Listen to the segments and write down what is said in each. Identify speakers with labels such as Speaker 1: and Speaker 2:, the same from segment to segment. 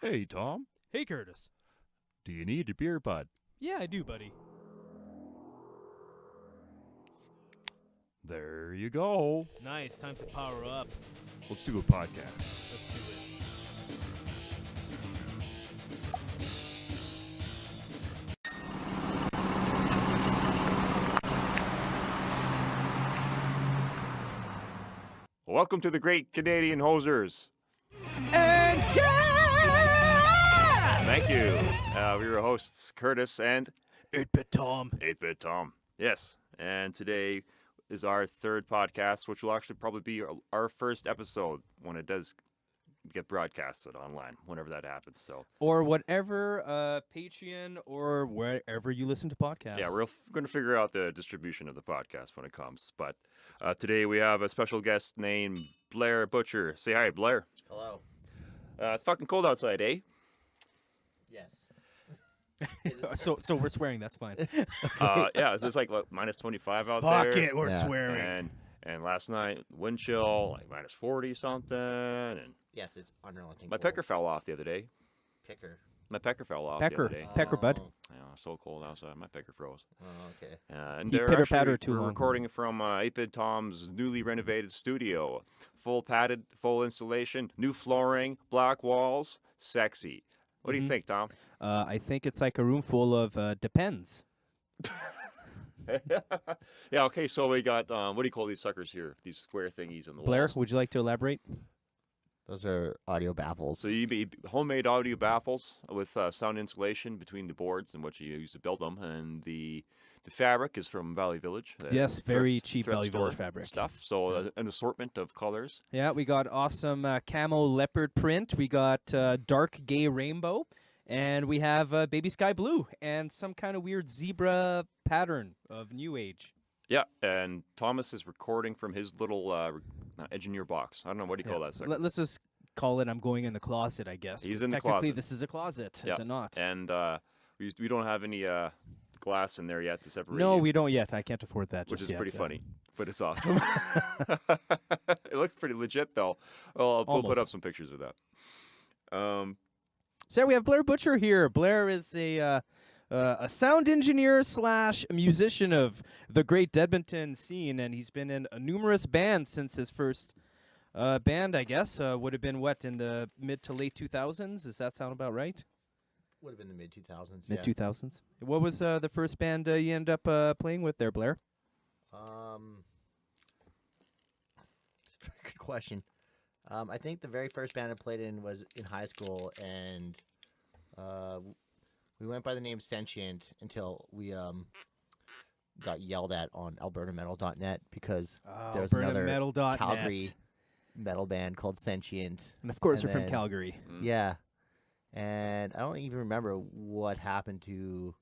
Speaker 1: Hey, Tom.
Speaker 2: Hey, Curtis.
Speaker 1: Do you need a beer, bud?
Speaker 2: Yeah, I do, buddy.
Speaker 1: There you go.
Speaker 2: Nice. Time to power up.
Speaker 1: Let's do a podcast.
Speaker 2: Let's do it.
Speaker 1: Welcome to the Great Canadian Hosers.
Speaker 2: And yeah!
Speaker 1: Thank you. We're your hosts, Curtis and
Speaker 2: 8-Bit Tom.
Speaker 1: 8-Bit Tom. Yes. And today is our third podcast, which will actually probably be our first episode when it does get broadcasted online, whenever that happens. So,
Speaker 2: Or whatever, Patreon or wherever you listen to podcasts.
Speaker 1: yeah, we're going to figure out the distribution of the podcast when it comes. But today we have a special guest named Blair Butcher. Say hi, Blair.
Speaker 3: Hello.
Speaker 1: It's fucking cold outside, eh?
Speaker 3: Yes.
Speaker 2: So we're swearing. That's fine.
Speaker 1: Yeah, it's like what, minus 25 out
Speaker 2: Fuck
Speaker 1: there.
Speaker 2: it, we're
Speaker 3: Yeah.
Speaker 2: swearing.
Speaker 1: And last night, wind chill, like minus 40 something. And
Speaker 3: Yes, it's unrelenting.
Speaker 1: my pecker fell off the other day.
Speaker 3: Picker.
Speaker 1: My pecker fell off
Speaker 2: Pecker.
Speaker 1: the other day.
Speaker 2: Pecker, bud.
Speaker 1: Yeah, so cold outside. My pecker froze.
Speaker 3: Oh, okay.
Speaker 1: And
Speaker 2: He
Speaker 1: they're
Speaker 2: pitter-pattered
Speaker 1: actually,
Speaker 2: too
Speaker 1: we're
Speaker 2: long.
Speaker 1: recording from 8-Bit Tom's newly renovated studio. Full padded, full installation, new flooring, black walls, sexy. What do you think, Tom?
Speaker 2: I think it's like a room full of depends.
Speaker 1: Yeah, okay, so we got, what do you call these suckers here? These square thingies on the
Speaker 2: Blair,
Speaker 1: walls.
Speaker 2: would you like to elaborate?
Speaker 3: Those are audio baffles.
Speaker 1: So you be homemade audio baffles with sound insulation between the boards and what you use to build them, and the fabric is from Valley Village.
Speaker 2: Yes, very cheap
Speaker 1: thrift
Speaker 2: Valley
Speaker 1: store
Speaker 2: Village fabric.
Speaker 1: stuff. So an assortment of colors.
Speaker 2: Yeah, we got awesome camo leopard print. We got dark gay rainbow. And we have baby sky blue and some kind of weird zebra pattern of new age.
Speaker 1: Yeah, and Thomas is recording from his little engineer box. I don't know what do you call that. Sucker?
Speaker 2: Let's just call it I'm going in the closet, I guess.
Speaker 1: He's in the
Speaker 2: Technically,
Speaker 1: closet.
Speaker 2: this is a closet,
Speaker 1: Yeah.
Speaker 2: is it not?
Speaker 1: And we don't have any glass in there yet to separate.
Speaker 2: No,
Speaker 1: you,
Speaker 2: we don't yet. I can't afford that
Speaker 1: which
Speaker 2: just
Speaker 1: is
Speaker 2: yet.
Speaker 1: pretty funny, but it's awesome. It looks pretty legit, though. We'll put
Speaker 2: Almost.
Speaker 1: up some pictures of that.
Speaker 2: So we have Blair Butcher here. Blair is a sound engineer / musician of the great Edmonton scene, and he's been in numerous bands since his first band, I guess. Would have been, what, in the mid to late 2000s? Does that sound about right?
Speaker 3: Would have been the mid-2000s.
Speaker 2: Mid 2000s. What was the first band you ended up playing with there, Blair?
Speaker 3: It's a very good question. I think the very first band I played in was in high school, and we went by the name Sentient until we got yelled at on albertametal.net because there was another
Speaker 2: AlbertaMetal.net.
Speaker 3: Calgary metal band called Sentient.
Speaker 2: And of course,
Speaker 3: and
Speaker 2: we're from
Speaker 3: then-
Speaker 2: Calgary.
Speaker 3: Yeah. And I don't even remember what happened to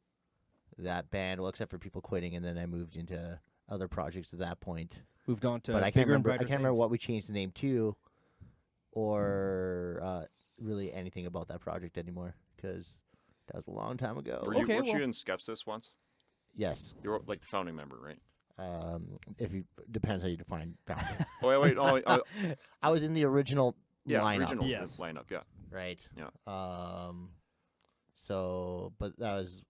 Speaker 3: that band, well, except for people quitting, and then I moved into other projects at that point.
Speaker 2: Moved on to
Speaker 3: But I can't
Speaker 2: bigger and
Speaker 3: remember. I
Speaker 2: brighter
Speaker 3: can't remember
Speaker 2: things.
Speaker 3: what we changed the name to, or really anything about that project anymore, because that was a long time ago.
Speaker 1: Weren't
Speaker 2: Okay,
Speaker 1: you
Speaker 2: well-
Speaker 1: in Skepsis once?
Speaker 3: Yes.
Speaker 1: You were like the founding member, right?
Speaker 3: If you depends how you define founder.
Speaker 1: Oh wait,
Speaker 3: I was in the original
Speaker 1: yeah,
Speaker 3: lineup,
Speaker 1: original
Speaker 2: Yes.
Speaker 1: lineup, yeah.
Speaker 3: right?
Speaker 1: Yeah.
Speaker 3: So, but that was,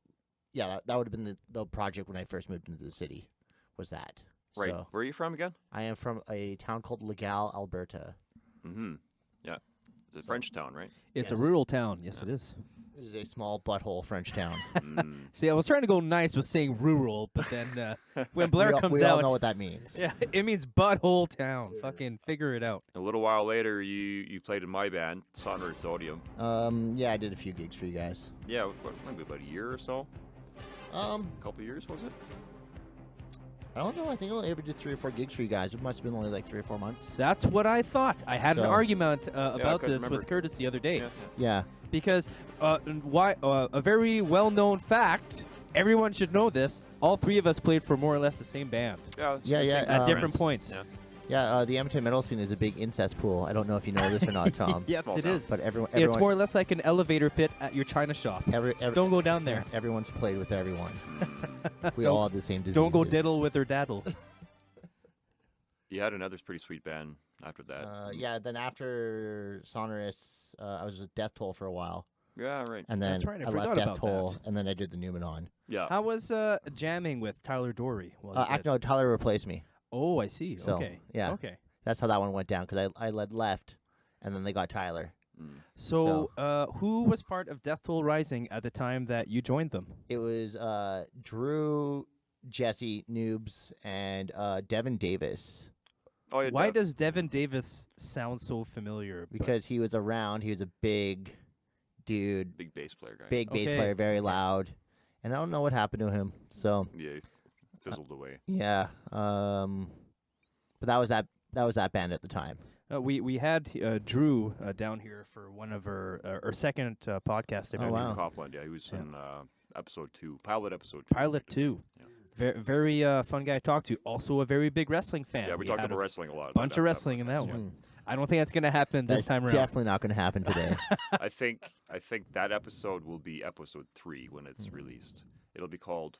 Speaker 3: yeah, that would have been the project when I first moved into the city. Was that
Speaker 1: Right.
Speaker 3: So
Speaker 1: Where are you from again?
Speaker 3: I am from a town called Legal, Alberta.
Speaker 1: Mm-hmm. Yeah. It's a French town, right?
Speaker 2: It's a
Speaker 3: Yes.
Speaker 2: rural town. Yes, it is.
Speaker 3: It is a small butthole French town.
Speaker 1: Mm.
Speaker 2: See, I was trying to go nice with saying rural, but then when Blair comes
Speaker 3: we all
Speaker 2: out,
Speaker 3: know what that means.
Speaker 2: yeah, it means butthole town. Fucking figure it out.
Speaker 1: A little while later, you played in my band, Sonor Sodium.
Speaker 3: Yeah, I did a few gigs for you guys.
Speaker 1: Yeah, maybe about a year or so. A couple of years, was it?
Speaker 3: I don't know. I think I only ever did 3 or 4 gigs for you guys. It must have been only like 3 or 4 months.
Speaker 2: That's what I thought. I had an
Speaker 3: So-
Speaker 2: argument
Speaker 1: I
Speaker 2: about
Speaker 1: couldn't
Speaker 2: this
Speaker 1: remember.
Speaker 2: with Curtis the other day
Speaker 1: Yeah.
Speaker 3: Yeah.
Speaker 2: because a very well-known fact. Everyone should know this. All 3 of us played for more or less the same band
Speaker 1: Yeah. it's
Speaker 3: Yeah,
Speaker 1: the
Speaker 3: yeah,
Speaker 1: same
Speaker 2: at
Speaker 3: Um,
Speaker 2: different
Speaker 1: friends.
Speaker 2: points.
Speaker 1: Yeah.
Speaker 3: Yeah, the Edmonton metal scene is a big incest pool. I don't know if you know this or not, Tom.
Speaker 2: Yes,
Speaker 1: Small
Speaker 2: it
Speaker 1: town.
Speaker 2: is.
Speaker 3: But everyone,
Speaker 2: It's more or less like an elevator pit at your china shop. Don't go down there.
Speaker 3: Everyone's played with everyone. We
Speaker 2: Don't-
Speaker 3: all have the same diseases.
Speaker 2: Don't go diddle with her daddle.
Speaker 1: You had another pretty sweet band after that.
Speaker 3: Yeah. Then after Sonorous, I was with Death Toll for a while,
Speaker 1: Yeah, right.
Speaker 3: and then
Speaker 2: That's right, I
Speaker 3: left
Speaker 2: forgot
Speaker 3: Death
Speaker 2: about
Speaker 3: Toll,
Speaker 2: that.
Speaker 3: and then I did the Numenon.
Speaker 1: Yeah.
Speaker 2: How was jamming with Tyler Dory?
Speaker 3: No, Tyler replaced me.
Speaker 2: Oh, I see.
Speaker 3: So,
Speaker 2: Okay.
Speaker 3: yeah.
Speaker 2: Okay.
Speaker 3: That's how that one went down because I led left, and then they got Tyler.
Speaker 2: So, who was part of Death Toll Rising at the time that you joined them?
Speaker 3: It was Drew, Jesse, Noobs, and Devin Davis
Speaker 1: Oh, yeah,
Speaker 2: Why
Speaker 1: Dev.
Speaker 2: does Devin Davis sound so familiar?
Speaker 3: because he was around. He was a big dude,
Speaker 1: Big bass player guy.
Speaker 3: big bass
Speaker 2: Okay.
Speaker 3: player, very loud, and I don't know what happened to him. So
Speaker 1: Yeah, he fizzled away.
Speaker 3: yeah, but that was that band at the time.
Speaker 2: We had Drew down here for one of our second podcast.
Speaker 3: Oh, wow.
Speaker 1: Copland, yeah, he was
Speaker 2: Yeah.
Speaker 1: in episode 2, pilot episode 2.
Speaker 2: Pilot 2.
Speaker 1: Yeah.
Speaker 2: Very fun guy to talk to. Also a very big wrestling fan.
Speaker 1: Yeah, we talked about wrestling a lot.
Speaker 2: bunch of wrestling in that
Speaker 1: podcast,
Speaker 2: one. I don't think that's going to happen this
Speaker 3: That's
Speaker 2: time around.
Speaker 3: definitely not going to happen today.
Speaker 1: I think that episode will be episode 3 when it's released. It'll be called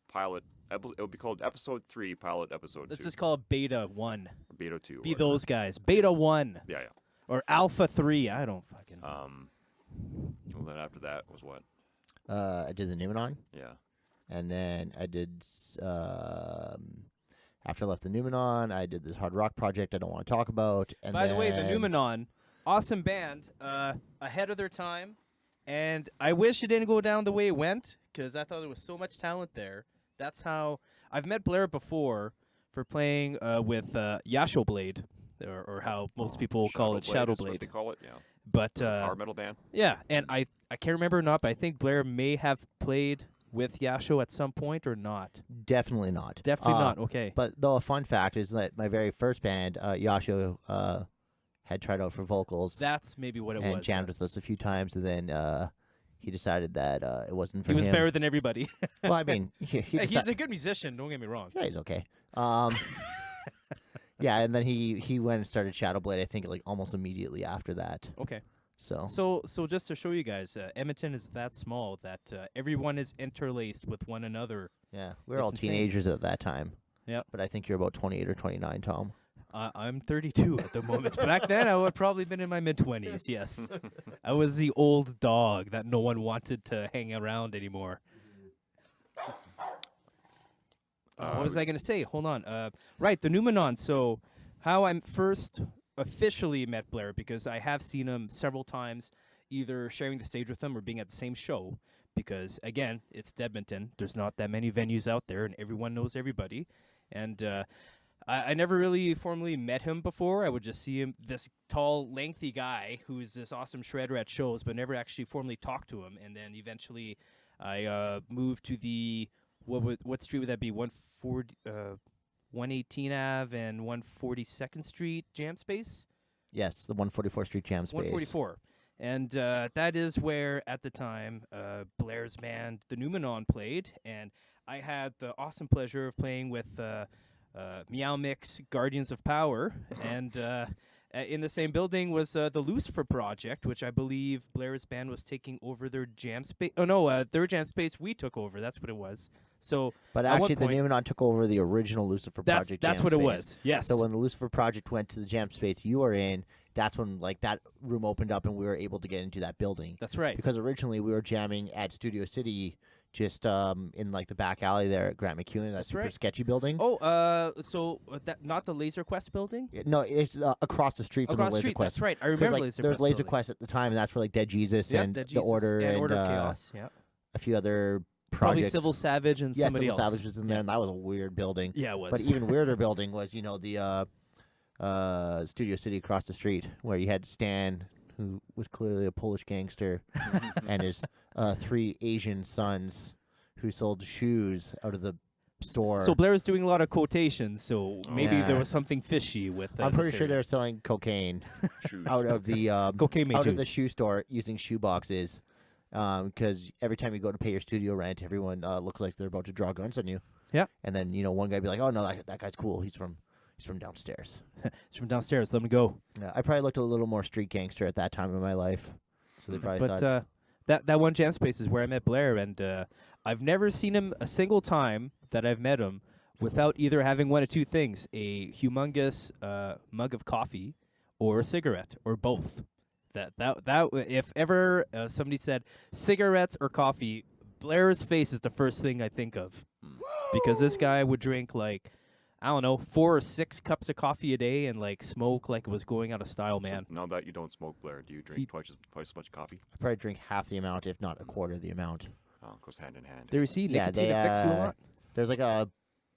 Speaker 1: It'll be called episode 3, pilot episode 2.
Speaker 2: Let's just call it Beta 1.
Speaker 1: Or Beta 2.
Speaker 2: Be
Speaker 1: or-
Speaker 2: those guys. Beta 1
Speaker 1: Yeah,
Speaker 2: or Alpha 3. I don't fucking know.
Speaker 1: yeah. Well, then after that was what?
Speaker 3: I did the Numenon,
Speaker 1: Yeah.
Speaker 3: and then I did. After I left the Numenon, I did this hard rock project I don't want to talk about. And
Speaker 2: By the way, the
Speaker 3: then-
Speaker 2: Numenon, awesome band, ahead of their time, and I wish it didn't go down the way it went because I thought there was so much talent there. That's how I've met Blair before for playing with Yasho Blade, or how most people call it Shadow
Speaker 1: is what
Speaker 2: Blade.
Speaker 1: they call it, yeah.
Speaker 2: But
Speaker 1: Power metal band.
Speaker 2: yeah, and I can't remember or not, but I think Blair may have played with Yasho at some point or not.
Speaker 3: Definitely not.
Speaker 2: Definitely not. Okay.
Speaker 3: But though a fun fact is that my very first band, Yasho, had tried out for vocals
Speaker 2: That's maybe what it
Speaker 3: and
Speaker 2: was.
Speaker 3: jammed with us a few times, and then he decided that it wasn't for
Speaker 2: He was
Speaker 3: him.
Speaker 2: better than everybody.
Speaker 3: Well, I mean, he
Speaker 2: He's a good musician. Don't get me wrong.
Speaker 3: yeah, he's okay. Yeah, and then he went and started Shadow Blade. I think like almost immediately after that.
Speaker 2: Okay.
Speaker 3: So
Speaker 2: So just to show you guys, Edmonton is that small that everyone is interlaced with one another.
Speaker 3: yeah, we were
Speaker 2: It's
Speaker 3: all
Speaker 2: insane.
Speaker 3: teenagers at that time.
Speaker 2: Yep.
Speaker 3: But I think you're about 28 or 29, Tom.
Speaker 2: I'm 32 at the moment. Back then, I would have probably been in my mid-20s, yes. I was the old dog that no one wanted to hang around anymore. What was I going to say? Hold on. Right, the Numenon. So how I first officially met Blair, because I have seen him several times, either sharing the stage with him or being at the same show, because, again, it's Edmonton. There's not that many venues out there, and everyone knows everybody. And I never really formally met him before. I would just see him, this tall, lengthy guy who's this awesome shredder at shows, but never actually formally talked to him. And then eventually I moved to the, what street would that be? 118 Ave and 142nd Street Jam Space?
Speaker 3: Yes, the 144th Street Jam Space.
Speaker 2: 144. And that is where, at the time, Blair's band, the Numenon, played. And I had the awesome pleasure of playing with Meow Mix, Guardians of Power. And in the same building was the Lucifer Project, which I believe Blair's band was taking over their jam space. Oh, no, their jam space we took over. That's what it was. So
Speaker 3: But
Speaker 2: at one
Speaker 3: actually, the
Speaker 2: point-
Speaker 3: Numenon took over the original Lucifer
Speaker 2: that's
Speaker 3: Project.
Speaker 2: that's
Speaker 3: jam
Speaker 2: what it
Speaker 3: space.
Speaker 2: was. Yes.
Speaker 3: So when the Lucifer Project went to the jam space you were in, that's when like that room opened up and we were able to get into that building.
Speaker 2: That's right.
Speaker 3: Because originally we were jamming at Studio City, just in like the back alley there at Grant McEwen, that
Speaker 2: That's
Speaker 3: super
Speaker 2: right.
Speaker 3: sketchy building.
Speaker 2: Oh, so that not the Laser Quest building?
Speaker 3: No, it's across the street from
Speaker 2: Across
Speaker 3: the
Speaker 2: the
Speaker 3: Laser
Speaker 2: street.
Speaker 3: Quest.
Speaker 2: That's right. I
Speaker 3: 'Cause,
Speaker 2: remember
Speaker 3: like,
Speaker 2: Laser
Speaker 3: there was
Speaker 2: Quest
Speaker 3: Laser
Speaker 2: building.
Speaker 3: Quest at the time, and that's where like Dead Jesus
Speaker 2: Yes,
Speaker 3: and
Speaker 2: Dead
Speaker 3: the
Speaker 2: Jesus
Speaker 3: Order
Speaker 2: and Order of
Speaker 3: uh,
Speaker 2: Chaos. Yeah.
Speaker 3: a few other
Speaker 2: Probably
Speaker 3: projects.
Speaker 2: Civil Savage and
Speaker 3: yeah,
Speaker 2: somebody
Speaker 3: Civil
Speaker 2: else.
Speaker 3: Savage was in there, and that was a weird building.
Speaker 2: Yeah, it was.
Speaker 3: But even weirder building was, the Studio City across the street, where you had Stan, who was clearly a Polish gangster, and his 3 Asian sons, who sold shoes out of the store.
Speaker 2: So Blair was doing a lot of quotations, so maybe
Speaker 3: Yeah.
Speaker 2: there was something fishy with.
Speaker 3: I'm
Speaker 2: this
Speaker 3: pretty sure
Speaker 2: area.
Speaker 3: they're selling cocaine
Speaker 1: Shoes.
Speaker 3: out of the
Speaker 2: Cocaine made
Speaker 3: out of the
Speaker 2: juice.
Speaker 3: shoe store using shoe boxes. Because every time you go to pay your studio rent, everyone looks like they're about to draw guns on you.
Speaker 2: Yeah.
Speaker 3: And then one guy be like, "Oh no, that guy's cool. He's from downstairs."
Speaker 2: It's from downstairs. Let me go.
Speaker 3: Yeah, I probably looked a little more street gangster at that time in my life. So they probably
Speaker 2: But
Speaker 3: thought,
Speaker 2: that one jam space is where I met Blair, and I've never seen him a single time that I've met him without either having one of two things: a humongous mug of coffee, or a cigarette or both. That if ever somebody said cigarettes or coffee, Blair's face is the first thing I think of, because this guy would drink like, I don't know, 4 or 6 cups of coffee a day and like smoke like it was going out of style, man.
Speaker 1: So now that you don't smoke, Blair, do you drink twice as much coffee?
Speaker 3: I probably drink half the amount, if not a quarter the amount.
Speaker 1: Oh, it goes hand in hand.
Speaker 2: There you see,
Speaker 3: Yeah,
Speaker 2: nicotine
Speaker 3: they,
Speaker 2: affects you a lot.
Speaker 3: There's like a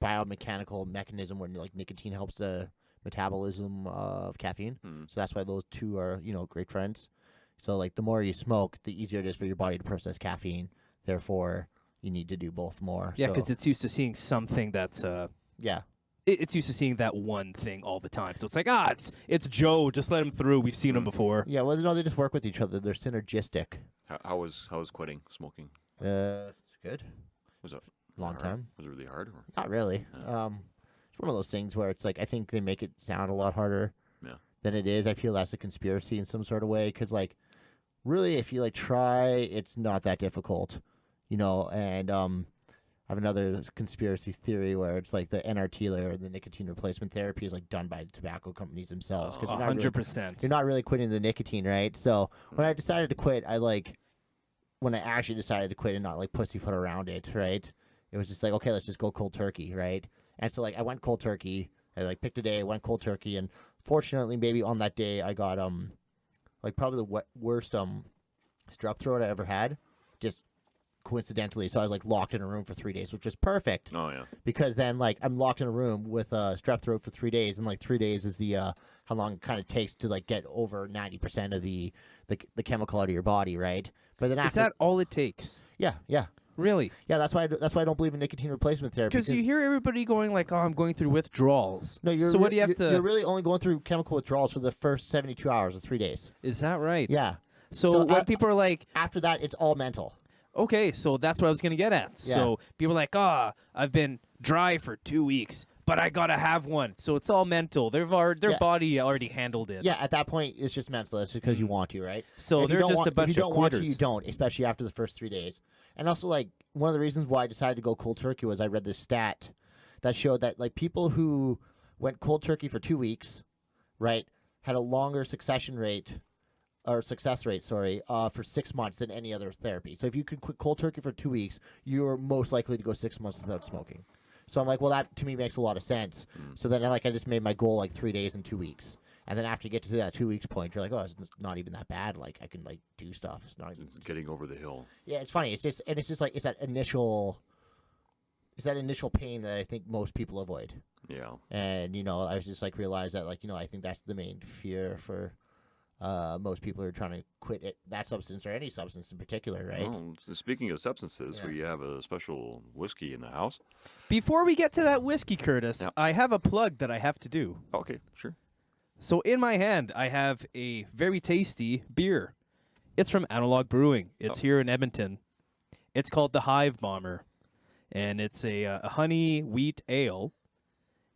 Speaker 3: biomechanical mechanism where like nicotine helps the metabolism of caffeine. So that's why those two are, great friends. So like the more you smoke, the easier it is for your body to process caffeine. Therefore, you need to do both more.
Speaker 2: Yeah, because it's used to seeing something that's
Speaker 3: yeah.
Speaker 2: It's used to seeing that one thing all the time. So it's like, it's Joe. Just let him through. We've seen him before.
Speaker 3: Yeah, well, no, they just work with each other. They're synergistic.
Speaker 1: How was quitting smoking?
Speaker 3: It's good.
Speaker 1: Was it
Speaker 3: Long
Speaker 1: hard?
Speaker 3: time?
Speaker 1: Was it really hard? Or?
Speaker 3: Not really. It's one of those things where it's like I think they make it sound a lot harder than it is. I feel that's a conspiracy in some sort of way because, like, really, if you like try, it's not that difficult, And I have another conspiracy theory where it's like the NRT layer, the nicotine replacement therapy, is like done by the tobacco companies themselves.
Speaker 2: 100%.
Speaker 3: You're not really quitting the nicotine, right? So when I decided to quit, when I actually decided to quit and not like pussyfoot around it, right? It was just like, okay, let's just go cold turkey, right? And so like I went cold turkey. I like picked a day, went cold turkey, and fortunately, maybe on that day I got like probably the worst strep throat I ever had, just coincidentally. So I was like locked in a room for 3 days, which was perfect.
Speaker 1: Oh yeah.
Speaker 3: Because then like I'm locked in a room with strep throat for 3 days, and like 3 days is the how long it kind of takes to like get over 90% of the chemical out of your body, right? But then
Speaker 2: Is that all it takes?
Speaker 3: Yeah.
Speaker 2: Really?
Speaker 3: Yeah, that's why I don't believe in nicotine replacement therapy.
Speaker 2: Because you hear everybody going like, "Oh, I'm going through withdrawals."
Speaker 3: No,
Speaker 2: so what do you have to?
Speaker 3: You're really only going through chemical withdrawals for the first 72 hours or 3 days.
Speaker 2: Is that right?
Speaker 3: Yeah.
Speaker 2: So when people are like,
Speaker 3: after that, it's all mental.
Speaker 2: okay, so that's what I was gonna get at.
Speaker 3: Yeah.
Speaker 2: So people are like, I've been dry for 2 weeks, but I gotta have one. So it's all mental. Their body already handled it.
Speaker 3: Yeah, at that point, it's just mental. It's because you want to, right?
Speaker 2: So
Speaker 3: if
Speaker 2: they're just a bunch
Speaker 3: if you
Speaker 2: of
Speaker 3: don't want to,
Speaker 2: quitters.
Speaker 3: you don't, especially after the first 3 days. And also, like, one of the reasons why I decided to go cold turkey was I read this stat that showed that, like, people who went cold turkey for 2 weeks, right, had a longer success rate, for 6 months than any other therapy. So if you could quit cold turkey for 2 weeks, you're most likely to go 6 months without smoking. So I'm like, well, that to me makes a lot of sense. So then I just made my goal like 3 days and 2 weeks. And then after you get to that 2 weeks point, you're like, oh, it's not even that bad. Like I can like do stuff. It's not even...
Speaker 1: Getting over the hill.
Speaker 3: Yeah, it's funny. It's just like it's that initial pain that I think most people avoid.
Speaker 1: Yeah.
Speaker 3: And I was just like realized that I think that's the main fear for most people who are trying to quit that substance or any substance in particular, right?
Speaker 1: Well, speaking of substances, we have a special whiskey in the house.
Speaker 2: Before we get to that whiskey, Curtis, I have a plug that I have to do.
Speaker 1: Okay, sure.
Speaker 2: So in my hand, I have a very tasty beer. It's from Analog Brewing. It's here in Edmonton. It's called the Hive Bomber, and it's a honey wheat ale,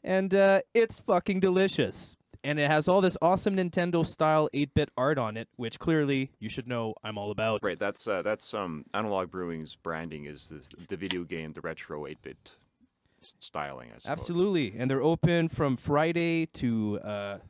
Speaker 2: and it's fucking delicious. And it has all this awesome Nintendo-style 8-bit art on it, which clearly you should know I'm all about.
Speaker 1: Right, that's Analog Brewing's branding is the video game, the retro 8-bit styling, I suppose.
Speaker 2: Absolutely, and they're open from Thursday to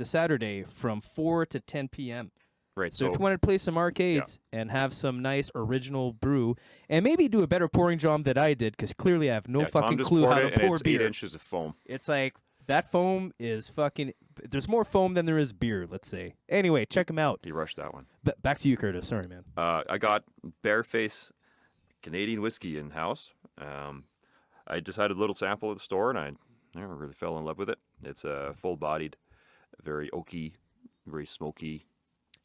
Speaker 2: Saturday from 4 to 10 p.m.
Speaker 1: Right,
Speaker 2: So if you want to play some arcades and have some nice original brew, and maybe do a better pouring job than I did, because clearly I have no fucking clue how to pour
Speaker 1: it's
Speaker 2: beer.
Speaker 1: 8 inches of foam.
Speaker 2: It's like, that foam is fucking... There's more foam than there is beer, let's say. Anyway, check them out.
Speaker 1: You rushed that one.
Speaker 2: Back to you, Curtis. Sorry, man.
Speaker 1: I got Bareface Canadian whiskey in house. I just had a little sample at the store, and I really fell in love with it. It's a full-bodied, very oaky, very smoky.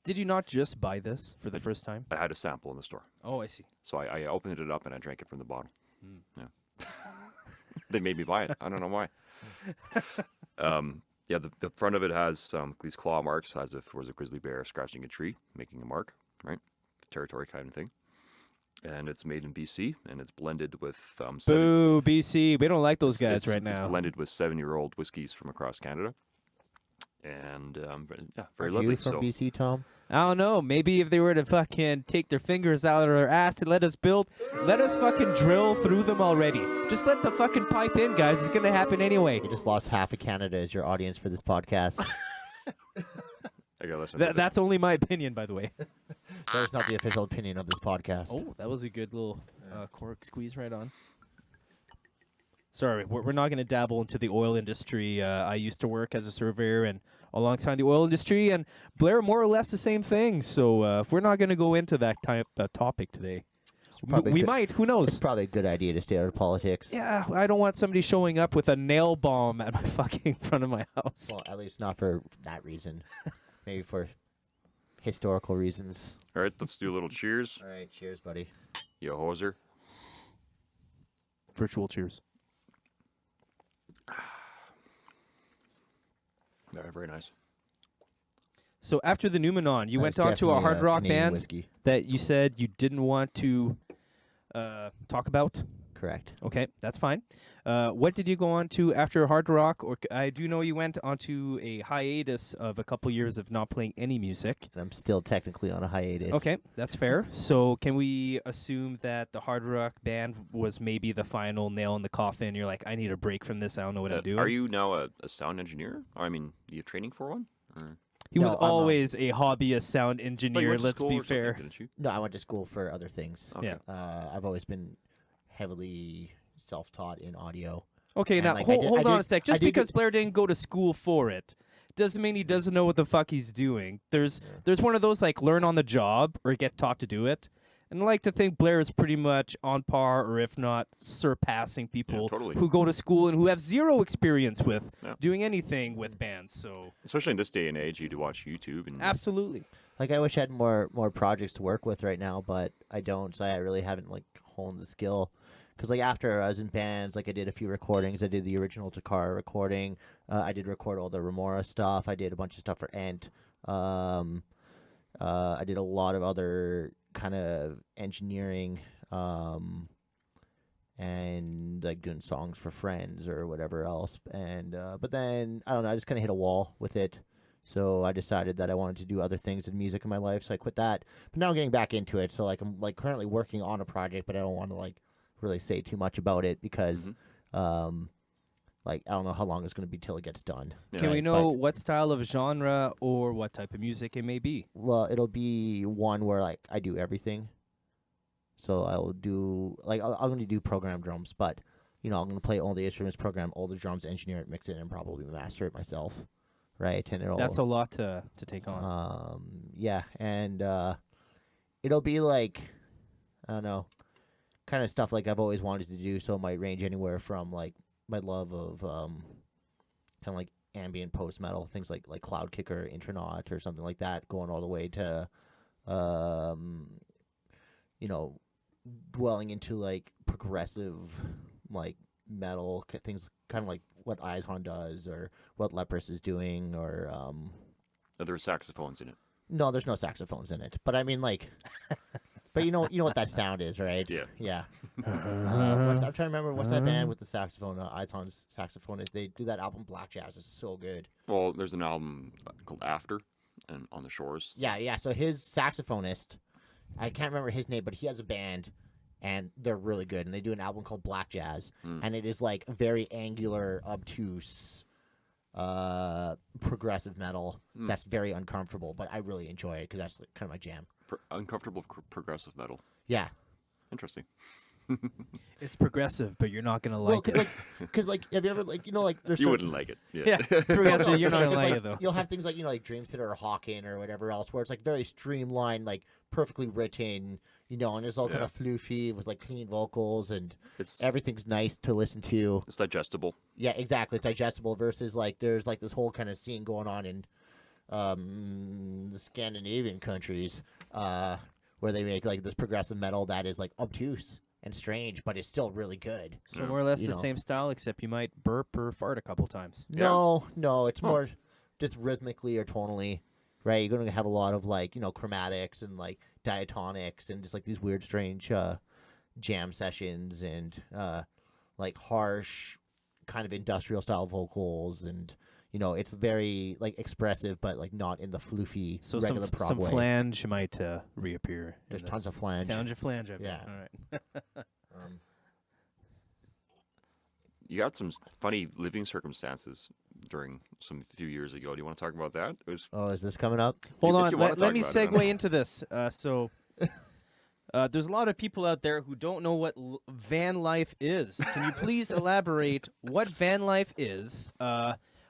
Speaker 2: Did you not just buy this for the first time?
Speaker 1: I had a sample in the store.
Speaker 2: Oh, I see.
Speaker 1: So I opened it up, and I drank it from the bottle. Yeah. They made me buy it. I don't know why. The front of it has these claw marks as if it was a grizzly bear scratching a tree, making a mark, right? Territory kind of thing. And it's made in BC, and it's blended with...
Speaker 2: Boo, BC. We don't like those guys right now.
Speaker 1: It's blended with 7-year-old whiskeys from across Canada. And, very
Speaker 3: Are
Speaker 1: lovely.
Speaker 3: you from BC, Tom?
Speaker 2: I don't know. Maybe if they were to fucking take their fingers out of their ass and let us fucking drill through them already. Just let the fucking pipe in, guys. It's going to happen anyway.
Speaker 3: You just lost half of Canada as your audience for this podcast.
Speaker 1: gotta listen. To that.
Speaker 2: That's only my opinion, by the way.
Speaker 3: That is not the official opinion of this podcast.
Speaker 2: Oh, that was a good little cork squeeze right on. Sorry, we're not going to dabble into the oil industry. I used to work as a surveyor and alongside the oil industry, and Blair more or less the same thing. So we're not going to go into that type of topic today. We might. Who knows?
Speaker 3: It's probably a good idea to stay out of politics.
Speaker 2: Yeah, I don't want somebody showing up with a nail bomb at my fucking front of my house.
Speaker 3: Well, at least not for that reason. Maybe for historical reasons.
Speaker 1: All right, let's do a little cheers.
Speaker 3: All right, cheers, buddy.
Speaker 1: You hoser.
Speaker 2: Virtual cheers.
Speaker 1: Very, very nice.
Speaker 2: So after the Numenon, you went on to a hard rock
Speaker 3: Canadian
Speaker 2: band
Speaker 3: whiskey.
Speaker 2: that you said you didn't want to talk about.
Speaker 3: Correct.
Speaker 2: Okay, that's fine. What did you go on to after hard rock? Or I do know you went onto a hiatus of a couple years of not playing any music.
Speaker 3: And I'm still technically on a hiatus.
Speaker 2: Okay, that's fair. So can we assume that the hard rock band was maybe the final nail in the coffin? You're like, I need a break from this. I don't know what I'm doing.
Speaker 1: Are you now a sound engineer? Or, I mean, are you training for one? Or?
Speaker 2: He was
Speaker 3: No, I'm not.
Speaker 2: always a hobbyist sound
Speaker 1: Oh, you
Speaker 2: engineer.
Speaker 1: went to
Speaker 2: Let's
Speaker 1: school
Speaker 2: be
Speaker 1: or something,
Speaker 2: fair.
Speaker 1: didn't you?
Speaker 3: No, I went to school for other things.
Speaker 1: Okay.
Speaker 2: Yeah.
Speaker 3: I've always been heavily self-taught in audio.
Speaker 2: Okay,
Speaker 3: And,
Speaker 2: now
Speaker 3: like,
Speaker 2: hold
Speaker 3: I
Speaker 2: on
Speaker 3: did-
Speaker 2: a sec.
Speaker 3: I
Speaker 2: Just
Speaker 3: did
Speaker 2: because Blair didn't go to school for it doesn't mean he doesn't know what the fuck he's doing. There's one of those like learn on the job or get taught to do it. And I like to think Blair is pretty much on par, or if not surpassing people
Speaker 1: totally.
Speaker 2: who go to school and who have zero experience with
Speaker 1: Yeah.
Speaker 2: doing anything with bands. So
Speaker 1: Especially in this day and age, you do watch YouTube and
Speaker 2: absolutely.
Speaker 3: Like, I wish I had more projects to work with right now, but I don't. So I really haven't like honed the skill. Because like after I was in bands, like I did a few recordings. I did the original Takara recording. I did record all the Remora stuff. I did a bunch of stuff for Ent. I did a lot of other kind of engineering, and like doing songs for friends or whatever else. And but then I don't know. I just kind of hit a wall with it. So I decided that I wanted to do other things in music in my life. So I quit that. But now I'm getting back into it. So like I'm like currently working on a project, but I don't want to like really say too much about it because like I don't know how long it's going to be till it gets done.
Speaker 1: Yeah.
Speaker 2: Can we
Speaker 3: Right,
Speaker 2: know
Speaker 3: but-
Speaker 2: what style of genre or what type of music it may be?
Speaker 3: Well, it'll be one where like I do everything. So I'll do like I'm going to do program drums, but you know I'm going to play all the instruments, program all the drums, engineer it, mix it, and probably master it myself, right? And it'll
Speaker 2: That's a lot to take on.
Speaker 3: yeah, and it'll be like I don't know, kind of stuff like I've always wanted to do. So it might range anywhere from like my love of kind of like ambient post metal, things like Cloud Kicker, Intronaut, or something like that, going all the way to you know, dwelling into like progressive like metal things, kind of like what Eishon does or what Leprous is doing, or
Speaker 1: are there saxophones in it?
Speaker 3: no, there's no saxophones in it, but I mean like. But you know what that sound is, right?
Speaker 1: Yeah.
Speaker 3: Yeah. I'm trying to remember what's that band with the saxophone. Eishon's saxophonist. They do that album Black Jazz. It's so good.
Speaker 1: Well, there's an album called After and On the Shores.
Speaker 3: Yeah. So his saxophonist, I can't remember his name, but he has a band, and they're really good. And they do an album called Black Jazz, and it is like very angular, obtuse, progressive metal. That's very uncomfortable, but I really enjoy it because that's like kind of my jam.
Speaker 1: Uncomfortable progressive metal.
Speaker 3: Yeah.
Speaker 1: Interesting.
Speaker 2: It's progressive, but you're not gonna like
Speaker 3: Well,
Speaker 2: it.
Speaker 3: because like, have you ever like there's
Speaker 1: You
Speaker 3: certain-
Speaker 1: wouldn't like it. Yeah.
Speaker 2: Yeah, progressive. You're not gonna
Speaker 3: It's
Speaker 2: like
Speaker 3: like,
Speaker 2: it though.
Speaker 3: You'll have things like like Dream Theater or Hawking or whatever else, where it's like very streamlined, like perfectly written, and it's all kind
Speaker 1: Yeah.
Speaker 3: of floofy with like clean vocals and
Speaker 1: It's
Speaker 3: everything's nice to listen to.
Speaker 1: it's digestible.
Speaker 3: Yeah, exactly. It's digestible versus like there's like this whole kind of scene going on in the Scandinavian countries where they make like this progressive metal that is like obtuse and strange, but it's still really good.
Speaker 2: So more or less
Speaker 3: You
Speaker 2: the
Speaker 3: know.
Speaker 2: same style, except you might burp or fart a couple times.
Speaker 1: Yeah.
Speaker 3: No, it's more just rhythmically or tonally, right? You're going to have a lot of like, chromatics and like diatonics and just like these weird, strange jam sessions and like harsh kind of industrial style vocals. And, it's very like expressive, but like not in the floofy
Speaker 2: So
Speaker 3: regular prog
Speaker 2: some
Speaker 3: way.
Speaker 2: flange might reappear.
Speaker 3: There's tons of flange.
Speaker 2: Flange. I bet.
Speaker 3: Yeah.
Speaker 2: All right.
Speaker 1: you had some funny living circumstances during some few years ago. Do you want to talk about that? It was
Speaker 3: Oh, is this coming up?
Speaker 2: Hold
Speaker 1: If
Speaker 2: on,
Speaker 1: you wanna
Speaker 2: let
Speaker 1: talk
Speaker 2: me
Speaker 1: about it,
Speaker 2: segue into this. There's a lot of people out there who don't know what van life is. Can you please elaborate what van life is,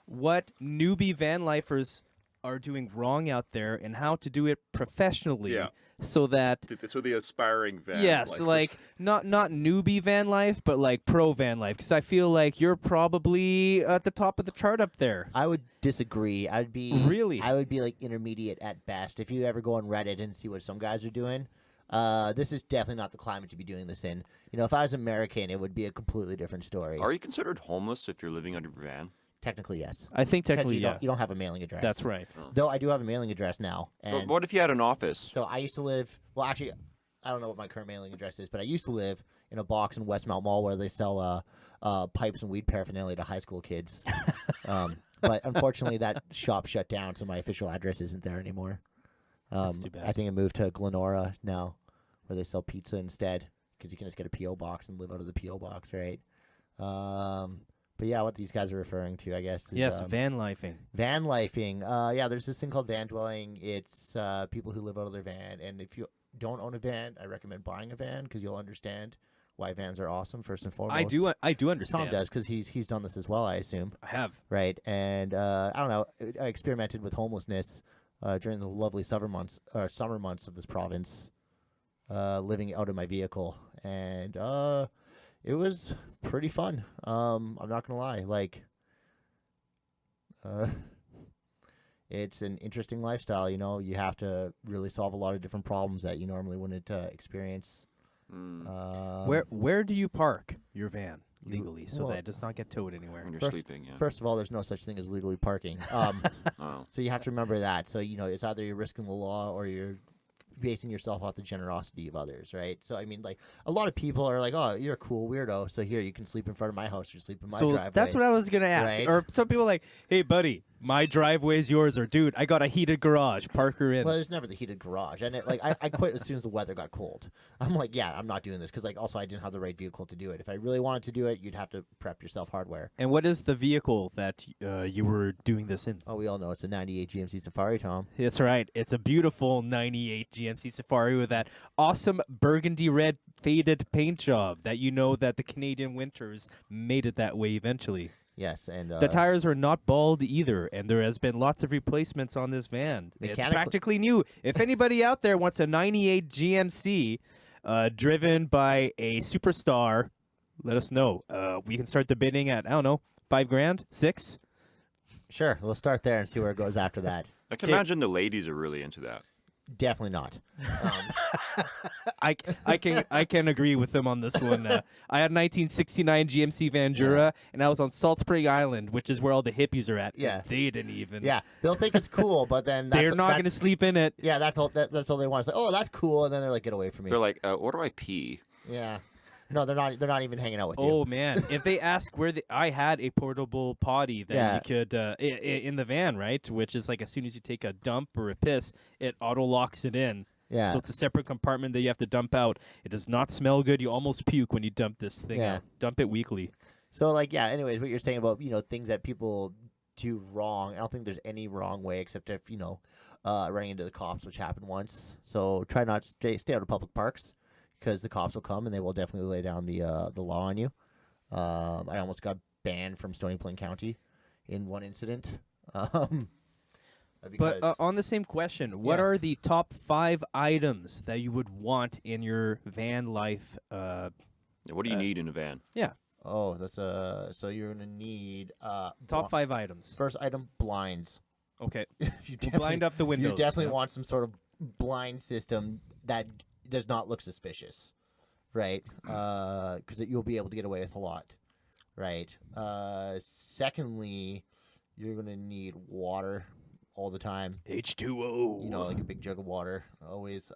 Speaker 2: what newbie van lifers are doing wrong out there, and how to do it professionally
Speaker 1: Yeah.
Speaker 2: so that
Speaker 1: so the aspiring van.
Speaker 2: yes, like not newbie van life, but like pro van life. Because I feel like you're probably at the top of the chart up there.
Speaker 3: I would disagree. I would be
Speaker 2: Really?
Speaker 3: I would be like intermediate at best. If you ever go on Reddit and see what some guys are doing, this is definitely not the climate to be doing this in. You know, if I was American, it would be a completely different story.
Speaker 1: Are you considered homeless if you're living under a van?
Speaker 3: Technically, yes.
Speaker 2: I think
Speaker 3: Because
Speaker 2: technically,
Speaker 3: you don't have a mailing address.
Speaker 2: that's right.
Speaker 3: Though I do have a mailing address now.
Speaker 1: But
Speaker 3: And
Speaker 1: what if you had an office?
Speaker 3: so I used to live. Well, actually, I don't know what my current mailing address is, but I used to live in a box in Westmount Mall where they sell pipes and weed paraphernalia to high school kids. But unfortunately, that shop shut down, so my official address isn't there anymore.
Speaker 2: That's too bad.
Speaker 3: I think I moved to Glenora now, where they sell pizza instead, because you can just get a PO box and live out of the PO box, right? But yeah, what these guys are referring to, I guess, is
Speaker 2: Yes, van lifing.
Speaker 3: van lifing. Yeah, there's this thing called van dwelling. It's people who live out of their van, and if you don't own a van, I recommend buying a van because you'll understand why vans are awesome first and foremost.
Speaker 2: I do understand.
Speaker 3: Tom does because he's done this as well, I assume.
Speaker 2: I have.
Speaker 3: Right, and I don't know. I experimented with homelessness during the lovely summer months of this province, living out of my vehicle, and it was pretty fun. I'm not gonna lie, like, it's an interesting lifestyle. You know, you have to really solve a lot of different problems that you normally wouldn't experience.
Speaker 2: Where do you park your van legally so
Speaker 3: well,
Speaker 2: that it does not get towed anywhere?
Speaker 1: When you're
Speaker 3: First-
Speaker 1: sleeping, yeah.
Speaker 3: First of all, there's no such thing as legally parking.
Speaker 1: Oh.
Speaker 3: So you have to remember that. So, you know, it's either you're risking the law or you're basing yourself off the generosity of others, right? So, I mean, like, a lot of people are like, oh, you're a cool weirdo, so here, you can sleep in front of my house or sleep in my
Speaker 2: So
Speaker 3: driveway.
Speaker 2: that's what I was gonna ask.
Speaker 3: Right.
Speaker 2: Or some people are like, hey buddy, my driveway's yours, or dude, I got a heated garage, park her in.
Speaker 3: Well, there's never the heated garage. And, I quit as soon as the weather got cold. I'm like, yeah, I'm not doing this because, like, also I didn't have the right vehicle to do it. If I really wanted to do it, you'd have to prep yourself hardware.
Speaker 2: And what is the vehicle that you were doing this in?
Speaker 3: Oh, we all know it's a 98 GMC Safari, Tom.
Speaker 2: That's right. It's a beautiful 98 GMC Safari with that awesome burgundy red faded paint job that you know that the Canadian winters made it that way eventually.
Speaker 3: Yes, and
Speaker 2: The tires are not bald either, and there has been lots of replacements on this van. It's
Speaker 3: Mechanically-
Speaker 2: practically new. If anybody out there wants a 98 GMC driven by a superstar, let us know. We can start the bidding at, I don't know, $5,000, $6,000.
Speaker 3: sure, we'll start there and see where it goes after that.
Speaker 1: I can imagine the ladies are really into that.
Speaker 3: Definitely not.
Speaker 2: I can agree with them on this one. I had a 1969 GMC Vandura, and I was on Salt Spring Island, which is where all the hippies are at. and
Speaker 3: Yeah.
Speaker 2: they didn't even.
Speaker 3: Yeah, they'll think it's cool, but then
Speaker 2: They're not going to sleep in it.
Speaker 3: Yeah, that's all. That's all they want. It's like, oh, that's cool, and then they're like, get away from me.
Speaker 1: They're like, where do I pee?
Speaker 3: Yeah, no, they're not. They're not even hanging out with you.
Speaker 2: Oh man! If they ask where I had a portable potty that
Speaker 3: Yeah.
Speaker 2: you could in the van, right? Which is like as soon as you take a dump or a piss, it auto locks it in.
Speaker 3: Yeah.
Speaker 2: So it's a separate compartment that you have to dump out. It does not smell good. You almost puke when you dump this thing
Speaker 3: Yeah.
Speaker 2: out. Dump it weekly.
Speaker 3: So, like, yeah. Anyways, what you're saying about things that people do wrong. I don't think there's any wrong way except if running into the cops, which happened once. So try not to stay out of public parks because the cops will come and they will definitely lay down the law on you. I almost got banned from Stony Plain County in one incident.
Speaker 2: But on the same question, what
Speaker 3: Yeah.
Speaker 2: are the top 5 items that you would want in your van life?
Speaker 1: What do you need in a van?
Speaker 2: Yeah,
Speaker 3: oh, that's so you're gonna need
Speaker 2: top 5 items.
Speaker 3: First item, blinds.
Speaker 2: Okay,
Speaker 3: You
Speaker 2: we'll blind up the windows.
Speaker 3: You definitely
Speaker 2: yeah.
Speaker 3: want some sort of blind system that does not look suspicious, right? Because you'll be able to get away with a lot, right? Secondly, you're gonna need water all the time.
Speaker 2: H2O.
Speaker 3: Like a big jug of water always.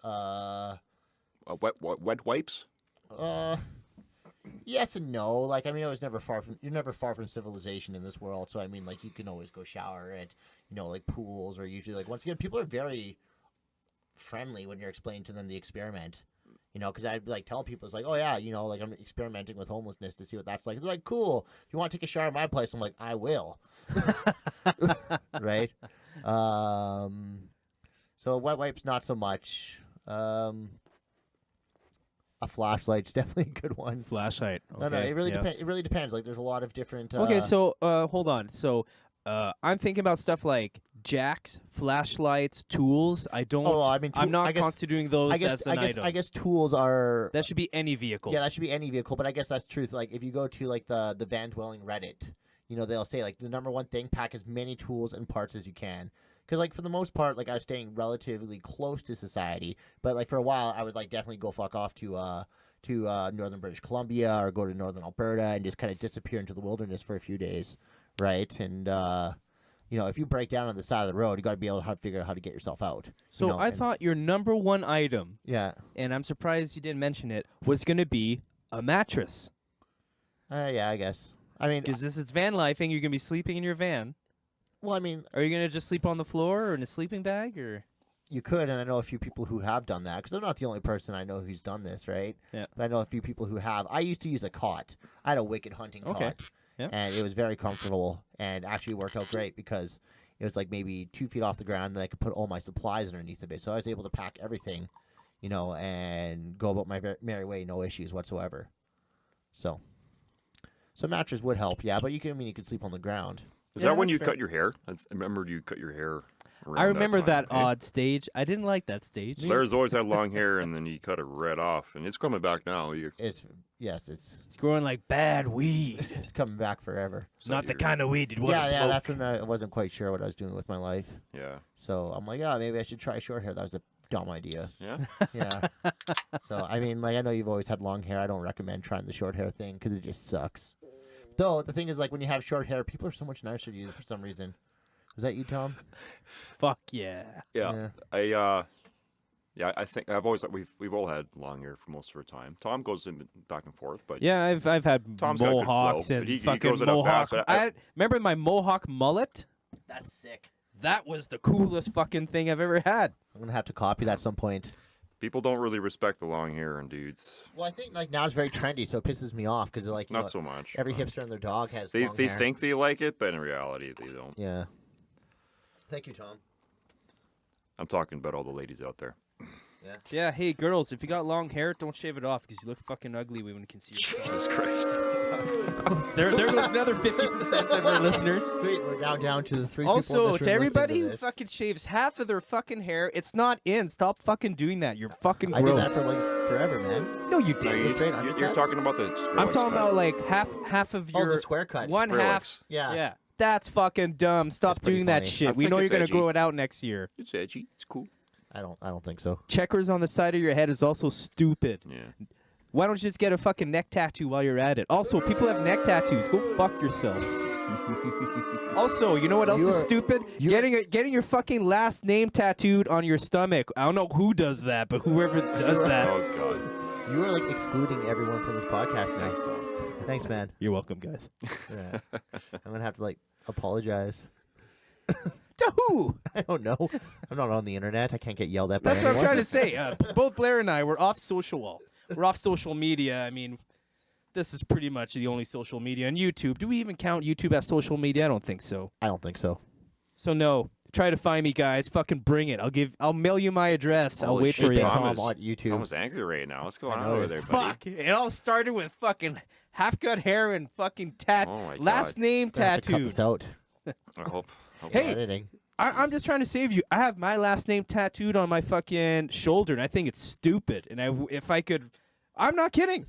Speaker 1: Wet wipes?
Speaker 3: Yes and no. Like, I mean, you're never far from civilization in this world. So I mean, like, you can always go shower at like pools, or usually, like, once again, people are very friendly when you're explaining to them the experiment. You know, because I'd like tell people, it's like, oh yeah, you know, like I'm experimenting with homelessness to see what that's like. They're like, cool. If you want to take a shower at my place, I'm like, I will. Right. So wet wipes, not so much. A flashlight's definitely a good one.
Speaker 2: Flashlight. Okay.
Speaker 3: No, it really
Speaker 2: yes.
Speaker 3: depends. It really depends. Like, there's a lot of different.
Speaker 2: Okay, so hold on. So I'm thinking about stuff like jacks, flashlights, tools. I don't.
Speaker 3: Oh, well, I mean,
Speaker 2: I'm not
Speaker 3: I guess-
Speaker 2: constituting those as an item.
Speaker 3: I guess tools are.
Speaker 2: That should be any vehicle.
Speaker 3: Yeah, that should be any vehicle. But I guess that's truth. Like, if you go to like the van dwelling Reddit, you know, they'll say like the number one thing: pack as many tools and parts as you can. Because like for the most part, like I was staying relatively close to society, but like for a while, I would like definitely go fuck off to northern British Columbia or go to northern Alberta and just kind of disappear into the wilderness for a few days, right? And you know, if you break down on the side of the road, you got to be able to figure out how to get yourself out.
Speaker 2: So
Speaker 3: you know,
Speaker 2: I
Speaker 3: and-
Speaker 2: thought your number one item,
Speaker 3: yeah,
Speaker 2: and I'm surprised you didn't mention it, was going to be a mattress.
Speaker 3: yeah, I guess. I mean,
Speaker 2: Because this is van life, and you're going to be sleeping in your van.
Speaker 3: well, I mean,
Speaker 2: Are you going to just sleep on the floor or in a sleeping bag? Or
Speaker 3: you could, and I know a few people who have done that because I'm not the only person I know who's done this, right?
Speaker 2: Yeah.
Speaker 3: But I know a few people who have. I used to use a cot. I had a wicked hunting
Speaker 2: Okay.
Speaker 3: cot,
Speaker 2: Yeah.
Speaker 3: and it was very comfortable and actually worked out great because it was like maybe 2 feet off the ground, and I could put all my supplies underneath of it. So I was able to pack everything, you know, and go about my merry way, no issues whatsoever. So mattress would help, yeah, but you could sleep on the ground.
Speaker 1: Is
Speaker 2: Yeah,
Speaker 1: that when
Speaker 2: that's
Speaker 1: you
Speaker 2: fair.
Speaker 1: cut your hair? I remember you cut your hair.
Speaker 2: I
Speaker 1: around
Speaker 2: remember
Speaker 1: time,
Speaker 2: that
Speaker 1: eh?
Speaker 2: odd stage. I didn't like that stage.
Speaker 1: Blair's always had long hair, and then he cut it right off, and it's coming back now.
Speaker 3: It's
Speaker 2: It's growing like bad weed.
Speaker 3: it's coming back forever.
Speaker 2: Not the
Speaker 1: you're-
Speaker 2: kind of weed you'd want to
Speaker 3: Yeah,
Speaker 2: smoke.
Speaker 3: that's when I wasn't quite sure what I was doing with my life.
Speaker 1: Yeah,
Speaker 3: So I'm like, maybe I should try short hair. That was a dumb idea.
Speaker 1: yeah.
Speaker 3: Yeah. So I mean, like, I know you've always had long hair. I don't recommend trying the short hair thing because it just sucks. Though the thing is, like, when you have short hair, people are so much nicer to you for some reason. Was that you, Tom?
Speaker 2: Fuck yeah.
Speaker 1: Yeah, I think I've always we've all had long hair for most of our time. Tom goes in back and forth, but
Speaker 2: Yeah, I've had
Speaker 1: Tom's got a good
Speaker 2: mohawks
Speaker 1: flow,
Speaker 2: and
Speaker 1: but he
Speaker 2: fucking
Speaker 1: goes it up
Speaker 2: mohawk.
Speaker 1: fast, but I-
Speaker 2: Remember my mohawk mullet?
Speaker 3: That's sick.
Speaker 2: That was the coolest fucking thing I've ever had.
Speaker 3: I'm gonna have to copy that at some point.
Speaker 1: people don't really respect the long hair in dudes.
Speaker 3: Well, I think like now it's very trendy, so it pisses me off because like you know,
Speaker 1: Not so much.
Speaker 3: every hipster and their dog has
Speaker 1: They
Speaker 3: long
Speaker 1: they
Speaker 3: hair.
Speaker 1: think they like it, but in reality they don't.
Speaker 3: Yeah. Thank you, Tom.
Speaker 1: I'm talking about all the ladies out there.
Speaker 2: Yeah, hey girls, if you got long hair, don't shave it off because you look fucking ugly when we can see your
Speaker 1: Jesus Christ.
Speaker 2: There goes another 50% of our listeners.
Speaker 3: Sweet, we're now down to the three. people in
Speaker 2: Also,
Speaker 3: this
Speaker 2: to
Speaker 3: room
Speaker 2: everybody
Speaker 3: listening
Speaker 2: who
Speaker 3: to this.
Speaker 2: fucking shaves half of their fucking hair, it's not in. Stop fucking doing that. You're fucking
Speaker 3: I did that
Speaker 2: gross.
Speaker 3: for like forever, man.
Speaker 2: No, you
Speaker 1: No,
Speaker 2: didn't.
Speaker 3: straight
Speaker 1: you're
Speaker 3: undercuts?
Speaker 1: talking about the
Speaker 2: I'm
Speaker 1: Skrillex
Speaker 2: talking
Speaker 1: cut.
Speaker 2: about like half of
Speaker 3: Oh,
Speaker 2: your
Speaker 3: the square cuts.
Speaker 2: one half.
Speaker 1: Skrillex.
Speaker 3: Yeah.
Speaker 2: Yeah, that's fucking dumb. Stop
Speaker 3: That's pretty
Speaker 2: doing that
Speaker 3: funny.
Speaker 2: shit.
Speaker 1: I
Speaker 2: We
Speaker 1: think
Speaker 2: know you're
Speaker 1: it's
Speaker 2: gonna
Speaker 1: edgy.
Speaker 2: grow it out next year.
Speaker 1: It's edgy. It's cool.
Speaker 3: I don't think so.
Speaker 2: Checkers on the side of your head is also stupid.
Speaker 1: Yeah.
Speaker 2: Why don't you just get a fucking neck tattoo while you're at it? Also, people have neck tattoos. Go fuck yourself. Also, you know what else
Speaker 3: You
Speaker 2: is
Speaker 3: are-
Speaker 2: stupid?
Speaker 3: you-
Speaker 2: Getting your fucking last name tattooed on your stomach. I don't know who does that, but whoever does that.
Speaker 1: Oh God.
Speaker 3: You are like excluding everyone from this podcast now. Thanks, man.
Speaker 2: You're welcome, guys.
Speaker 3: Yeah. I'm gonna have to like apologize.
Speaker 2: To who?
Speaker 3: I don't know. I'm not on the internet. I can't get yelled at by
Speaker 2: That's what I'm
Speaker 3: anyone.
Speaker 2: trying to say. Both Blair and I were off social. We're off social media. I mean, this is pretty much the only social media. And YouTube. Do we even count YouTube as social media? I don't think so.
Speaker 3: I don't think so.
Speaker 2: So no. Try to find me, guys. Fucking bring it. I'll mail you my address. I'll
Speaker 1: Holy
Speaker 2: wait
Speaker 1: shit,
Speaker 2: for you.
Speaker 1: Tom
Speaker 3: Tom
Speaker 1: is-
Speaker 3: on YouTube.
Speaker 1: Tom is angry right now. What's going
Speaker 3: I
Speaker 1: on
Speaker 3: know
Speaker 1: over
Speaker 3: it.
Speaker 1: there, buddy?
Speaker 2: Fuck. It all started with fucking half-cut hair and fucking
Speaker 1: Oh my
Speaker 2: last
Speaker 1: God.
Speaker 2: name
Speaker 3: Gonna have to cut
Speaker 2: tattooed.
Speaker 3: this out.
Speaker 1: I hope.
Speaker 2: Hey.
Speaker 3: Editing.
Speaker 2: I'm just trying to save you. I have my last name tattooed on my fucking shoulder, and I think it's stupid. And if I could, I'm not kidding.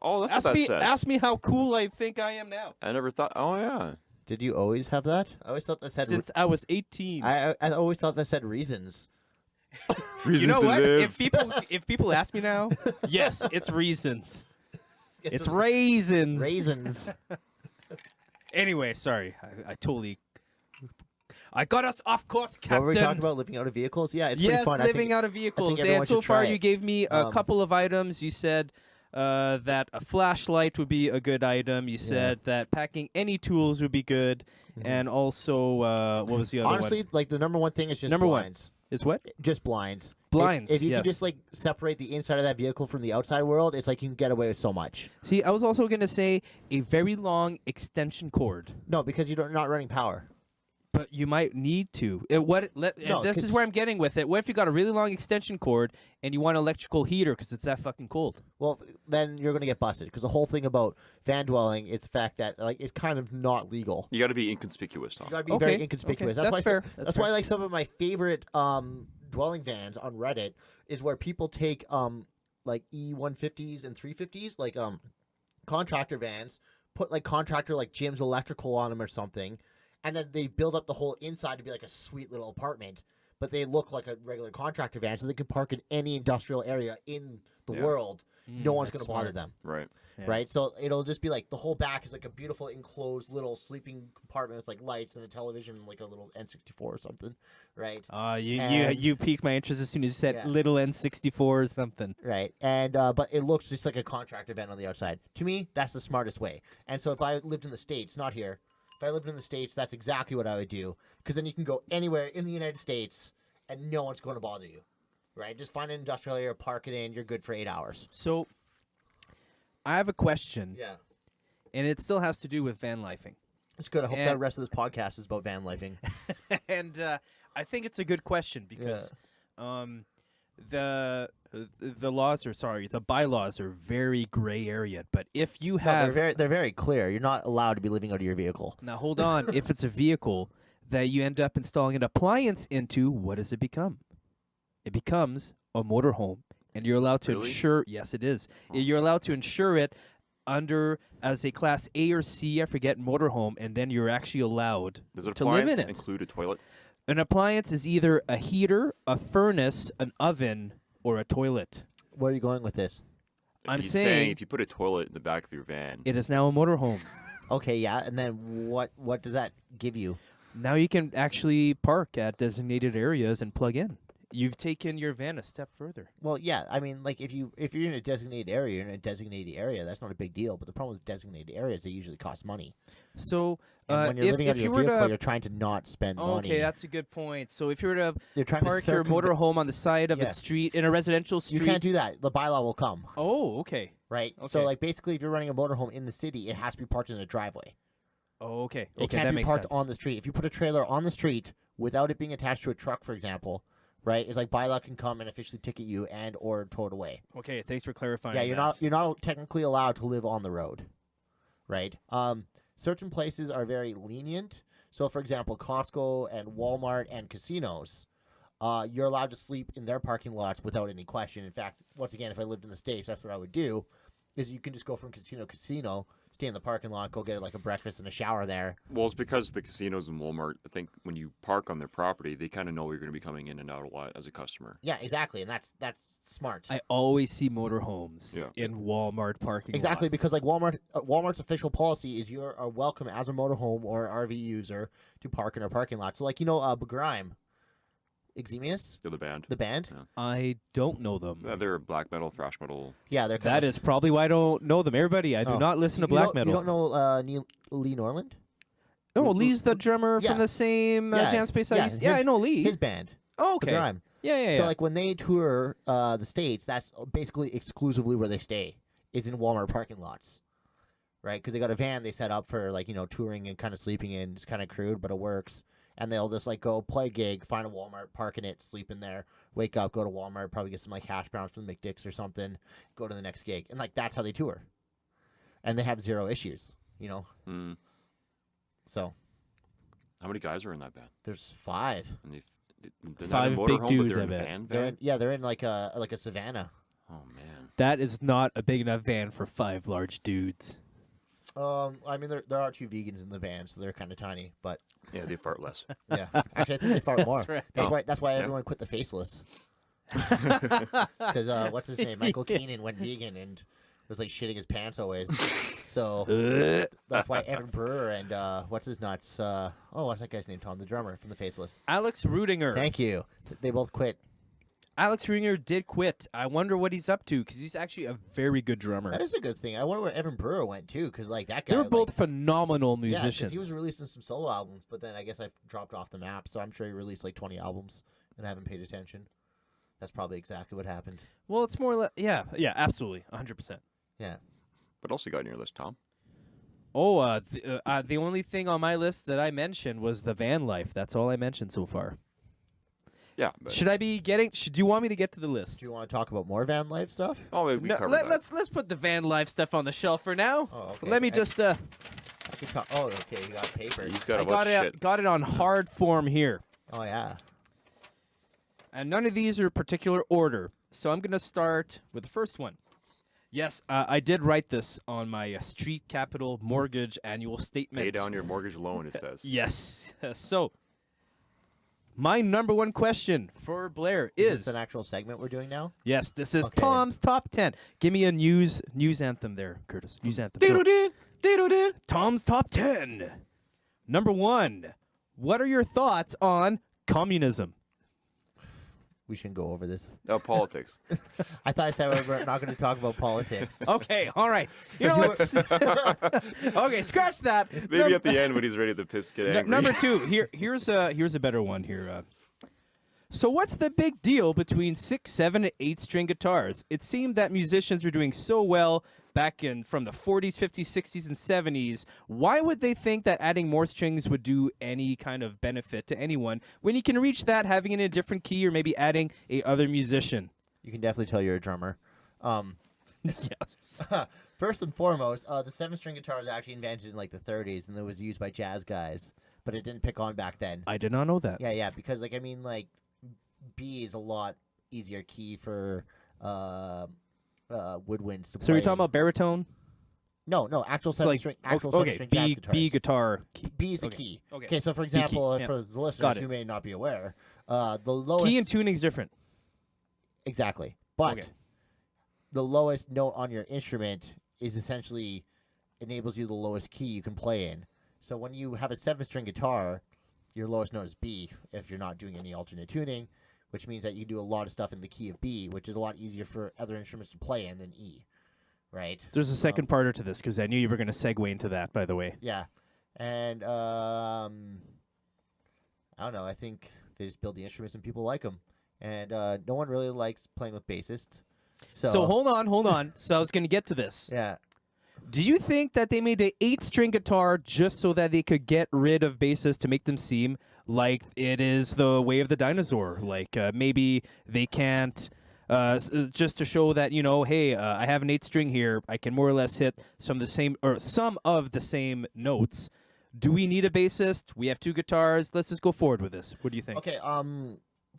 Speaker 1: Oh, that's what that says.
Speaker 2: Ask me how cool I think I am now.
Speaker 1: I never thought. Oh yeah.
Speaker 3: Did you always have that? I always thought that said.
Speaker 2: Since I was 18.
Speaker 3: I always thought that said reasons.
Speaker 2: You know what? If people ask me now, yes, it's reasons. It's raisins.
Speaker 3: Raisins.
Speaker 2: Anyway, sorry. I got us off course, Captain.
Speaker 3: What were we talking about? Living out of vehicles? Yeah, it's
Speaker 2: Yes,
Speaker 3: pretty fun.
Speaker 2: living out of vehicles.
Speaker 3: everyone
Speaker 2: And so
Speaker 3: should
Speaker 2: far,
Speaker 3: try
Speaker 2: you
Speaker 3: it.
Speaker 2: gave me a couple of items. You said that a flashlight would be a good item. You said that packing any tools would be good. And also, what was the other
Speaker 3: Honestly,
Speaker 2: one?
Speaker 3: like the number one thing is just
Speaker 2: Number one.
Speaker 3: blinds.
Speaker 2: Is what?
Speaker 3: Just blinds.
Speaker 2: Blinds.
Speaker 3: If you
Speaker 2: yes.
Speaker 3: can just like separate the inside of that vehicle from the outside world, it's like you can get away with so much.
Speaker 2: See, I was also going to say a very long extension cord.
Speaker 3: No, because you're not running power.
Speaker 2: But you might need to.
Speaker 3: No,
Speaker 2: this is where I'm getting with it. What if you got a really long extension cord and you want an electrical heater because it's that fucking cold?
Speaker 3: Well, then you're going to get busted because the whole thing about van dwelling is the fact that like it's kind of not legal.
Speaker 1: You got to be inconspicuous, Tom.
Speaker 3: You got to be
Speaker 2: Okay,
Speaker 3: very inconspicuous.
Speaker 2: okay. That's fair.
Speaker 3: That's why like some of my favorite dwelling vans on Reddit is where people take like E150s and 350s, like contractor vans, put like contractor like Jim's Electrical on them or something. And then they build up the whole inside to be like a sweet little apartment, but they look like a regular contractor van, so they can park in any industrial area in the world. No one's going to bother them.
Speaker 1: Right.
Speaker 2: Yeah.
Speaker 3: Right? So it'll just be like the whole back is like a beautiful enclosed little sleeping compartment with like lights and a television and like a little N64 or something. Right?
Speaker 2: You piqued my interest as soon as you said
Speaker 3: Yeah.
Speaker 2: little N64 or something.
Speaker 3: Right. And but it looks just like a contractor van on the outside. To me, that's the smartest way. And so if I lived in the States, not here, if I lived in the States, that's exactly what I would do. Because then you can go anywhere in the United States and no one's going to bother you. Right? Just find an industrial area, park it in, you're good for 8 hours.
Speaker 2: So, I have a question,
Speaker 3: Yeah.
Speaker 2: and it still has to do with van lifing.
Speaker 3: It's good. I hope
Speaker 2: And-
Speaker 3: the rest of this podcast is about van lifing.
Speaker 2: And I think it's a good question because the bylaws are very gray area. But if you
Speaker 3: No,
Speaker 2: have
Speaker 3: they're very clear. You're not allowed to be living out of your vehicle.
Speaker 2: now, hold on. If it's a vehicle that you end up installing an appliance into, what does it become? It becomes a motorhome, and you're allowed to
Speaker 1: Really?
Speaker 2: insure. Yes, it is. You're allowed to insure it under as a Class A or C, I forget, motorhome, and then you're actually allowed
Speaker 1: Does an
Speaker 2: to live in
Speaker 1: appliance
Speaker 2: it.
Speaker 1: include a toilet?
Speaker 2: An appliance is either a heater, a furnace, an oven, or a toilet.
Speaker 3: Where are you going with this?
Speaker 2: I'm
Speaker 1: He's
Speaker 2: saying
Speaker 1: if you put a toilet in the back of your van,
Speaker 2: it is now a motorhome.
Speaker 3: Okay, yeah, and then what does that give you?
Speaker 2: Now you can actually park at designated areas and plug in. You've taken your van a step further.
Speaker 3: Well, yeah, I mean, like if you're in a designated area, you're in a designated area. That's not a big deal. But the problem with designated areas, they usually cost money.
Speaker 2: So
Speaker 3: And when you're
Speaker 2: if,
Speaker 3: living out
Speaker 2: if
Speaker 3: of
Speaker 2: you
Speaker 3: your
Speaker 2: were
Speaker 3: vehicle,
Speaker 2: to
Speaker 3: you're trying to not spend money.
Speaker 2: okay, that's a good point. So if you were to
Speaker 3: You're trying
Speaker 2: park
Speaker 3: to
Speaker 2: your motorhome on the side of a
Speaker 3: Yeah.
Speaker 2: street in a residential street,
Speaker 3: You can't do that. The bylaw will come.
Speaker 2: Oh, okay.
Speaker 3: Right.
Speaker 2: Okay.
Speaker 3: So like basically, if you're running a motorhome in the city, it has to be parked in a driveway.
Speaker 2: Oh, okay.
Speaker 3: It
Speaker 2: Okay,
Speaker 3: can't
Speaker 2: that
Speaker 3: be
Speaker 2: makes
Speaker 3: parked
Speaker 2: sense.
Speaker 3: on the street. If you put a trailer on the street without it being attached to a truck, for example, right? It's like bylaw can come and officially ticket you and or tow it away.
Speaker 2: Okay, thanks for clarifying.
Speaker 3: Yeah, you're not technically allowed to live on the road, right? Certain places are very lenient. So, for example, Costco and Walmart and casinos, you're allowed to sleep in their parking lots without any question. In fact, once again, if I lived in the States, that's what I would do. Is you can just go from casino to casino, stay in the parking lot, go get like a breakfast and a shower there.
Speaker 1: well, it's because the casinos and Walmart, I think when you park on their property, they kind of know you're going to be coming in and out a lot as a customer.
Speaker 3: Yeah, exactly, and that's smart.
Speaker 2: I always see motorhomes
Speaker 1: Yeah.
Speaker 2: in Walmart parking
Speaker 3: Exactly,
Speaker 2: lots.
Speaker 3: because like Walmart's official policy is you are welcome as a motorhome or RV user to park in our parking lot. So like Begrime, Exemius,
Speaker 1: They're the band.
Speaker 3: the band.
Speaker 1: Yeah.
Speaker 2: I don't know them.
Speaker 1: They're black metal, thrash metal.
Speaker 3: Yeah, they're
Speaker 2: That is probably why I don't know them. Everybody, I do
Speaker 3: Oh.
Speaker 2: not listen to
Speaker 3: You
Speaker 2: black
Speaker 3: don't-
Speaker 2: metal.
Speaker 3: You don't know Lee Norland?
Speaker 2: Oh, Lee's the drummer
Speaker 3: Yeah.
Speaker 2: from the same
Speaker 3: Yeah,
Speaker 2: jam space
Speaker 3: yeah,
Speaker 2: I used. Yeah,
Speaker 3: his-
Speaker 2: I know Lee.
Speaker 3: His band.
Speaker 2: Oh, okay.
Speaker 3: Begrime.
Speaker 2: Yeah.
Speaker 3: So like when they tour the States, that's basically exclusively where they stay, is in Walmart parking lots. Right? Because they got a van they set up for like, touring and kind of sleeping in. It's kind of crude, but it works. And they'll just like go play a gig, find a Walmart, park in it, sleep in there, wake up, go to Walmart, probably get some like hash browns from McDick's or something, go to the next gig. And like that's how they tour. And they have zero issues,
Speaker 1: Mm.
Speaker 3: So
Speaker 1: How many guys are in that band?
Speaker 3: there's 5.
Speaker 1: And they're
Speaker 2: Five
Speaker 1: not
Speaker 2: big
Speaker 1: in a motorhome,
Speaker 2: dudes,
Speaker 1: but they're
Speaker 2: I
Speaker 1: in a
Speaker 2: bet.
Speaker 1: van.
Speaker 3: They're in like a Savannah.
Speaker 1: Oh man.
Speaker 2: That is not a big enough van for 5 large dudes.
Speaker 3: I mean there are 2 vegans in the band, so they're kind of tiny, but
Speaker 1: Yeah, they fart less.
Speaker 3: yeah. Actually, I think they fart more.
Speaker 2: right.
Speaker 3: That's why
Speaker 1: Yeah.
Speaker 3: everyone quit the faceless. Because what's his name? Michael Keenan went vegan and was like shitting his pants always. So that's why Evan Brewer and what's his nuts? What's that guy's name? Tom, the drummer from the Faceless.
Speaker 2: Alex Rudinger.
Speaker 3: Thank you. They both quit.
Speaker 2: Alex Rudinger did quit. I wonder what he's up to because he's actually a very good drummer.
Speaker 3: That is a good thing. I wonder where Evan Brewer went too, because like that guy.
Speaker 2: They were both
Speaker 3: like,
Speaker 2: phenomenal
Speaker 3: yeah, 'cause
Speaker 2: musicians.
Speaker 3: he was releasing some solo albums, but then I guess I dropped off the map. So I'm sure he released like 20 albums and I haven't paid attention. That's probably exactly what happened.
Speaker 2: Well, it's more yeah, absolutely, 100%.
Speaker 3: Yeah.
Speaker 1: What else you got on your list, Tom?
Speaker 2: Oh, the only thing on my list that I mentioned was the van life. That's all I mentioned so far.
Speaker 1: Yeah. But,
Speaker 2: Should I be getting? Do you want me to get to the list?
Speaker 3: Do you want to talk about more van life stuff?
Speaker 1: oh, maybe we
Speaker 2: No,
Speaker 1: covered that.
Speaker 2: let's put the van life stuff on the shelf for now.
Speaker 3: Oh, okay.
Speaker 2: Let me just
Speaker 3: I can talk. Oh, okay. You got paper.
Speaker 1: He's got
Speaker 2: I
Speaker 1: a bunch of shit.
Speaker 2: got it on hard form here,
Speaker 3: Oh yeah.
Speaker 2: and none of these are particular order. So I'm gonna start with the first one. Yes, I did write this on my Street Capital Mortgage annual statement.
Speaker 1: Pay down your mortgage loan, it says.
Speaker 2: Yes. So, my number one question for Blair
Speaker 3: Is
Speaker 2: is
Speaker 3: this an actual segment we're doing now?
Speaker 2: yes, this is
Speaker 3: Okay.
Speaker 2: Tom's top 10. Give me a news anthem there, Curtis. News anthem. Go. Tom's top 10. Number 1. What are your thoughts on communism?
Speaker 3: We shouldn't go over this.
Speaker 1: Oh, politics.
Speaker 3: I thought I said we were not going to talk about politics.
Speaker 2: Okay, all right. You know what? Okay, scratch that.
Speaker 1: Maybe at the end when he's ready to get angry.
Speaker 2: Number 2. Here's a better one here. So what's the big deal between 6, 7, and 8-string guitars? It seemed that musicians were doing so well back from the 40s, 50s, 60s, and 70s. Why would they think that adding more strings would do any kind of benefit to anyone when you can reach that having it in a different key or maybe adding a other musician?
Speaker 3: You can definitely tell you're a drummer.
Speaker 2: Yes.
Speaker 3: First and foremost, the 7-string guitar was actually invented in like the 30s, and it was used by jazz guys, but it didn't pick on back then.
Speaker 2: I did not know that.
Speaker 3: Yeah, because like B is a lot easier key for woodwinds to play.
Speaker 2: So you're talking about baritone?
Speaker 3: No, actual
Speaker 2: So like
Speaker 3: 7-string, actual
Speaker 2: okay,
Speaker 3: 7-string jazz guitars.
Speaker 2: B guitar.
Speaker 3: B is a
Speaker 2: Okay.
Speaker 3: key.
Speaker 2: Okay.
Speaker 3: So for example,
Speaker 2: yeah.
Speaker 3: for the listeners
Speaker 2: Got it.
Speaker 3: who may not be aware, the lowest
Speaker 2: Key and tuning's different.
Speaker 3: exactly, but
Speaker 2: Okay.
Speaker 3: the lowest note on your instrument is essentially enables you the lowest key you can play in. So when you have a 7-string guitar, your lowest note is B if you're not doing any alternate tuning, which means that you do a lot of stuff in the key of B, which is a lot easier for other instruments to play in than E, right?
Speaker 2: There's a second parter to this because I knew you were going to segue into that, by the way.
Speaker 3: Yeah, and I don't know. I think they just build the instruments and people like them, and no one really likes playing with bassists.
Speaker 2: So hold on. So I was going to get to this.
Speaker 3: Yeah.
Speaker 2: Do you think that they made an 8-string guitar just so that they could get rid of basses to make them seem like it is the way of the dinosaur? Like maybe they can't, just to show that, hey, I have an 8-string here. I can more or less hit some of the same notes. Do we need a bassist? We have 2 guitars. Let's just go forward with this. What do you think?
Speaker 3: Okay.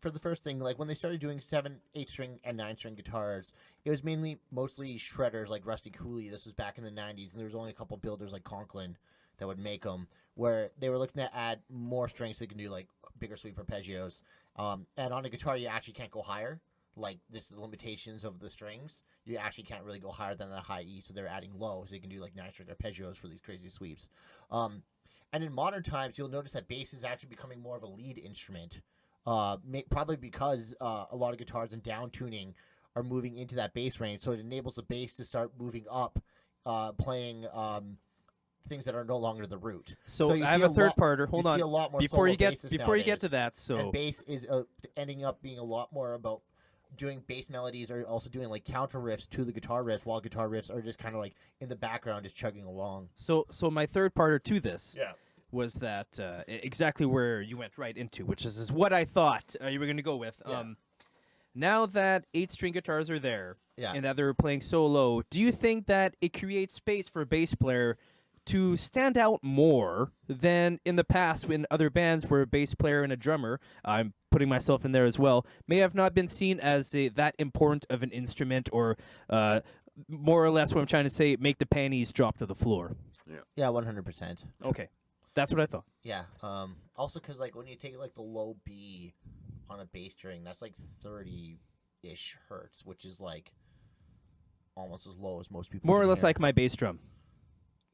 Speaker 3: For the first thing, like when they started doing 7, 8-string, and 9-string guitars, it was mostly shredders like Rusty Cooley. This was back in the 90s, and there was only a couple builders like Conklin that would make them, where they were looking to add more strings so they can do like bigger sweep arpeggios. And on a guitar, you actually can't go higher. Like this is the limitations of the strings. You actually can't really go higher than the high E, so they're adding low, so you can do like 9-string arpeggios for these crazy sweeps. And in modern times, you'll notice that bass is actually becoming more of a lead instrument. Probably because a lot of guitars and down tuning are moving into that bass range, so it enables the bass to start moving up, playing things that are no longer the root.
Speaker 2: So
Speaker 3: you
Speaker 2: I have
Speaker 3: see
Speaker 2: a third parter. Hold
Speaker 3: you
Speaker 2: on.
Speaker 3: see a lot more
Speaker 2: Before
Speaker 3: solo
Speaker 2: you get
Speaker 3: basses
Speaker 2: to
Speaker 3: nowadays.
Speaker 2: that, so
Speaker 3: And bass is ending up being a lot more about doing bass melodies, or also doing like counter riffs to the guitar riffs, while guitar riffs are just kind of like in the background, just chugging along.
Speaker 2: so my third parter to this.
Speaker 3: Yeah.
Speaker 2: Was that exactly where you went right into, which is what I thought you were going to go with.
Speaker 3: Yeah.
Speaker 2: Now that 8-string guitars are there
Speaker 3: Yeah.
Speaker 2: and that they're playing so low, do you think that it creates space for a bass player to stand out more than in the past when other bands where a bass player and a drummer, I'm putting myself in there as well, may have not been seen as that important of an instrument, or more or less what I'm trying to say, make the panties drop to the floor?
Speaker 3: Yeah, 100%.
Speaker 2: Okay. That's what I thought.
Speaker 3: Yeah. Also, because like when you take like the low B on a bass string, that's like 30-ish hertz, which is like almost as low as most people.
Speaker 2: More or
Speaker 3: can
Speaker 2: less
Speaker 3: hear.
Speaker 2: like my bass drum.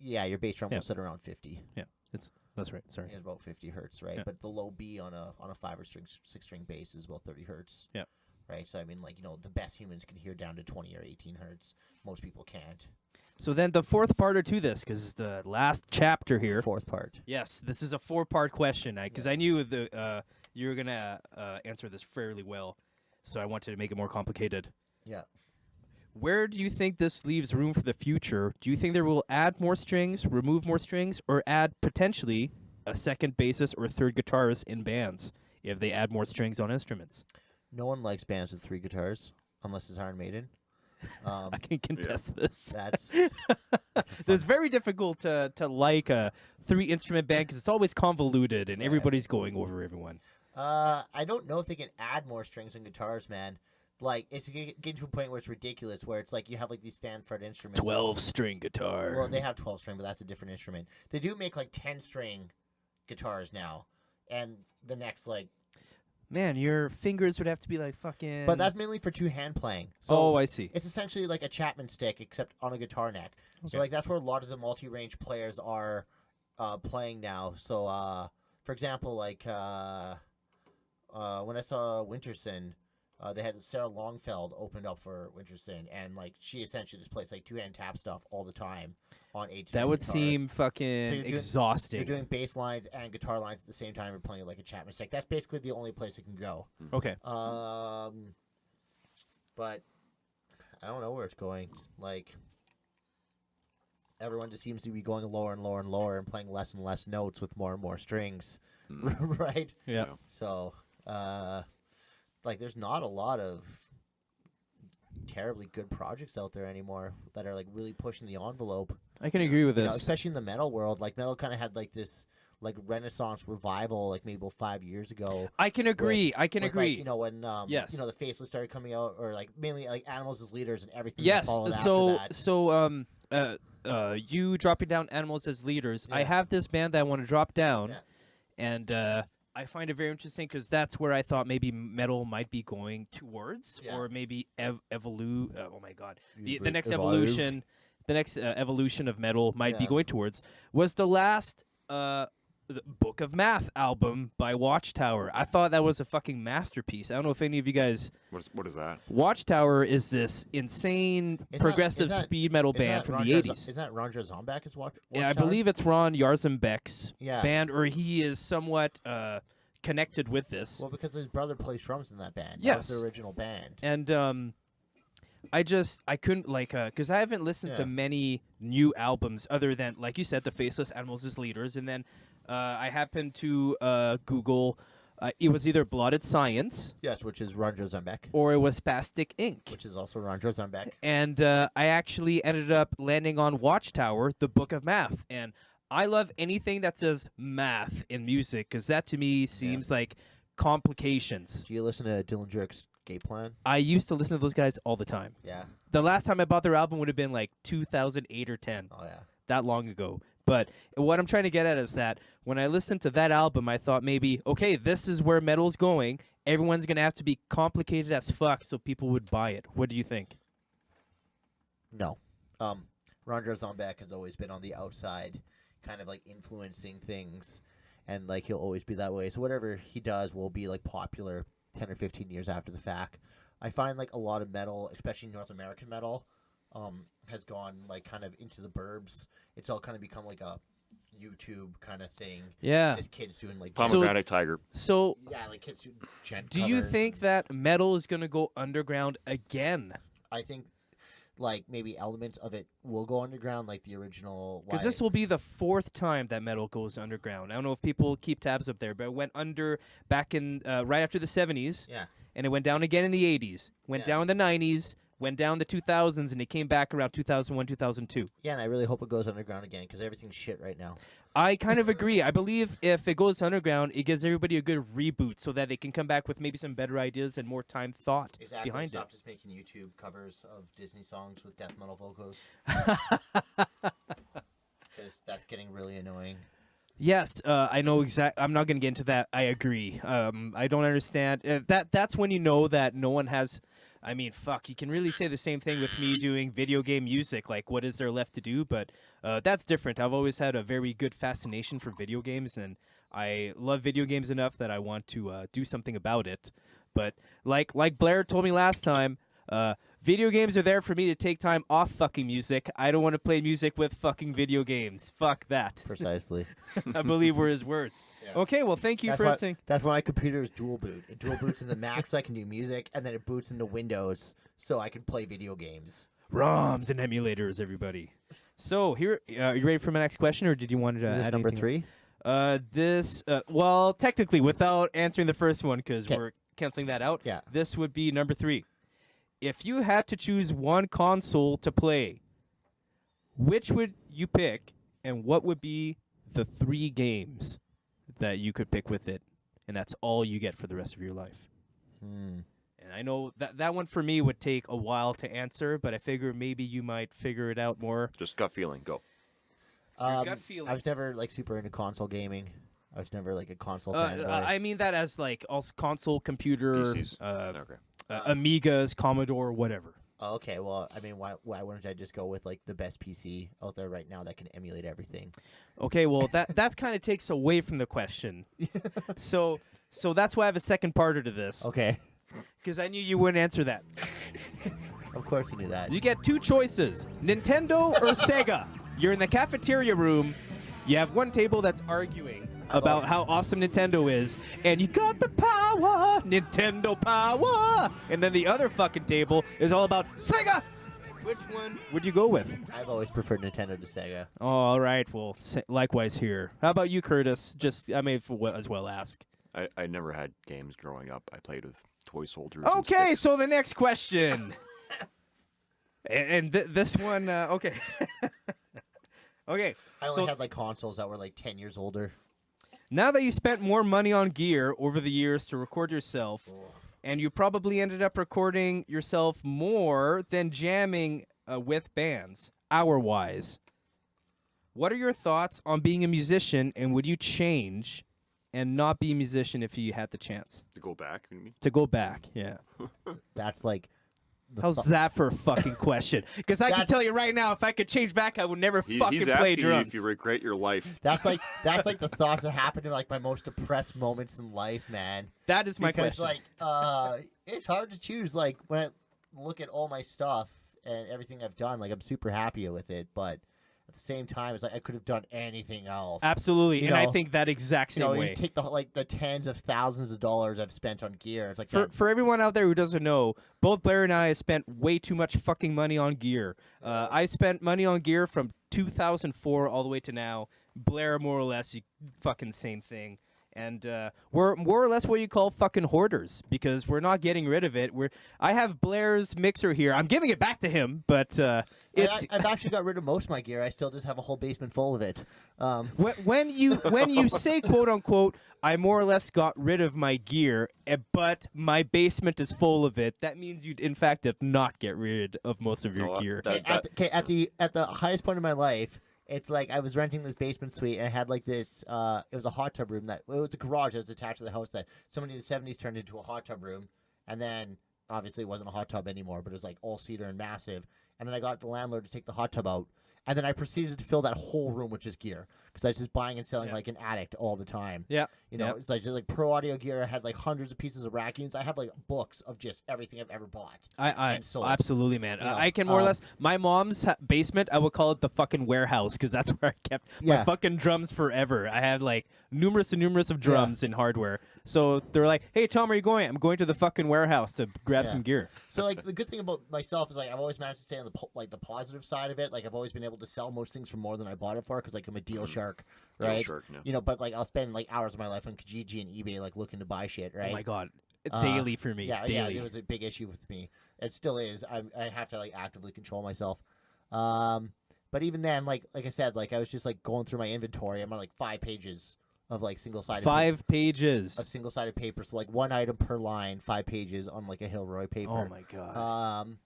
Speaker 3: Yeah, your bass drum
Speaker 2: Yeah.
Speaker 3: will sit around 50.
Speaker 2: Yeah, that's right. Sorry.
Speaker 3: It's about 50 hertz, right?
Speaker 2: Yeah.
Speaker 3: But the low B on a 6-string bass is about 30 hertz.
Speaker 2: Yeah.
Speaker 3: Right. So I mean, like the best humans can hear down to 20 or 18 hertz. Most people can't.
Speaker 2: So then the fourth parter to this, because the last chapter here.
Speaker 3: Fourth part.
Speaker 2: Yes, this is a 4-part question, because I knew you were gonna answer this fairly well. so I wanted to make it more complicated.
Speaker 3: Yeah.
Speaker 2: Where do you think this leaves room for the future? Do you think they will add more strings, remove more strings, or add potentially a second bassist or a third guitarist in bands if they add more strings on instruments?
Speaker 3: No one likes bands with 3 guitars unless it's Iron Maiden.
Speaker 2: I can contest this.
Speaker 3: That's
Speaker 2: It's very difficult to like a 3-instrument band because it's always convoluted and everybody's going over everyone.
Speaker 3: I don't know if they can add more strings and guitars, man. Like, it's getting to a point where it's ridiculous, where it's like you have like these fan fret instruments.
Speaker 2: 12-string guitar.
Speaker 3: Well, they have 12-string, but that's a different instrument. They do make like 10-string guitars now, and the next like.
Speaker 2: Man, your fingers would have to be like fucking.
Speaker 3: But that's mainly for 2-hand playing. So
Speaker 2: oh, I see.
Speaker 3: It's essentially like a Chapman stick, except on a guitar neck.
Speaker 2: Okay.
Speaker 3: So like that's where a lot of the multi-range players are playing now. So for example, like when I saw Winterson. They had Sarah Longfeld opened up for Winterson, and like she essentially just plays like 2-hand tap stuff all the time on 8-string
Speaker 2: That would
Speaker 3: guitars.
Speaker 2: seem fucking exhausting.
Speaker 3: You're doing bass lines and guitar lines at the same time. You're playing like a Chapman stick. That's basically the only place it can go.
Speaker 2: Okay.
Speaker 3: But I don't know where it's going. Like everyone just seems to be going lower and lower and lower and playing less and less notes with more and more strings, right?
Speaker 2: Yeah.
Speaker 3: So. Like, there's not a lot of terribly good projects out there anymore that are, like, really pushing the envelope.
Speaker 2: I can agree with
Speaker 3: You know,
Speaker 2: this.
Speaker 3: especially in the metal world. Like, metal kind of had, like, this, like, renaissance revival, like, maybe about 5 years ago.
Speaker 2: I can agree. I can
Speaker 3: With,
Speaker 2: agree.
Speaker 3: Like, you know, when,
Speaker 2: Yes.
Speaker 3: you know, the Faceless started coming out, or, like, mainly, like, Animals as Leaders and everything that
Speaker 2: Yes.
Speaker 3: followed
Speaker 2: So
Speaker 3: after that.
Speaker 2: you dropping down Animals as leaders. I
Speaker 3: Yeah.
Speaker 2: have this band that I want to drop down,
Speaker 3: Yeah.
Speaker 2: and I find it very interesting because that's where I thought maybe metal might be going towards,
Speaker 3: Yeah.
Speaker 2: or maybe oh my god, the
Speaker 3: Evolve.
Speaker 2: next evolution, the next evolution of metal might be
Speaker 3: Yeah.
Speaker 2: going towards was the last the Book of Math album by Watchtower. I thought that was a fucking masterpiece. I don't know if any of you guys.
Speaker 1: What is that?
Speaker 2: Watchtower is this insane progressive speed metal band from the 80s.
Speaker 3: Is that Roger Zombek? Is Watchtower?
Speaker 2: Yeah, I believe it's Ron Yarzenbeck's
Speaker 3: Yeah.
Speaker 2: band, or he is somewhat connected with this.
Speaker 3: Well, because his brother plays drums in that band.
Speaker 2: Yes.
Speaker 3: That was the original band.
Speaker 2: And I couldn't like because I haven't listened to
Speaker 3: Yeah.
Speaker 2: many new albums other than, like you said, the Faceless Animals as Leaders, and then I happened to Google. It was either Blotted Science
Speaker 3: Yes, which is Roger Zombek,
Speaker 2: or it was Spastic Inc.
Speaker 3: which is also Roger Zombek.
Speaker 2: And I actually ended up landing on Watchtower, the Book of Math. And I love anything that says math in music because that to me seems like complications.
Speaker 3: Do you listen to Dylan Jerk's Gay Plan?
Speaker 2: I used to listen to those guys all the time.
Speaker 3: Yeah.
Speaker 2: The last time I bought their album would have been like 2008 or 10,
Speaker 3: Oh, yeah.
Speaker 2: that long ago. But what I'm trying to get at is that when I listened to that album, I thought maybe, okay, this is where metal's going. Everyone's going to have to be complicated as fuck so people would buy it. What do you think?
Speaker 3: No. Roger Zombek has always been on the outside, kind of like influencing things, and like he'll always be that way. So whatever he does will be like popular 10 or 15 years after the fact. I find like a lot of metal, especially North American metal, has gone like kind of into the burbs. It's all kind of become like a YouTube kind of thing.
Speaker 2: Yeah.
Speaker 3: Just kids doing like
Speaker 1: Pomegranate Tiger.
Speaker 2: So
Speaker 3: yeah, like kids doing gent
Speaker 2: do you
Speaker 3: covers
Speaker 2: think
Speaker 3: and
Speaker 2: that metal is going to go underground again?
Speaker 3: I think like maybe elements of it will go underground, like the original.
Speaker 2: Because this will be the 4th time that metal goes underground. I don't know if people keep tabs up there, but it went under back in right after the 70s,
Speaker 3: Yeah.
Speaker 2: and it went down again in the 80s, went
Speaker 3: Yeah.
Speaker 2: down in the 90s, went down the 2000s, and it came back around 2001, 2002.
Speaker 3: Yeah, and I really hope it goes underground again because everything's shit right now.
Speaker 2: I kind of agree. I believe if it goes underground, it gives everybody a good reboot so that they can come back with maybe some better ideas and more time thought
Speaker 3: Exactly.
Speaker 2: behind
Speaker 3: Stop just making YouTube covers of Disney songs with death metal vocals.
Speaker 2: it.
Speaker 3: Because that's getting really annoying.
Speaker 2: Yes, I know exact. I'm not going to get into that. I agree. I don't understand. That's when you know that no one has. I mean, fuck. You can really say the same thing with me doing video game music. Like, what is there left to do? But that's different. I've always had a very good fascination for video games, and I love video games enough that I want to do something about it. But like Blair told me last time, Video games are there for me to take time off fucking music. I don't want to play music with fucking video games. Fuck that.
Speaker 3: Precisely.
Speaker 2: I believe were his words.
Speaker 3: Yeah.
Speaker 2: Okay, well, thank you for saying.
Speaker 3: That's why my computer is dual boot. It dual boots into Mac so I can do music, and then it boots into Windows so I can play video games.
Speaker 2: ROMs and emulators, everybody. So here, are you ready for my next question, or did you want to
Speaker 3: Is this
Speaker 2: add
Speaker 3: number
Speaker 2: anything?
Speaker 3: 3?
Speaker 2: Well, technically, without answering the first one, because
Speaker 3: 'Kay.
Speaker 2: we're canceling that out,
Speaker 3: Yeah.
Speaker 2: this would be number 3. If you had to choose one console to play, which would you pick, and what would be the 3 games that you could pick with it, and that's all you get for the rest of your life? And I know that one for me would take a while to answer, but I figure maybe you might figure it out more.
Speaker 1: Just gut feeling. Go.
Speaker 2: Your gut feeling.
Speaker 3: I was never like super into console gaming. I was never like a console fanboy.
Speaker 2: I mean that as like also console, computer,
Speaker 1: PCs. Okay.
Speaker 2: Amigas, Commodore, whatever.
Speaker 3: Oh, okay, well, I mean, why wouldn't I just go with like the best PC out there right now that can emulate everything?
Speaker 2: Okay, well that's kind of takes away from the question. So that's why I have a second parter to this.
Speaker 3: Okay,
Speaker 2: Because I knew you wouldn't answer that.
Speaker 3: of course you knew that.
Speaker 2: You get 2 choices: Nintendo or Sega. You're in the cafeteria room. You have one table that's arguing about how awesome Nintendo is, and you got the power, Nintendo power. And then the other fucking table is all about Sega. Which one would you go with?
Speaker 3: I've always preferred Nintendo to Sega.
Speaker 2: Oh, all right. Well, likewise here. How about you, Curtis? Just I may as well ask.
Speaker 1: I never had games growing up. I played with toy soldiers. and
Speaker 2: Okay,
Speaker 1: sticks.
Speaker 2: so the next question. and this one, okay. Okay.
Speaker 3: I only
Speaker 2: So
Speaker 3: had like consoles that were like 10 years older.
Speaker 2: now that you spent more money on gear over the years to record yourself, and you probably ended up recording yourself more than jamming with bands, hour-wise, what are your thoughts on being a musician, and would you change and not be a musician if you had the chance
Speaker 1: To go back, you mean?
Speaker 2: to go back? Yeah.
Speaker 3: That's like
Speaker 2: How's that for a fucking question? Because I can
Speaker 3: That's-
Speaker 2: tell you right now, if I could change back, I would never fucking
Speaker 1: He's
Speaker 2: play
Speaker 1: asking you
Speaker 2: drums.
Speaker 1: if you regret your life.
Speaker 3: that's like the thoughts that happen in like my most depressed moments in life, man.
Speaker 2: That is my
Speaker 3: Because
Speaker 2: question.
Speaker 3: like it's hard to choose. Like when I look at all my stuff and everything I've done, like I'm super happy with it, but at the same time, it's like I could have done anything else.
Speaker 2: Absolutely,
Speaker 3: You
Speaker 2: and I
Speaker 3: know,
Speaker 2: think that exact
Speaker 3: You
Speaker 2: same
Speaker 3: know,
Speaker 2: way.
Speaker 3: you take the tens of thousands of dollars I've spent on gear. It's like
Speaker 2: For everyone out there who doesn't know, both Blair and I have spent way too much fucking money on gear. I spent money on gear from 2004 all the way to now. Blair, more or less, fucking same thing. And we're more or less what you call fucking hoarders because we're not getting rid of it. I have Blair's mixer here. I'm giving it back to him, but it's
Speaker 3: I've actually got rid of most of my gear. I still just have a whole basement full of it.
Speaker 2: when you say quote unquote, I more or less got rid of my gear, but my basement is full of it. That means you, in fact, did not get rid of most of your
Speaker 1: No,
Speaker 2: gear.
Speaker 3: At the highest point of my life, it's like I was renting this basement suite and I had like this. It was a hot tub room it was a garage that was attached to the house that somebody in the '70s turned into a hot tub room, and then obviously it wasn't a hot tub anymore, but it was like all cedar and massive. And then I got the landlord to take the hot tub out, and then I proceeded to fill that whole room with just gear because I was just buying and selling like an addict all the time.
Speaker 2: Yeah,
Speaker 3: You know, it's like just like pro audio gear. I had like hundreds of pieces of rack units. I have like books of just everything I've ever bought.
Speaker 2: I
Speaker 3: and sold.
Speaker 2: absolutely, man.
Speaker 3: You know,
Speaker 2: I can more or less. My mom's basement, I would call it the fucking warehouse because that's where I kept my
Speaker 3: Yeah.
Speaker 2: fucking drums forever. I had like numerous of drums and hardware. So they're like, "Hey, Tom, where are you going?" I'm going to the fucking warehouse to grab
Speaker 3: Yeah.
Speaker 2: some gear.
Speaker 3: So like the good thing about myself is like I've always managed to stay on the positive side of it. Like I've always been able to sell most things for more than I bought it for because like I'm a deal shark,
Speaker 1: Deal
Speaker 3: right?
Speaker 1: shark, yeah.
Speaker 3: You know, but like I'll spend like hours of my life on Kijiji and eBay like looking to buy shit, right?
Speaker 2: Oh my god, daily for me.
Speaker 3: Yeah,
Speaker 2: daily.
Speaker 3: it was a big issue with me. It still is. I have to like actively control myself. But even then, like I said, like I was just like going through my inventory. I'm on like 5 pages of like single-sided
Speaker 2: 5 pages.
Speaker 3: of single-sided paper. So like one item per line, 5 pages on like a Hilroy paper.
Speaker 2: Oh my god.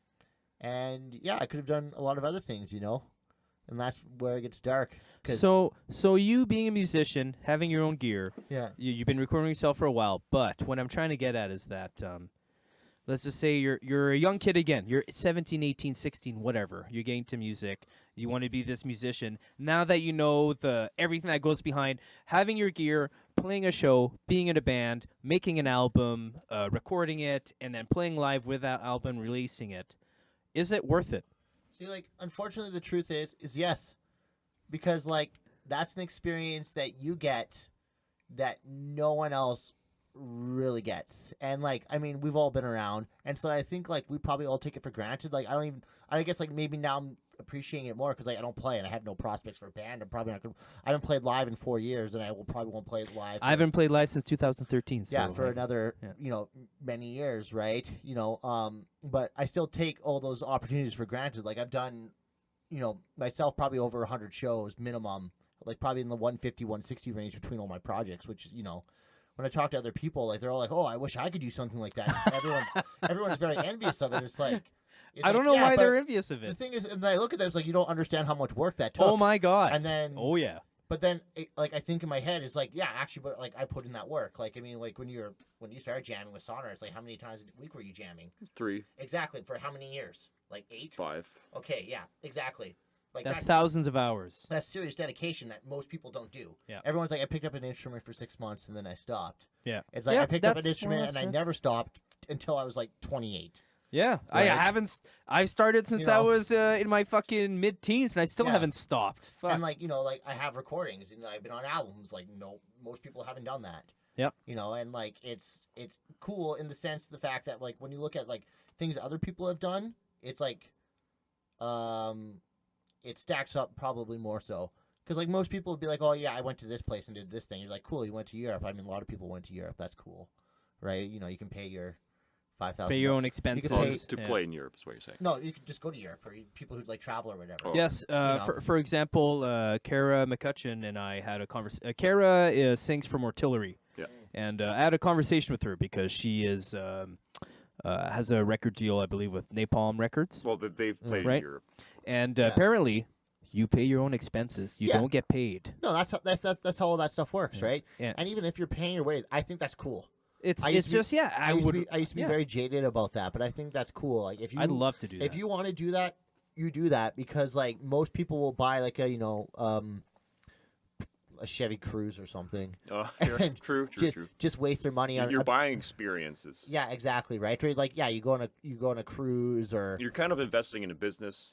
Speaker 3: And yeah, I could have done a lot of other things, you know, and that's where it gets dark. 'Cause-
Speaker 2: So you being a musician, having your own gear,
Speaker 3: yeah,
Speaker 2: you've been recording yourself for a while. But what I'm trying to get at is that, let's just say you're a young kid again. You're 17, 18, 16, whatever. You're getting to music. You want to be this musician. Now that you know everything that goes behind having your gear, playing a show, being in a band, making an album, recording it, and then playing live with that album, releasing it. is it worth it?
Speaker 3: See, like, unfortunately, the truth is yes, because like that's an experience that you get that no one else really gets. And like, I mean, we've all been around, and so I think like we probably all take it for granted. Like, I guess like maybe now I'm appreciating it more because like I don't play and I have no prospects for a band. I'm probably not gonna. I haven't played live in 4 years, and I probably won't play live.
Speaker 2: I haven't played live since 2013. So
Speaker 3: Yeah, for another,
Speaker 2: yeah.
Speaker 3: many years, right? But I still take all those opportunities for granted. Like I've done, myself probably over 100 shows minimum, like probably in the 150, 160 range between all my projects, which is, when I talk to other people, like they're all like, "Oh, I wish I could do something like that." Everyone's very envious of it. It's like
Speaker 2: I don't know why they're envious of
Speaker 3: the
Speaker 2: it.
Speaker 3: thing is, and I look at them, it's like you don't understand how much work that took.
Speaker 2: Oh my god!
Speaker 3: And then,
Speaker 2: oh yeah.
Speaker 3: but then, like I think in my head, it's like, yeah, actually, but like I put in that work. Like I mean, like when you started jamming with Sonar, it's like how many times a week were you jamming?
Speaker 1: 3.
Speaker 3: Exactly. For how many years? Like 8?
Speaker 1: 5.
Speaker 3: Okay, yeah, exactly. Like
Speaker 2: That's thousands of hours.
Speaker 3: That's serious dedication that most people don't do.
Speaker 2: Yeah.
Speaker 3: Everyone's like, I picked up an instrument for 6 months and then I stopped.
Speaker 2: Yeah.
Speaker 3: It's like
Speaker 2: Yeah,
Speaker 3: I picked up an
Speaker 2: that's
Speaker 3: instrument
Speaker 2: more or
Speaker 3: and
Speaker 2: less,
Speaker 3: I
Speaker 2: yeah.
Speaker 3: never stopped until I was like 28.
Speaker 2: Yeah, I
Speaker 3: Right.
Speaker 2: haven't. I've started since I was in my fucking mid-teens, and I still
Speaker 3: Yeah.
Speaker 2: haven't stopped. Fuck.
Speaker 3: And like like I have recordings and I've been on albums. Like no, most people haven't done that.
Speaker 2: Yep.
Speaker 3: And like it's cool in the sense the fact that like when you look at like things other people have done, it's like it stacks up probably more so. Because like most people would be like, oh yeah, I went to this place and did this thing. You're like, cool, you went to Europe. I mean, a lot of people went to Europe. That's cool, right? You can pay your $5,000.
Speaker 2: Pay your own expenses.
Speaker 3: pay-
Speaker 1: To play in Europe is what you're saying.
Speaker 3: No, you can just go to Europe, or people who like travel or whatever.
Speaker 1: Oh.
Speaker 2: Yes.
Speaker 3: know.
Speaker 2: For example, Kara McCutcheon and I had a conversation. Kara sings for Mortillery.
Speaker 1: Yeah.
Speaker 2: And I had a conversation with her because she is has a record deal, I believe, with Napalm Records.
Speaker 1: Well, they've played
Speaker 2: Right.
Speaker 1: in Europe.
Speaker 2: And
Speaker 3: Yeah.
Speaker 2: apparently, you pay your own expenses. You
Speaker 3: Yeah.
Speaker 2: don't get paid.
Speaker 3: No, that's how all that stuff works,
Speaker 2: Yeah.
Speaker 3: right?
Speaker 2: Yeah.
Speaker 3: And even if you're paying your way, I think that's cool.
Speaker 2: It's
Speaker 3: I used
Speaker 2: it's
Speaker 3: to be-
Speaker 2: just yeah.
Speaker 3: I used to be
Speaker 2: yeah.
Speaker 3: very jaded about that, but I think that's cool. Like if you,
Speaker 2: I'd love to do that.
Speaker 3: if you want to do that, you do that because like most people will buy like a a Chevy Cruze or something. And
Speaker 1: True.
Speaker 3: Just waste their money on.
Speaker 1: You're buying experiences.
Speaker 3: Yeah, exactly, right. Like yeah, you go on a cruise or
Speaker 1: You're kind of investing in a business,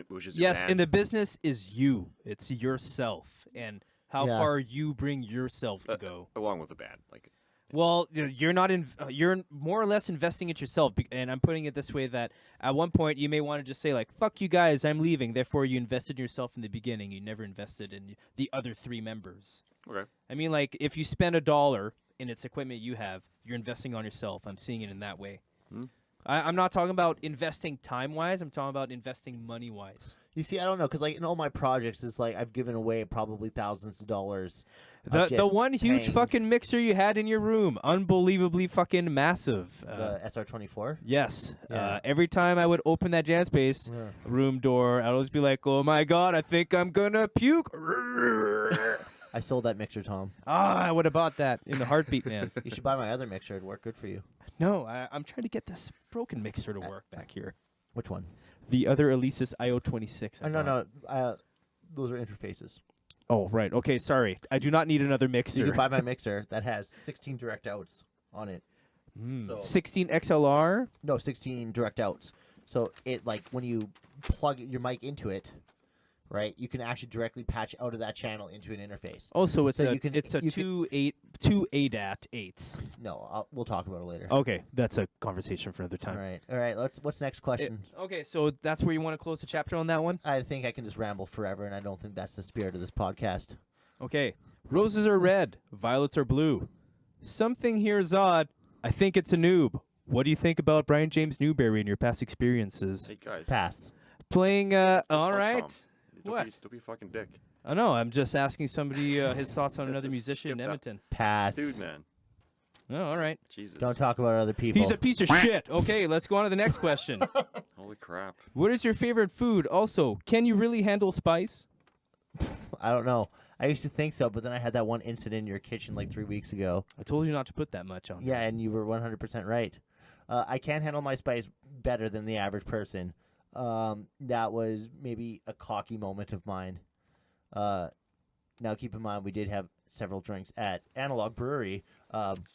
Speaker 1: which is
Speaker 2: Yes,
Speaker 1: your
Speaker 2: and the
Speaker 1: band.
Speaker 2: business is you. It's yourself and how
Speaker 3: Yeah.
Speaker 2: far you bring yourself to go.
Speaker 1: along with the band. Like,
Speaker 2: Well, you're not you're more or less investing it yourself, and I'm putting it this way that at one point you may want to just say like, "Fuck you guys, I'm leaving." Therefore, you invested in yourself in the beginning. You never invested in the other 3 members.
Speaker 1: okay,
Speaker 2: I mean, like if you spend $1 in its equipment you have, you're investing on yourself. I'm seeing it in that way.
Speaker 1: Hmm.
Speaker 2: I'm not talking about investing time-wise. I'm talking about investing money-wise.
Speaker 3: you see, I don't know because like in all my projects, it's like I've given away probably thousands of dollars.
Speaker 2: The
Speaker 3: just
Speaker 2: one huge
Speaker 3: paying
Speaker 2: fucking mixer you had in your room, unbelievably fucking massive.
Speaker 3: the SR24.
Speaker 2: Yes.
Speaker 3: Yeah.
Speaker 2: Every time I would open that Jam Space
Speaker 3: Yeah.
Speaker 2: room door, I'd always be like, "Oh my god, I think I'm gonna puke."
Speaker 3: I sold that mixer, Tom.
Speaker 2: I would have bought that in a heartbeat, man.
Speaker 3: You should buy my other mixer. It'd work good for you.
Speaker 2: No, I'm trying to get this broken mixer to work back here.
Speaker 3: Which one?
Speaker 2: The other Alesis IO26. I
Speaker 3: Oh, no,
Speaker 2: bought.
Speaker 3: no. Those are interfaces.
Speaker 2: Oh, right. Okay, sorry. I do not need another
Speaker 3: You
Speaker 2: mixer.
Speaker 3: can buy my mixer that has 16 direct outs on it. So
Speaker 2: 16 XLR.
Speaker 3: no, 16 direct outs. So it like when you plug your mic into it, right? You can actually directly patch out of that channel into an interface.
Speaker 2: Oh, so it's
Speaker 3: So
Speaker 2: a
Speaker 3: you can-
Speaker 2: it's a
Speaker 3: you can-
Speaker 2: two ADAT 8s.
Speaker 3: No, we'll talk about it later.
Speaker 2: Okay, that's a conversation for another
Speaker 3: All
Speaker 2: time.
Speaker 3: right. What's next question?
Speaker 2: Okay, so that's where you want to close the chapter on that one?
Speaker 3: I think I can just ramble forever, and I don't think that's the spirit of this podcast.
Speaker 2: Okay. Roses are red, violets are blue. Something here is odd. I think it's a noob. What do you think about Brian James Newberry and your past experiences?
Speaker 1: hey guys,
Speaker 3: Pass.
Speaker 2: Playing, all
Speaker 1: fuck
Speaker 2: right.
Speaker 1: Tom.
Speaker 2: What?
Speaker 1: Don't be a fucking dick,
Speaker 2: I know, I'm just asking somebody his thoughts on another
Speaker 1: Just
Speaker 2: musician in
Speaker 1: skip that.
Speaker 2: Edmonton.
Speaker 3: Pass.
Speaker 1: dude, man.
Speaker 2: Oh, all right.
Speaker 1: Jesus,
Speaker 3: Don't talk about other people.
Speaker 2: He's a piece of shit. Okay, let's go on to the next question.
Speaker 1: holy crap.
Speaker 2: What is your favorite food? Also, can you really handle spice?
Speaker 3: I don't know. I used to think so, but then I had that one incident in your kitchen like 3 weeks ago.
Speaker 2: I told you not to put that much on.
Speaker 3: Yeah, and you were 100% right. I can handle my spice better than the average person. That was maybe a cocky moment of mine. Now, keep in mind, we did have several drinks at Analog Brewery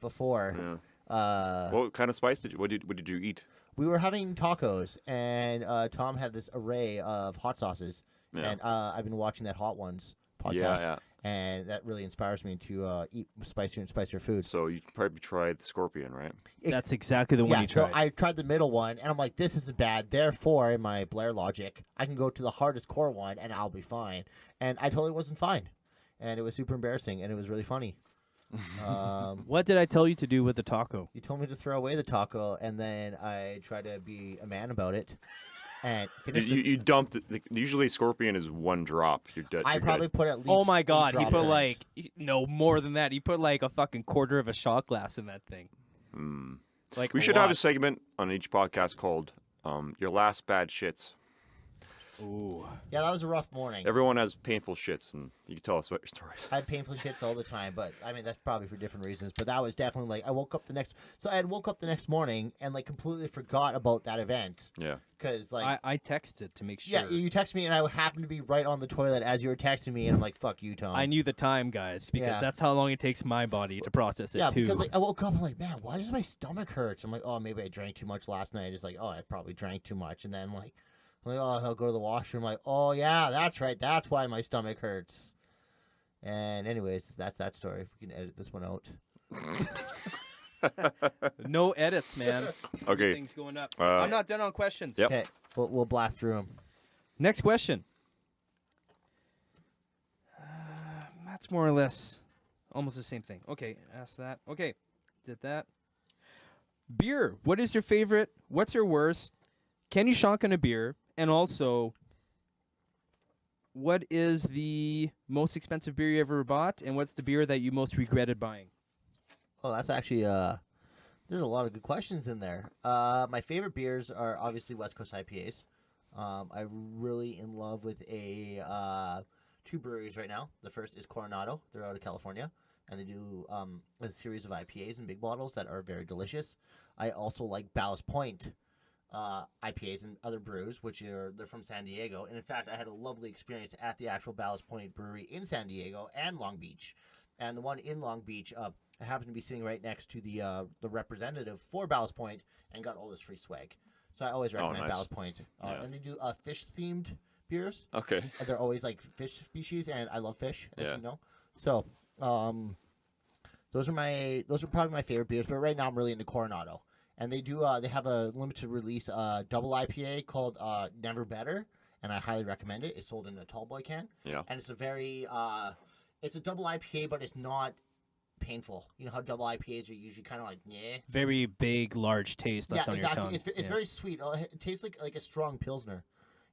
Speaker 3: before.
Speaker 1: What kind of spice did you? What did you eat?
Speaker 3: We were having tacos, and Tom had this array of hot sauces,
Speaker 1: Yeah.
Speaker 3: and I've been watching that Hot Ones podcast,
Speaker 1: Yeah.
Speaker 3: and that really inspires me to eat spicier and spicier food.
Speaker 1: So you probably tried the scorpion, right?
Speaker 2: That's exactly the one
Speaker 3: Yeah,
Speaker 2: you
Speaker 3: so
Speaker 2: tried.
Speaker 3: I tried the middle one, and I'm like, this isn't bad. Therefore, in my Blair logic, I can go to the hardest core one, and I'll be fine. And I totally wasn't fine, and it was super embarrassing, and it was really funny.
Speaker 2: What did I tell you to do with the taco?
Speaker 3: You told me to throw away the taco, and then I tried to be a man about it, and finished
Speaker 1: You dumped it. Usually scorpion is one drop. You're dead.
Speaker 3: I
Speaker 1: you're
Speaker 3: probably
Speaker 1: dead.
Speaker 3: put at least.
Speaker 2: Oh my
Speaker 3: 8
Speaker 2: god, he
Speaker 3: drops
Speaker 2: put
Speaker 3: in it.
Speaker 2: like no more than that. He put like a fucking quarter of a shot glass in that thing. Like
Speaker 1: We
Speaker 2: a
Speaker 1: should have
Speaker 2: lot.
Speaker 1: a segment on each podcast called "Your Last Bad Shits."
Speaker 2: Ooh.
Speaker 3: Yeah, that was a rough morning.
Speaker 1: Everyone has painful shits, and you can tell us about your stories.
Speaker 3: I have painful shits all the time, but I mean that's probably for different reasons. But that was definitely like I woke up the next. So I had woke up the next morning and like completely forgot about that event
Speaker 1: Yeah.
Speaker 3: because like
Speaker 2: I texted to make sure.
Speaker 3: yeah, you texted me and I happened to be right on the toilet as you were texting me, and I'm like, "Fuck you, Tom."
Speaker 2: I knew the time, guys, because
Speaker 3: Yeah.
Speaker 2: that's how long it takes my body to process it
Speaker 3: Yeah,
Speaker 2: too.
Speaker 3: because like I woke up, I'm like, man, why does my stomach hurt? I'm like, oh, maybe I drank too much last night. Just like, oh, I probably drank too much, and then I'm like, oh, I'll go to the washroom. Like, oh yeah, that's right, that's why my stomach hurts. And anyways, that's that story. If we can edit this one out.
Speaker 2: No edits, man.
Speaker 1: Okay.
Speaker 2: Things going up.
Speaker 1: Uh,
Speaker 2: I'm not done on questions.
Speaker 1: Yep.
Speaker 3: Okay, we'll blast through them.
Speaker 2: Next question. That's more or less almost the same thing. Okay, ask that. Okay, did that. Beer. What is your favorite? What's your worst? Can you shotgun a beer? And also, what is the most expensive beer you ever bought? And what's the beer that you most regretted buying?
Speaker 3: Oh, that's actually there's a lot of good questions in there. My favorite beers are obviously West Coast IPAs. I'm really in love with two breweries right now. The first is Coronado. They're out of California, and they do a series of IPAs in big bottles that are very delicious. I also like Ballast Point IPAs and other brews, they're from San Diego. And in fact, I had a lovely experience at the actual Ballast Point Brewery in San Diego and Long Beach. And the one in Long Beach, I happened to be sitting right next to the representative for Ballast Point and got all this free swag. So I always recommend
Speaker 1: nice.
Speaker 3: Ballast Point.
Speaker 1: Yeah.
Speaker 3: And they do fish-themed beers.
Speaker 1: Okay.
Speaker 3: They're always like fish species, and I love fish, as
Speaker 1: Yeah.
Speaker 3: you know. So those are probably my favorite beers. But right now, I'm really into Coronado. And they have a limited release double IPA called Never Better, and I highly recommend it. It's sold in a tall boy can.
Speaker 1: Yeah.
Speaker 3: And it's a very it's a double IPA, but it's not painful. You know how double IPAs are usually kind of like, yeah.
Speaker 2: Very big, large taste left
Speaker 3: Yeah,
Speaker 2: on
Speaker 3: exactly.
Speaker 2: your tongue.
Speaker 3: It's very sweet. It tastes like a strong Pilsner.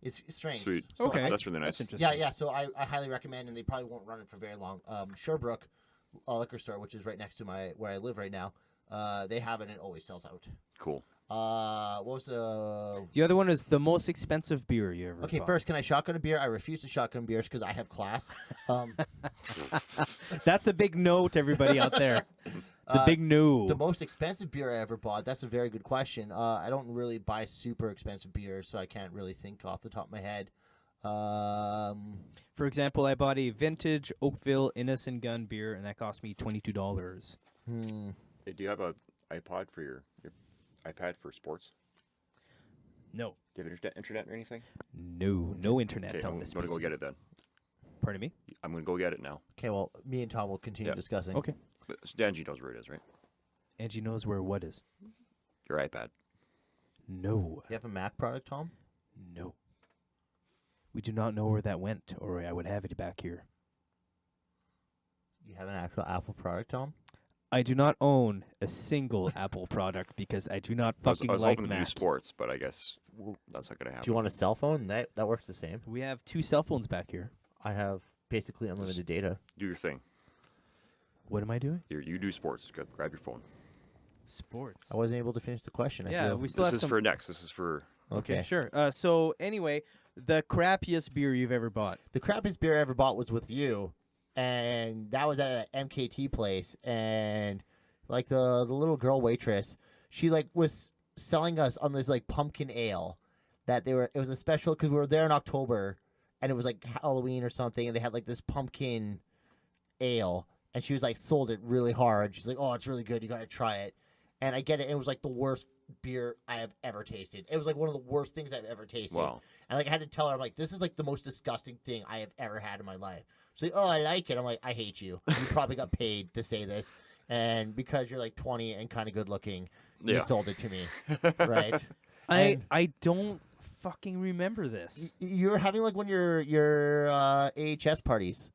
Speaker 3: It's strange.
Speaker 1: Sweet.
Speaker 3: So
Speaker 2: Okay.
Speaker 3: I-
Speaker 1: That's really nice.
Speaker 2: That's interesting.
Speaker 3: yeah. So I highly recommend, and they probably won't run it for very long. Sherbrooke liquor store, which is right next to where I live right now, they have it and it always sells out.
Speaker 1: Cool.
Speaker 3: What was the...
Speaker 2: The other one is the most expensive beer you ever
Speaker 3: Okay,
Speaker 2: bought.
Speaker 3: first, can I shotgun a beer? I refuse to shotgun beers because I have class.
Speaker 2: That's a big no to everybody out there. It's a big no.
Speaker 3: The most expensive beer I ever bought, that's a very good question. I don't really buy super expensive beer, so I can't really think off the top of my head.
Speaker 2: For example, I bought a vintage Oakville Innocent Gun beer, and that cost me $22.
Speaker 1: Hey, do you have a iPod for your iPad for sports?
Speaker 2: No.
Speaker 1: Do you have internet or anything?
Speaker 2: No internet
Speaker 1: Okay,
Speaker 2: on
Speaker 1: I'm
Speaker 2: this
Speaker 1: going to go
Speaker 2: PC.
Speaker 1: get it then.
Speaker 2: Pardon me?
Speaker 1: I'm going to go get it now.
Speaker 3: Okay, well, me and Tom will continue
Speaker 1: Yeah.
Speaker 3: discussing.
Speaker 2: Okay.
Speaker 1: But Angie knows where it is, right?
Speaker 2: Angie knows where what is.
Speaker 1: Your iPad.
Speaker 2: No.
Speaker 3: You have a Mac product, Tom?
Speaker 2: No. We do not know where that went, or I would have it back here.
Speaker 3: You have an actual Apple product, Tom?
Speaker 2: I do not own a single Apple product because I do not fucking
Speaker 1: I was
Speaker 2: like
Speaker 1: hoping to do
Speaker 2: Mac.
Speaker 1: sports, but I guess that's not going to happen.
Speaker 3: Do you want a cell phone? That works the same.
Speaker 2: We have 2 cell phones back here.
Speaker 3: I have basically unlimited data.
Speaker 1: Do your thing.
Speaker 2: What am I doing?
Speaker 1: You do sports. Grab your phone.
Speaker 2: Sports.
Speaker 3: I wasn't able to finish the question. I
Speaker 2: Yeah,
Speaker 3: feel.
Speaker 2: we still
Speaker 1: This
Speaker 2: have
Speaker 1: is
Speaker 2: some.
Speaker 1: for next. This is for...
Speaker 3: Okay.
Speaker 2: Sure. So anyway, the crappiest beer you've ever bought.
Speaker 3: The crappiest beer I ever bought was with you, and that was at an MKT place, and like the little girl waitress, she like was selling us on this like pumpkin ale that it was a special because we were there in October, and it was like Halloween or something, and they had like this pumpkin ale, and she was like sold it really hard. She's like, oh, it's really good, you gotta try it. And I get it. It was like the worst beer I have ever tasted. It was like one of the worst things I've ever tasted.
Speaker 1: Wow.
Speaker 3: And like I had to tell her, I'm like, this is like the most disgusting thing I have ever had in my life. She's like, oh, I like it. I'm like, I hate you. You probably got paid to say this. And because you're like 20 and kind of good looking, you sold it to me. Right?
Speaker 2: I don't fucking remember this.
Speaker 3: You're having like one of your AHS parties.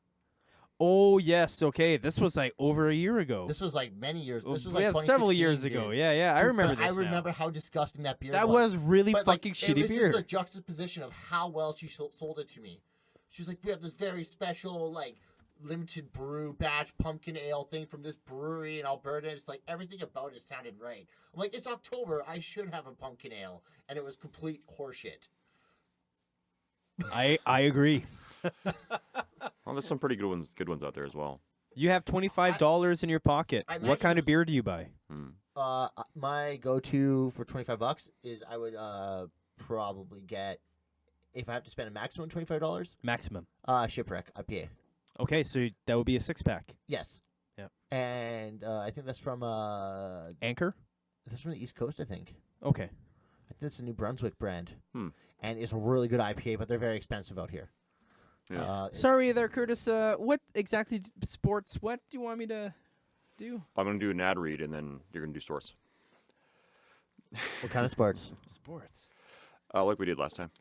Speaker 2: Oh, yes. Okay. This was like over a year ago.
Speaker 3: This was like many years. This was
Speaker 2: yeah,
Speaker 3: like
Speaker 2: several years
Speaker 3: dude.
Speaker 2: ago. Yeah. I
Speaker 3: Dude,
Speaker 2: remember
Speaker 3: but
Speaker 2: this
Speaker 3: I remember
Speaker 2: now.
Speaker 3: how disgusting that beer
Speaker 2: That
Speaker 3: was.
Speaker 2: was really
Speaker 3: But,
Speaker 2: fucking
Speaker 3: like,
Speaker 2: shitty
Speaker 3: it was
Speaker 2: beer.
Speaker 3: just a juxtaposition of how well she sold it to me. She was like, we have this very special, like, limited brew batch pumpkin ale thing from this brewery in Alberta. It's like everything about it sounded right. I'm like, it's October. I should have a pumpkin ale. And it was complete horseshit.
Speaker 2: I agree.
Speaker 1: Well, there's some pretty good ones out there as well.
Speaker 2: You have $25 in your pocket.
Speaker 3: I
Speaker 2: What kind of beer do you buy?
Speaker 3: My go-to for $25 is I would probably get, if I have to spend a maximum $25,
Speaker 2: Maximum.
Speaker 3: Shipwreck IPA.
Speaker 2: Okay, so that would be a 6-pack.
Speaker 3: Yes.
Speaker 2: Yeah.
Speaker 3: And I think that's from
Speaker 2: Anchor?
Speaker 3: that's from the East Coast, I think.
Speaker 2: Okay.
Speaker 3: I think it's a New Brunswick brand.
Speaker 1: Hmm.
Speaker 3: And it's a really good IPA, but they're very expensive out here.
Speaker 1: Yeah.
Speaker 2: Sorry there, Curtis. What exactly sports? What do you want me to do?
Speaker 1: I'm going to do an ad read, and then you're going to do source.
Speaker 3: What kind of sports?
Speaker 2: Sports.
Speaker 1: Like we did last time.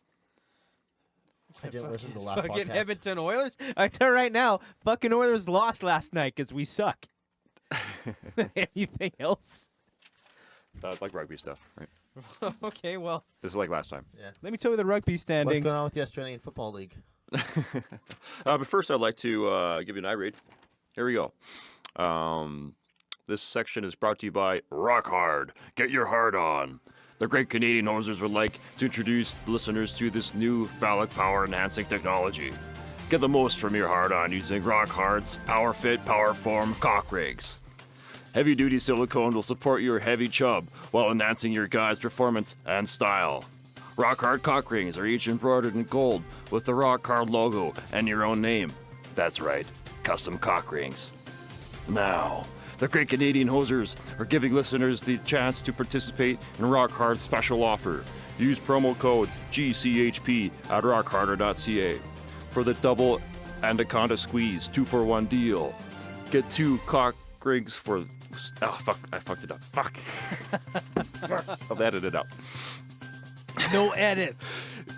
Speaker 3: I didn't listen to the last
Speaker 2: Fucking
Speaker 3: podcast.
Speaker 2: Edmonton Oilers. I tell you right now, fucking Oilers lost last night because we suck. Anything else?
Speaker 1: Like rugby stuff, right?
Speaker 2: Okay, well,
Speaker 1: This is like last time.
Speaker 2: let me tell you the rugby
Speaker 3: What's
Speaker 2: standings.
Speaker 3: going on with the Australian Football League?
Speaker 1: But first, I'd like to give you an eye read. Here we go. This section is brought to you by Rock Hard. Get your heart on. The Great Canadian Hosers would like to introduce listeners to this new phallic power enhancing technology. Get the most from your hard on using Rock Hard's Power Fit Power Form cock rigs. Heavy duty silicone will support your heavy chub while enhancing your guy's performance and style. Rock Hard cock rings are each embroidered in gold with the Rock Hard logo and your own name. That's right, custom cock rings. Now, the Great Canadian Hosers are giving listeners the chance to participate in Rock Hard's special offer. Use promo code GCHP at rockharder.ca for the double Anaconda Squeeze 2-for-1 deal. Get 2 cock rings for... Oh, fuck, I fucked it up. Fuck. I'll edit it out.
Speaker 2: No edit.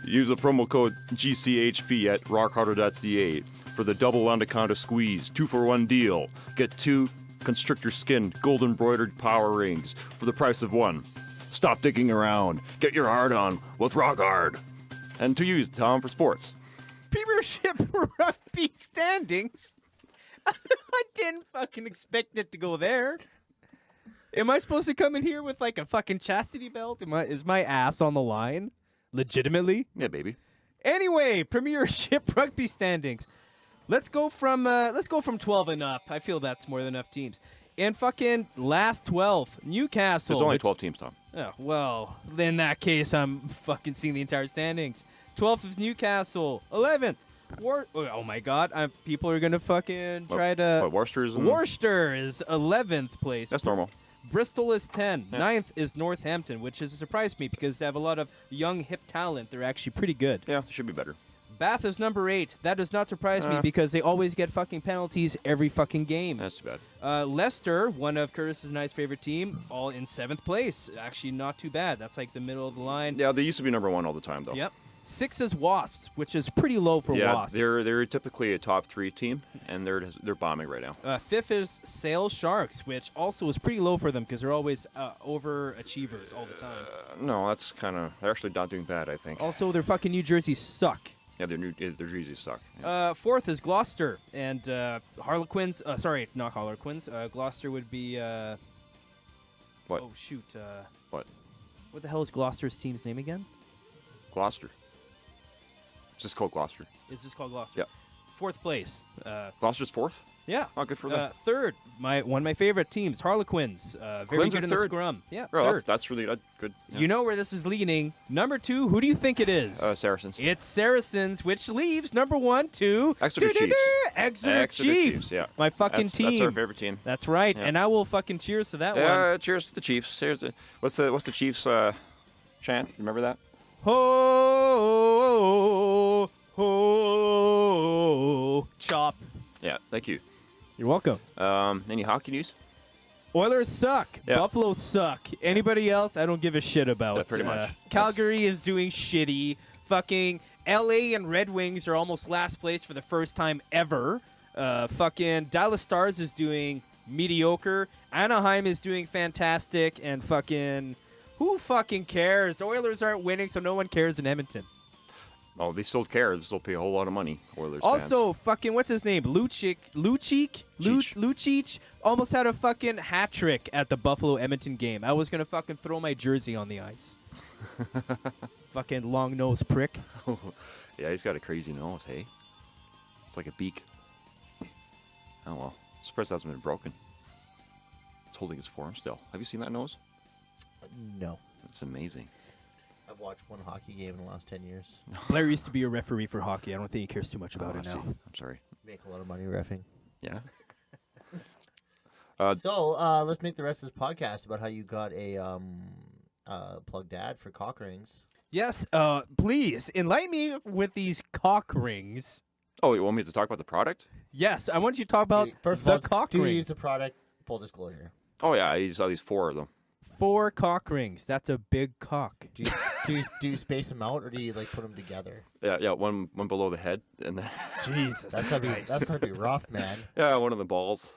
Speaker 1: Use the promo code GCHP at rockharder.ca for the double Anaconda Squeeze 2-for-1 deal. Get 2 Constrictor Skin gold embroidered power rings for the price of 1. Stop digging around. Get your hard on with Rock Hard. And to use Tom for sports.
Speaker 2: Premiership rugby standings. I didn't fucking expect it to go there. Am I supposed to come in here with like a fucking chastity belt? Is my ass on the line? Legitimately?
Speaker 1: Yeah, baby.
Speaker 2: Anyway, Premiership rugby standings. Let's go from 12 and up. I feel that's more than enough teams. And fucking last 12, Newcastle.
Speaker 1: There's only 12 teams, Tom.
Speaker 2: Oh, well, in that case, I'm fucking seeing the entire standings. 12th is Newcastle. 11th, oh my God, people are gonna fucking try to.
Speaker 1: But Worcester's in...
Speaker 2: Worcester is 11th place.
Speaker 1: That's normal.
Speaker 2: Bristol is 10.
Speaker 1: Yeah.
Speaker 2: 9th is Northampton, which has surprised me because they have a lot of young, hip talent. They're actually pretty good.
Speaker 1: Yeah, it should be better.
Speaker 2: Bath is number 8. That does not surprise me because they always get fucking penalties every fucking game.
Speaker 1: That's too bad.
Speaker 2: Leicester, one of Curtis's nice favorite team, all in 7th place. Actually, not too bad. That's like the middle of the line.
Speaker 1: Yeah, they used to be number 1 all the time, though.
Speaker 2: Yep. 6 is Wasps, which is pretty low for Wasps.
Speaker 1: They're typically a top 3 team, and they're bombing right now.
Speaker 2: 5th is Sale Sharks, which also is pretty low for them because they're always overachievers all the time.
Speaker 1: No, that's kind of... They're actually not doing bad, I think.
Speaker 2: Also, their fucking New Jersey suck.
Speaker 1: Yeah, their jerseys suck. Yeah.
Speaker 2: 4th is Gloucester, and Harlequins... sorry, not Harlequins. Gloucester would be...
Speaker 1: What?
Speaker 2: Oh, shoot.
Speaker 1: What?
Speaker 2: What the hell is Gloucester's team's name again?
Speaker 1: Gloucester. It's just called Gloucester.
Speaker 2: It's just called Gloucester.
Speaker 1: Yep.
Speaker 2: 4th place.
Speaker 1: Gloucester's 4th?
Speaker 2: Yeah.
Speaker 1: Oh, good for them.
Speaker 2: Third, one of my favorite teams, Harlequins. Very
Speaker 1: Quins
Speaker 2: good
Speaker 1: are
Speaker 2: in the
Speaker 1: third?
Speaker 2: scrum. Yeah,
Speaker 1: Oh,
Speaker 2: third.
Speaker 1: that's really good. Yeah.
Speaker 2: You know where this is leading. Number 2, who do you think it is?
Speaker 1: Saracens.
Speaker 2: It's Saracens, which leaves number 1 to
Speaker 1: Exeter Chiefs.
Speaker 2: Exeter Chiefs.
Speaker 1: Yeah.
Speaker 2: My fucking team.
Speaker 1: That's our favorite team.
Speaker 2: That's right.
Speaker 1: Yeah.
Speaker 2: And I will fucking cheers to that one.
Speaker 1: Yeah, cheers to the Chiefs. What's the Chiefs chant? Remember that?
Speaker 2: Ho, ho, chop.
Speaker 1: Yeah, thank you.
Speaker 2: You're welcome.
Speaker 1: Any hockey news?
Speaker 2: Oilers suck.
Speaker 1: Yeah.
Speaker 2: Buffalo suck. Anybody else? I don't give a shit about.
Speaker 1: Yeah, pretty much.
Speaker 2: Calgary is doing shitty. Fucking LA and Red Wings are almost last place for the first time ever. Fucking Dallas Stars is doing mediocre. Anaheim is doing fantastic. And fucking who fucking cares? The Oilers aren't winning, so no one cares in Edmonton.
Speaker 1: Oh, they still care. They still pay a whole lot of money. Oilers
Speaker 2: Also, fucking, what's his name? Lucic almost had a fucking hat trick at the Buffalo Edmonton game. I was going to fucking throw my jersey on the ice. Fucking long-nosed prick.
Speaker 1: Yeah, he's got a crazy nose, hey? It's like a beak. Oh, well. Surprised it hasn't been broken. It's holding its form still. Have you seen that nose?
Speaker 3: No.
Speaker 1: It's amazing.
Speaker 3: I've watched one hockey game in the last 10 years.
Speaker 2: Blair used to be a referee for hockey. I don't think he cares too much about
Speaker 1: I
Speaker 2: it
Speaker 1: see.
Speaker 2: now.
Speaker 1: I'm sorry.
Speaker 3: Make a lot of money reffing.
Speaker 1: Yeah?
Speaker 3: So let's make the rest of this podcast about how you got a plugged ad for cock rings.
Speaker 2: Yes, please, enlighten me with these cock rings.
Speaker 1: Oh, you want me to talk about the product?
Speaker 2: Yes, I want you to talk about
Speaker 3: First
Speaker 2: the
Speaker 3: of all,
Speaker 2: cock
Speaker 3: do you
Speaker 2: ring.
Speaker 3: use the product? Full disclosure.
Speaker 1: Oh, yeah. I saw these 4 of them.
Speaker 2: 4 cock rings. That's a big cock.
Speaker 3: Do you space them out, or do you like put them together?
Speaker 1: Yeah, one below the head, and then
Speaker 2: Jesus
Speaker 3: That's gotta be rough, man.
Speaker 1: yeah, one of the balls.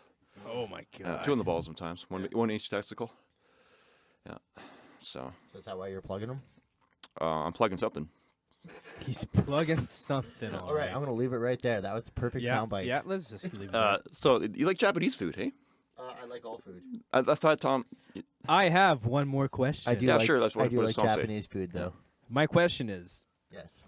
Speaker 2: Oh, my God.
Speaker 1: 2 on the balls sometimes. One each testicle. Yeah. So
Speaker 3: So is that why you're plugging them?
Speaker 1: I'm plugging something.
Speaker 2: He's plugging something.
Speaker 3: All right, I'm gonna leave it right there. That was the perfect soundbite.
Speaker 2: Yeah, let's just leave it there.
Speaker 1: So you like Japanese food, hey?
Speaker 3: I like all food.
Speaker 1: I thought Tom.
Speaker 2: I have one more question.
Speaker 3: I do.
Speaker 1: Yeah,
Speaker 3: like,
Speaker 1: sure, that's what-
Speaker 3: I do
Speaker 1: what
Speaker 3: like
Speaker 1: the song say.
Speaker 3: Japanese food, though.
Speaker 2: My question is,
Speaker 3: Yes.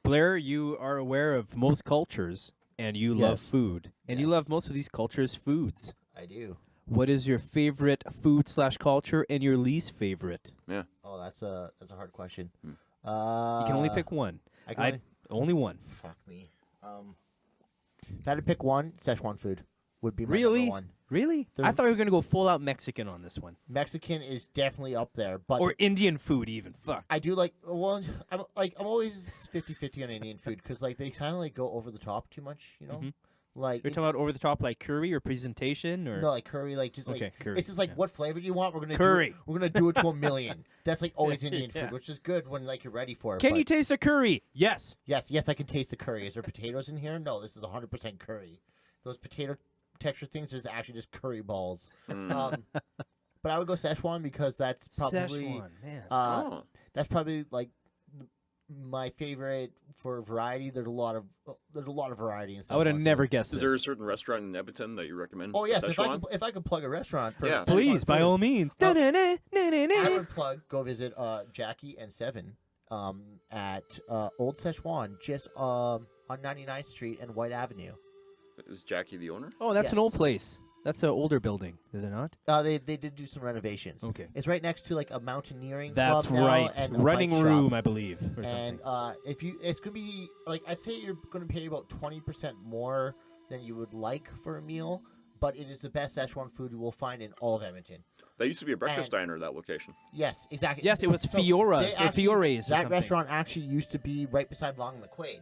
Speaker 2: Blair, you are aware of most cultures, and you love
Speaker 3: Yes.
Speaker 2: food, and you
Speaker 3: Yes.
Speaker 2: love most of these cultures' foods.
Speaker 3: I do.
Speaker 2: What is your favorite food/culture and your least favorite?
Speaker 1: Yeah.
Speaker 3: Oh, that's a hard question.
Speaker 2: You can only pick one.
Speaker 3: I can
Speaker 2: Only one.
Speaker 3: Fuck me. If I had to pick one, Szechuan food would be my
Speaker 2: Really?
Speaker 3: number one.
Speaker 2: Really? I
Speaker 3: There's-
Speaker 2: thought you were gonna go full out Mexican on this one,
Speaker 3: Mexican is definitely up there, but
Speaker 2: or Indian food even. Fuck.
Speaker 3: I do like. Well, I'm always 50-50 on Indian food because like they kind of like go over the top too much, you know.
Speaker 2: Mhm.
Speaker 3: Like
Speaker 2: You're talking about over the top like curry or presentation or
Speaker 3: no, like curry, like just
Speaker 2: Okay,
Speaker 3: like
Speaker 2: curry,
Speaker 3: it's just like
Speaker 2: yeah.
Speaker 3: what flavor do you want? We're gonna
Speaker 2: Curry.
Speaker 3: We're gonna do it to a million. That's like always Indian
Speaker 2: Yeah.
Speaker 3: food, which is good when like you're ready for it.
Speaker 2: Can
Speaker 3: but
Speaker 2: you taste a curry? Yes.
Speaker 3: Yes, I can taste the curry. Is there potatoes in here? No, this is 100% curry. Those potato texture things is actually just curry balls. But I would go Szechuan because that's probably
Speaker 2: Szechuan, man.
Speaker 1: Oh.
Speaker 3: that's probably like my favorite for variety. There's a lot of variety in Szechuan
Speaker 2: I would have
Speaker 3: food.
Speaker 2: never guessed
Speaker 1: Is
Speaker 2: this.
Speaker 1: there a certain restaurant in Edmonton that you recommend?
Speaker 3: Oh
Speaker 1: for
Speaker 3: yes,
Speaker 1: Szechuan?
Speaker 3: if I could plug a restaurant for
Speaker 1: Yeah.
Speaker 3: Szechuan
Speaker 2: Please, by
Speaker 3: food,
Speaker 2: all means.
Speaker 3: I
Speaker 2: Da-da-da-da-da-da.
Speaker 3: would go visit Jackie and Seven at Old Szechuan, just on 99th Street and White Avenue.
Speaker 1: Is Jackie the owner?
Speaker 2: Oh, that's an old
Speaker 3: Yes.
Speaker 2: place. That's an older building, is it not?
Speaker 3: They did do some renovations.
Speaker 2: Okay.
Speaker 3: It's right next to like a mountaineering
Speaker 2: That's
Speaker 3: club now
Speaker 2: right.
Speaker 3: and a
Speaker 2: Running
Speaker 3: bike
Speaker 2: room,
Speaker 3: shop.
Speaker 2: I believe, or
Speaker 3: And
Speaker 2: something.
Speaker 3: it's gonna be like I'd say you're gonna pay about 20% more than you would like for a meal, but it is the best Szechuan food you will find in all of Edmonton.
Speaker 1: That used to be a breakfast
Speaker 3: And-
Speaker 1: diner, that location.
Speaker 3: Yes, exactly.
Speaker 2: Yes, it was
Speaker 3: So
Speaker 2: Fiora's
Speaker 3: they
Speaker 2: or
Speaker 3: actually-
Speaker 2: Fiore's or
Speaker 3: That
Speaker 2: something.
Speaker 3: restaurant actually used to be right beside Long McQuaid.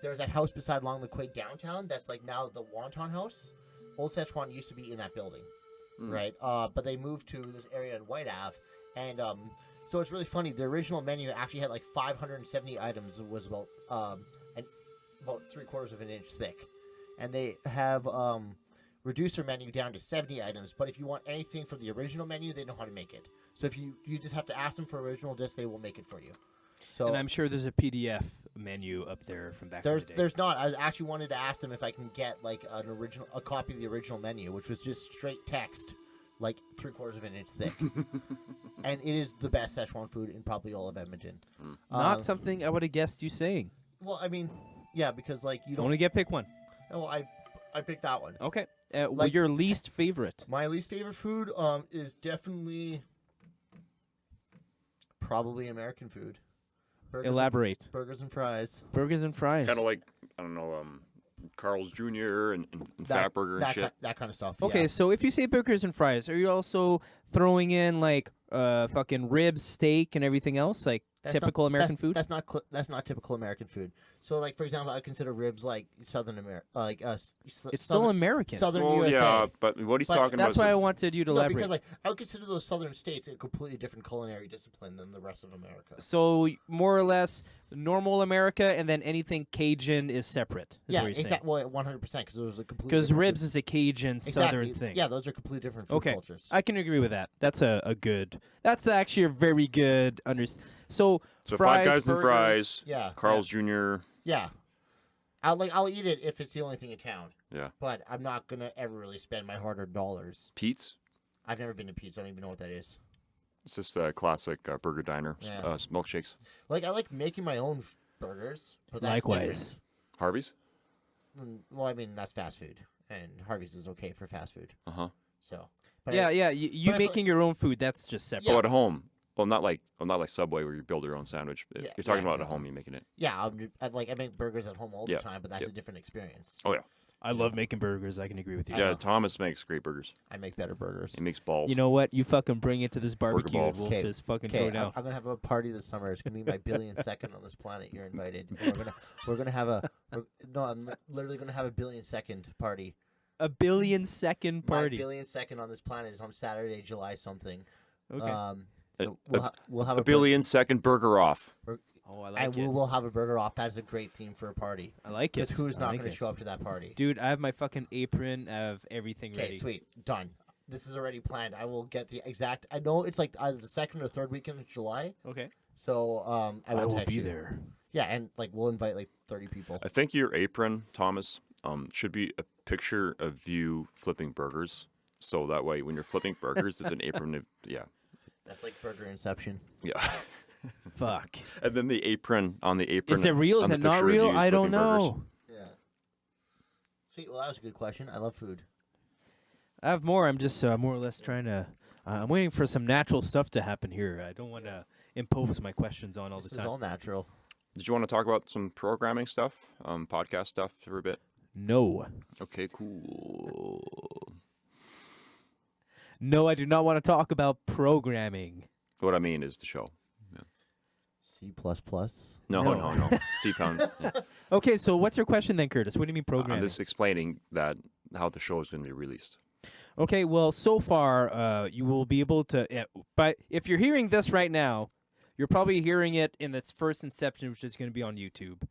Speaker 3: There was that house beside Long McQuaid downtown. That's like now the Wonton House. Old Szechuan used to be in that building, right? But they moved to this area in White Ave, and so it's really funny. The original menu actually had like 570 items. It was about about 3/4 of an inch thick, and they have reduced their menu down to 70 items. But if you want anything from the original menu, they know how to make it. So if you just have to ask them for original dish, they will make it for you. So
Speaker 2: And I'm sure there's a PDF menu up there from back in the day.
Speaker 3: there's not. I actually wanted to ask them if I can get like a copy of the original menu, which was just straight text, like 3/4 of an inch thick, and it is the best Szechuan food in probably all of Edmonton.
Speaker 2: Not something I would have guessed you saying.
Speaker 3: Well, I mean, yeah, because like you don't.
Speaker 2: Only get pick one.
Speaker 3: Well, I picked that one.
Speaker 2: Okay.
Speaker 3: Like-
Speaker 2: Your least favorite.
Speaker 3: My least favorite food is definitely probably American food.
Speaker 2: Elaborate.
Speaker 3: Burgers and fries.
Speaker 2: Burgers and fries.
Speaker 1: Kind of like, I don't know, Carl's Jr. and Fatburger and
Speaker 3: that
Speaker 1: shit.
Speaker 3: That kind of stuff.
Speaker 2: Okay,
Speaker 3: yeah.
Speaker 2: so if you say burgers and fries, are you also throwing in like fucking ribs, steak, and everything else, like typical American food?
Speaker 3: That's not typical American food. So, like for example, I consider ribs like Southern America, like
Speaker 2: It's still American.
Speaker 3: Southern
Speaker 1: Well,
Speaker 3: USA.
Speaker 1: yeah, but what he's talking about
Speaker 2: That's why I wanted you to
Speaker 3: No,
Speaker 2: elaborate.
Speaker 3: because like I would consider those southern states a completely different culinary discipline than the rest of America.
Speaker 2: So more or less normal America, and then anything Cajun is separate. Is
Speaker 3: Yeah,
Speaker 2: what you're saying.
Speaker 3: exactly. Well, 100%, because those are completely.
Speaker 2: Because
Speaker 3: different
Speaker 2: ribs
Speaker 3: food.
Speaker 2: is a Cajun southern
Speaker 3: Exactly.
Speaker 2: thing.
Speaker 3: Yeah, those are completely different food
Speaker 2: Okay.
Speaker 3: cultures.
Speaker 2: I can agree with that. That's a good. That's actually a very good So
Speaker 1: So
Speaker 2: fries,
Speaker 1: Five Guys and
Speaker 2: burgers-
Speaker 1: Fries,
Speaker 3: Yeah.
Speaker 1: Carl's Jr.
Speaker 3: Yeah. I'll eat it if it's the only thing in town.
Speaker 1: Yeah.
Speaker 3: But I'm not gonna ever really spend my hard-earned dollars.
Speaker 1: Pete's.
Speaker 3: I've never been to Pete's. I don't even know what that is.
Speaker 1: It's just a classic burger diner.
Speaker 3: Yeah.
Speaker 1: Milkshakes.
Speaker 3: Like I like making my own burgers, but that's
Speaker 2: Likewise.
Speaker 3: different.
Speaker 1: Harvey's.
Speaker 3: Well, I mean that's fast food, and Harvey's is okay for fast food.
Speaker 1: Uh-huh.
Speaker 3: So. But
Speaker 2: Yeah,
Speaker 3: I-
Speaker 2: yeah. You
Speaker 3: but I feel
Speaker 2: making your own food, that's just separate.
Speaker 1: Oh, at home. Well, not like Subway where you build your own sandwich.
Speaker 3: Yeah,
Speaker 1: You're talking
Speaker 3: yeah,
Speaker 1: about at
Speaker 3: exactly.
Speaker 1: home, you're making it.
Speaker 3: Yeah, I make burgers at home all
Speaker 1: Yeah,
Speaker 3: the time, but that's
Speaker 1: yep.
Speaker 3: a different experience.
Speaker 1: Oh yeah.
Speaker 2: I love making burgers. I can agree with you.
Speaker 1: Yeah, Thomas makes great burgers.
Speaker 3: I make better burgers.
Speaker 1: He makes balls.
Speaker 2: You know what? You fucking bring it to this barbecue, and
Speaker 1: balls.
Speaker 2: we'll
Speaker 3: Okay,
Speaker 2: just fucking
Speaker 3: Okay,
Speaker 2: throw
Speaker 3: I'm
Speaker 2: down.
Speaker 3: gonna have a party this summer. It's gonna be my billion second on this planet. You're invited. And we're gonna have I'm literally gonna have a billion second party.
Speaker 2: A billion second
Speaker 3: My
Speaker 2: party.
Speaker 3: billion second on this planet is on Saturday, July something.
Speaker 2: Okay.
Speaker 3: So
Speaker 1: A-
Speaker 3: we'll have
Speaker 1: a
Speaker 3: a
Speaker 1: billion second burger off.
Speaker 2: Oh, I
Speaker 3: and
Speaker 2: like
Speaker 3: we
Speaker 2: it.
Speaker 3: will have a burger off. That's a great theme for a party.
Speaker 2: I like it.
Speaker 3: Because who's
Speaker 2: I
Speaker 3: not
Speaker 2: like
Speaker 3: going
Speaker 2: it.
Speaker 3: to show up to that party?
Speaker 2: Dude, I have my fucking apron. I have everything
Speaker 3: Okay,
Speaker 2: ready.
Speaker 3: sweet, done. This is already planned. I will get the exact. I know it's like either the second or third weekend of July.
Speaker 2: Okay.
Speaker 3: So I will text you.
Speaker 2: there.
Speaker 3: Yeah, and like we'll invite like 30 people.
Speaker 1: I think your apron, Thomas, should be a picture of you flipping burgers. So that way, when you're flipping burgers, it's an apron. Yeah.
Speaker 3: That's like burger inception.
Speaker 1: Yeah.
Speaker 2: Fuck.
Speaker 1: And then the apron on the apron.
Speaker 2: Is it real? Is
Speaker 1: on the
Speaker 2: it not
Speaker 1: picture of
Speaker 2: real?
Speaker 1: you
Speaker 2: I don't
Speaker 1: flipping burgers.
Speaker 2: know.
Speaker 3: Yeah. Sweet. Well, that was a good question. I love food.
Speaker 2: I have more. I'm just more or less trying to. I'm waiting for some natural stuff to happen here. I don't want to impose my questions on all
Speaker 3: This
Speaker 2: the
Speaker 3: is
Speaker 2: time.
Speaker 3: all natural.
Speaker 1: Did you want to talk about some programming stuff, podcast stuff for a bit?
Speaker 2: No.
Speaker 1: Okay, cool.
Speaker 2: No, I do not want to talk about programming.
Speaker 1: What I mean is the show.
Speaker 3: C++.
Speaker 1: No,
Speaker 2: No.
Speaker 1: no. C-Pound. Yeah.
Speaker 2: Okay, so what's your question then, Curtis? What do you mean programming?
Speaker 1: I'm just explaining that how the show is going to be released.
Speaker 2: Okay, well, so far, you will be able to. But if you're hearing this right now, you're probably hearing it in its first inception, which is going to be on YouTube.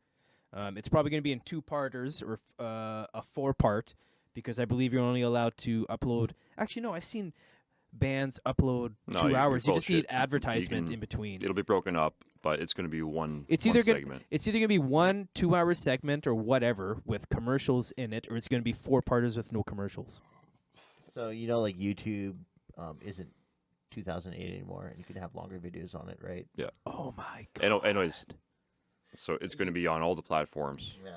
Speaker 2: It's probably going to be in two-parters or a four-part, because I believe you're only allowed to upload. Actually, no, I've seen bands upload
Speaker 1: No,
Speaker 2: 2
Speaker 1: you're
Speaker 2: hours. You just need
Speaker 1: bullshit.
Speaker 2: advertisement
Speaker 1: can-
Speaker 2: in between.
Speaker 1: It'll be broken up, but it's going to be one.
Speaker 2: It's
Speaker 1: one
Speaker 2: either
Speaker 1: segment.
Speaker 2: It's either gonna be 1 2-hour segment or whatever with commercials in it, or it's gonna be 4-parters with no commercials.
Speaker 3: So you know, like YouTube isn't 2008 anymore, and you can have longer videos on it, right?
Speaker 2: Oh my god!
Speaker 1: Anyways, so it's going to be on all the platforms,
Speaker 3: Yeah.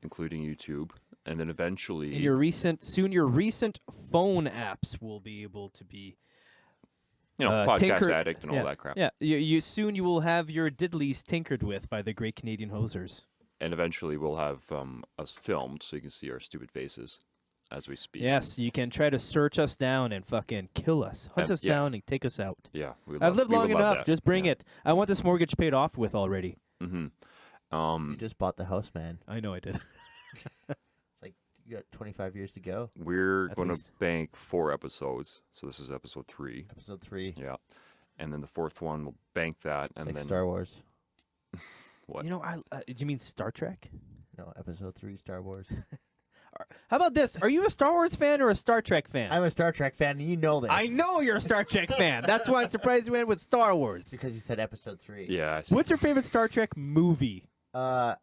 Speaker 1: including YouTube, and then eventually.
Speaker 2: In your recent phone apps will be able to be.
Speaker 1: Podcast
Speaker 2: tinker-
Speaker 1: Addict and all that crap.
Speaker 2: Yeah, you soon you will have your diddlies tinkered with by the great Canadian hosers.
Speaker 1: And eventually we'll have us filmed so you can see our stupid faces as we speak.
Speaker 2: Yes, you can try to search us down and fucking kill us, hunt us
Speaker 1: yeah.
Speaker 2: down and take us out.
Speaker 1: Yeah.
Speaker 2: I've lived long enough.
Speaker 1: That.
Speaker 2: Just bring it. I want this mortgage paid off with already.
Speaker 1: Mm-hmm.
Speaker 3: You just bought the house, man.
Speaker 2: I know I did.
Speaker 3: It's like you got 25 years to go.
Speaker 1: We're
Speaker 2: At
Speaker 1: going to
Speaker 2: least.
Speaker 1: bank 4 episodes. So this is episode 3.
Speaker 3: Episode 3.
Speaker 1: Yeah. And then the 4th one, we'll bank that.
Speaker 3: It's
Speaker 1: And
Speaker 3: like
Speaker 1: then
Speaker 3: Star Wars.
Speaker 1: what?
Speaker 2: You know, do you mean Star Trek?
Speaker 3: No, episode 3, Star Wars.
Speaker 2: How about this? Are you a Star Wars fan or a Star Trek fan?
Speaker 3: I'm a Star Trek fan, and you know this.
Speaker 2: I know you're a Star Trek fan. That's why I'm surprised you went with Star Wars.
Speaker 3: Because you said episode 3.
Speaker 1: Yeah. I see.
Speaker 2: What's your favorite Star Trek movie?
Speaker 3: None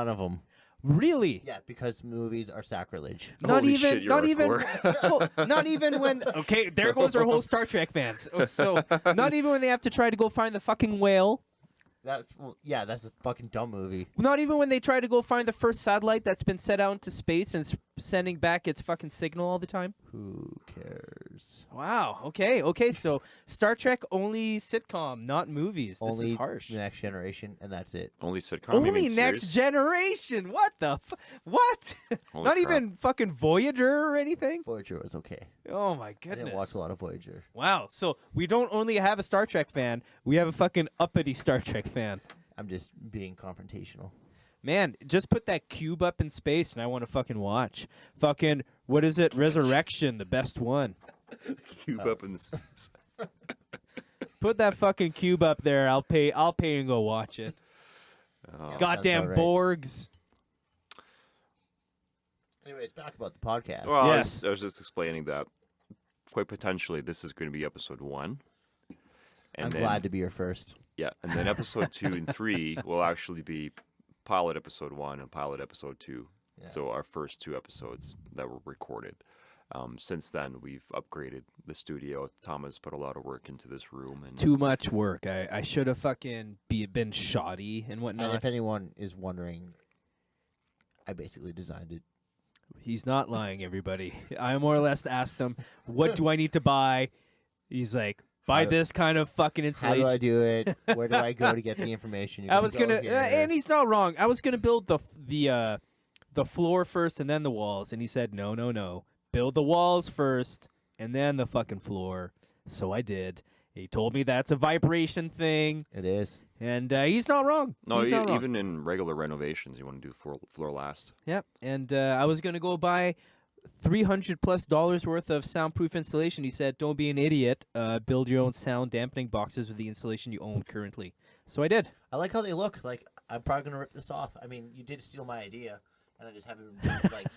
Speaker 3: of them.
Speaker 2: Really?
Speaker 3: Yeah, because movies are sacrilege.
Speaker 2: Not
Speaker 1: Holy
Speaker 2: even,
Speaker 1: shit, you're
Speaker 2: not even,
Speaker 1: hardcore.
Speaker 2: not even when. Okay, there goes our whole Star Trek fans. Oh, so, not even when they have to try to go find the fucking whale.
Speaker 3: That's a fucking dumb movie.
Speaker 2: Not even when they try to go find the first satellite that's been set out into space and sending back its fucking signal all the time?
Speaker 3: Who cares?
Speaker 2: Wow. Okay. So Star Trek only sitcom, not movies. This
Speaker 3: Only
Speaker 2: is harsh.
Speaker 3: the Next Generation, and that's it.
Speaker 1: Only sitcom. You
Speaker 2: Only
Speaker 1: mean
Speaker 2: Next
Speaker 1: series?
Speaker 2: Generation. What the? What?
Speaker 1: Holy
Speaker 2: Not
Speaker 1: crap.
Speaker 2: even fucking Voyager or anything.
Speaker 3: Voyager was okay.
Speaker 2: Oh my
Speaker 3: I
Speaker 2: goodness.
Speaker 3: didn't watch a lot of Voyager.
Speaker 2: Wow. So we don't only have a Star Trek fan. We have a fucking uppity Star Trek fan.
Speaker 3: I'm just being confrontational.
Speaker 2: Man, just put that cube up in space and I want to fucking watch. Fucking, what is it? Resurrection, the best one.
Speaker 1: Cube up in the space.
Speaker 2: Put that fucking cube up there. I'll pay and go watch it.
Speaker 1: Oh.
Speaker 2: Goddamn
Speaker 3: about right.
Speaker 2: Borgs.
Speaker 3: Anyways, back about the podcast.
Speaker 1: Well,
Speaker 2: Yes.
Speaker 1: I was just explaining that quite potentially this is going to be episode 1. And
Speaker 3: I'm
Speaker 1: then,
Speaker 3: glad to be your first.
Speaker 1: Yeah, and then episode 2 and 3 will actually be pilot episode 1 and pilot episode 2.
Speaker 3: Yeah.
Speaker 1: So our first 2 episodes that were recorded. Since then, we've upgraded the studio. Thomas put a lot of work into this room. And
Speaker 2: Too much work. I should have fucking been shoddy and whatnot.
Speaker 3: And if anyone is wondering, I basically designed it.
Speaker 2: He's not lying, everybody. I more or less asked him, what do I need to buy? He's like, buy
Speaker 3: How-
Speaker 2: this kind of fucking
Speaker 3: How
Speaker 2: installation.
Speaker 3: do I do it? Where do I go to get the information?
Speaker 2: I was gonna,
Speaker 3: here.
Speaker 2: and he's not wrong. I was gonna build the floor first and then the walls, and he said, no, build the walls first and then the fucking floor. So I did. He told me that's a vibration thing,
Speaker 3: It is.
Speaker 2: and he's not wrong.
Speaker 1: no,
Speaker 2: he's not wrong.
Speaker 1: even in regular renovations, you want to do the floor last.
Speaker 2: Yep. And I was gonna go buy $300+ worth of soundproof insulation. He said, "Don't be an idiot. Build your own sound dampening boxes with the insulation you own currently." So I did.
Speaker 3: I like how they look. Like, I'm probably gonna rip this off. I mean, you did steal my idea, and I just haven't been, like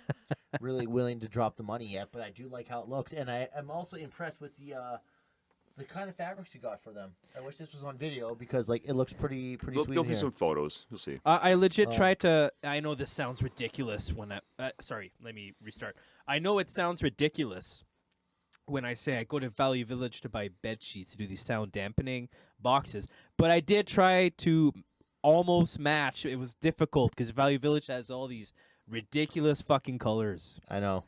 Speaker 3: really willing to drop the money yet. But I do like how it looks, and I'm also impressed with the kind of fabrics you got for them. I wish this was on video because like it looks pretty
Speaker 1: There'll
Speaker 3: sweet.
Speaker 1: be
Speaker 3: in here.
Speaker 1: some photos. You'll see.
Speaker 2: I legit
Speaker 3: Oh.
Speaker 2: tried to. I know this sounds ridiculous when I. Sorry, let me restart. I know it sounds ridiculous when I say I go to Value Village to buy bed sheets to do these sound dampening boxes, but I did try to almost match. It was difficult because Value Village has all these ridiculous fucking colors.
Speaker 3: I know.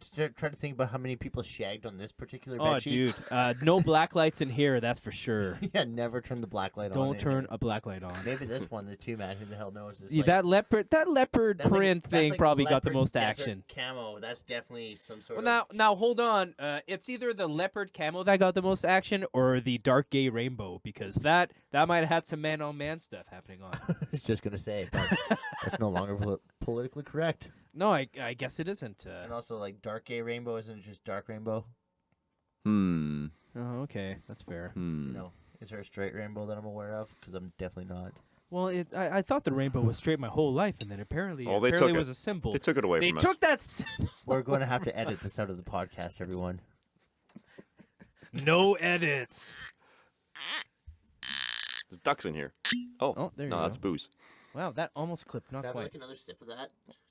Speaker 3: Just try to think about how many people shagged on this particular
Speaker 2: Oh,
Speaker 3: bedsheet.
Speaker 2: dude, no black lights in here. That's for sure.
Speaker 3: Yeah, never turn the black light on.
Speaker 2: Don't
Speaker 3: in
Speaker 2: turn
Speaker 3: here.
Speaker 2: a black light on.
Speaker 3: Maybe this one, the two man, who the hell knows? Is
Speaker 2: Yeah,
Speaker 3: like,
Speaker 2: that leopard
Speaker 3: that's like-
Speaker 2: print
Speaker 3: that's
Speaker 2: thing
Speaker 3: like
Speaker 2: probably got the
Speaker 3: leopard
Speaker 2: most
Speaker 3: desert
Speaker 2: action.
Speaker 3: Camo. That's definitely some sort
Speaker 2: Well,
Speaker 3: of.
Speaker 2: now hold on. It's either the leopard camo that got the most action or the dark gay rainbow because that might have had some man on man stuff happening on.
Speaker 3: I was just gonna say, but that's no longer politically correct.
Speaker 2: No, I guess it isn't.
Speaker 3: And also, like dark gay rainbow isn't just dark rainbow.
Speaker 1: Hmm.
Speaker 2: Oh, okay, that's fair.
Speaker 1: Hmm.
Speaker 3: You know, is there a straight rainbow that I'm aware of? Because I'm definitely not.
Speaker 2: Well, I thought the rainbow was straight my whole life, and then apparently
Speaker 1: Oh, they
Speaker 2: apparently
Speaker 1: took
Speaker 2: it
Speaker 1: it.
Speaker 2: was a symbol.
Speaker 1: They took it away
Speaker 2: They
Speaker 1: from
Speaker 2: took that symbol.
Speaker 3: We're going to have to edit this out of the podcast, everyone.
Speaker 2: No edits.
Speaker 1: us. There's ducks in here.
Speaker 2: Oh, there you
Speaker 1: no,
Speaker 2: go.
Speaker 1: that's booze.
Speaker 2: Wow, that almost clipped. Not
Speaker 3: Can I have
Speaker 2: quite.
Speaker 3: like another sip of that?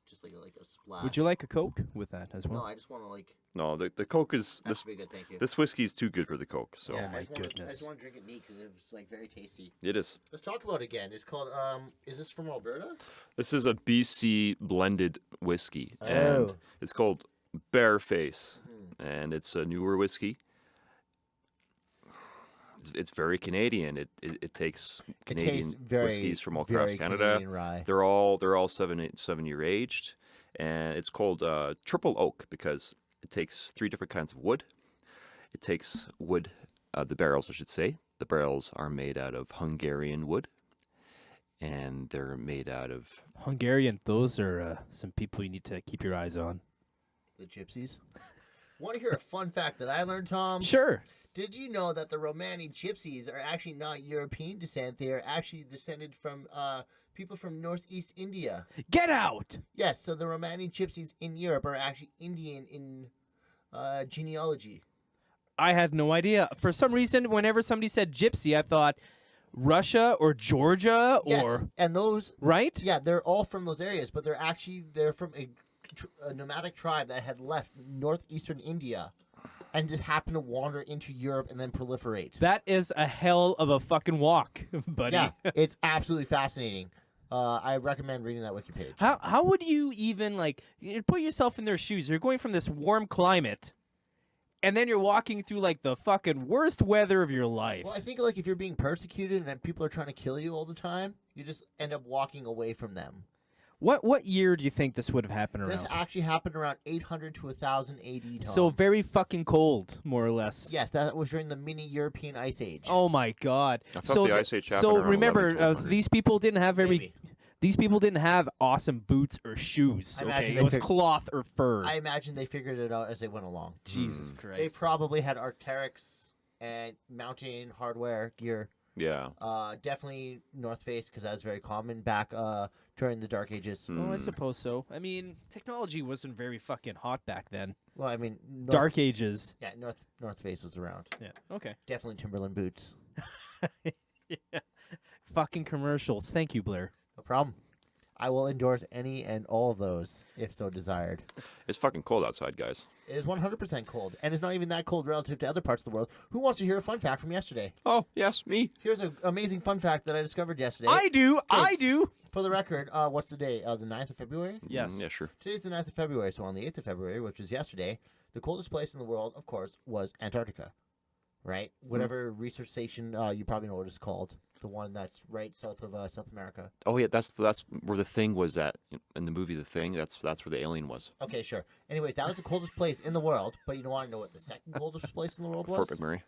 Speaker 3: Just like a splash.
Speaker 2: Would you like a Coke with that as well?
Speaker 3: No, I just want to like.
Speaker 1: No, the Coke is
Speaker 3: That's
Speaker 1: this.
Speaker 3: pretty good, thank you.
Speaker 1: This whiskey is too good for the Coke. So
Speaker 3: yeah,
Speaker 2: my
Speaker 3: I just I
Speaker 2: goodness.
Speaker 3: just want to drink it neat because it was like very tasty.
Speaker 1: it is.
Speaker 3: Let's talk about it again. It's called. Is this from Alberta?
Speaker 1: This is a BC blended whiskey, and
Speaker 3: Oh.
Speaker 1: it's called Bareface, and it's a newer whiskey. It's very Canadian. It takes Canadian
Speaker 3: it tastes very,
Speaker 1: whiskeys from all
Speaker 3: very
Speaker 1: across Canada.
Speaker 3: Canadian rye.
Speaker 1: They're all 7 year aged, and it's called triple oak because it takes 3 different kinds of wood. It takes wood, the barrels, I should say. The barrels are made out of Hungarian wood, and they're made out of
Speaker 2: Hungarian. Those are some people you need to keep your eyes on.
Speaker 3: The gypsies. Want to hear a fun fact that I learned, Tom?
Speaker 2: Sure.
Speaker 3: Did you know that the Romani gypsies are actually not European descent? They are actually descended from people from northeast India.
Speaker 2: Get out.
Speaker 3: Yes, so the Romani gypsies in Europe are actually Indian in genealogy.
Speaker 2: I had no idea. For some reason, whenever somebody said gypsy, I thought Russia or Georgia
Speaker 3: Yes,
Speaker 2: or
Speaker 3: and those,
Speaker 2: right?
Speaker 3: yeah, they're all from those areas, but they're from a nomadic tribe that had left northeastern India and just happened to wander into Europe and then proliferate.
Speaker 2: That is a hell of a fucking walk, buddy.
Speaker 3: Yeah, it's absolutely fascinating. I recommend reading that wiki page.
Speaker 2: How would you even put yourself in their shoes? You're going from this warm climate, and then you're walking through like the fucking worst weather of your life.
Speaker 3: Well, I think like if you're being persecuted and people are trying to kill you all the time, you just end up walking away from them.
Speaker 2: What year do you think this would have happened around?
Speaker 3: This actually happened around 800 to 1000 AD. Tom.
Speaker 2: So very fucking cold, more or less.
Speaker 3: Yes, that was during the mini European Ice Age.
Speaker 2: Oh my God!
Speaker 1: I thought the Ice Age happened
Speaker 2: so
Speaker 1: around
Speaker 2: remember,
Speaker 1: 1100.
Speaker 2: these people didn't have
Speaker 3: Maybe.
Speaker 2: These people didn't have awesome boots or shoes.
Speaker 3: I
Speaker 2: Okay,
Speaker 3: imagine
Speaker 2: it
Speaker 3: they
Speaker 2: was
Speaker 3: fig-
Speaker 2: cloth or fur.
Speaker 3: I imagine they figured it out as they went along.
Speaker 2: Jesus
Speaker 3: They
Speaker 2: Christ!
Speaker 3: probably had Arc'teryx and mountain hardware gear.
Speaker 1: Yeah.
Speaker 3: Definitely North Face because that was very common back during the Dark Ages.
Speaker 2: Oh, I suppose so. I mean, technology wasn't very fucking hot back then.
Speaker 3: Well, I mean,
Speaker 2: Dark Ages.
Speaker 3: Yeah, North Face was around.
Speaker 2: Yeah. Okay.
Speaker 3: Definitely Timberland boots.
Speaker 2: Yeah. Fucking commercials. Thank you, Blair.
Speaker 3: No problem. I will endorse any and all of those if so desired.
Speaker 1: It's fucking cold outside, guys.
Speaker 3: It is 100% cold, and it's not even that cold relative to other parts of the world. Who wants to hear a fun fact from yesterday?
Speaker 1: Oh, yes, me.
Speaker 3: Here's an amazing fun fact that I discovered yesterday.
Speaker 2: I do. I
Speaker 3: Yes.
Speaker 2: do.
Speaker 3: For the record, what's the day? The 9th of February?
Speaker 2: Yes.
Speaker 1: Yeah, sure.
Speaker 3: Today's the 9th of February, so on the 8th of February, which was yesterday, the coldest place in the world, of course, was Antarctica. Right? Whatever research station, you probably know what it's called. The one that's right south of South America.
Speaker 1: Oh, yeah, that's where the Thing was at in the movie The Thing. That's where the alien was.
Speaker 3: Okay, sure. Anyways, that was the coldest place in the world, but you don't want to know what the second coldest place in the world was?
Speaker 1: Fort McMurray.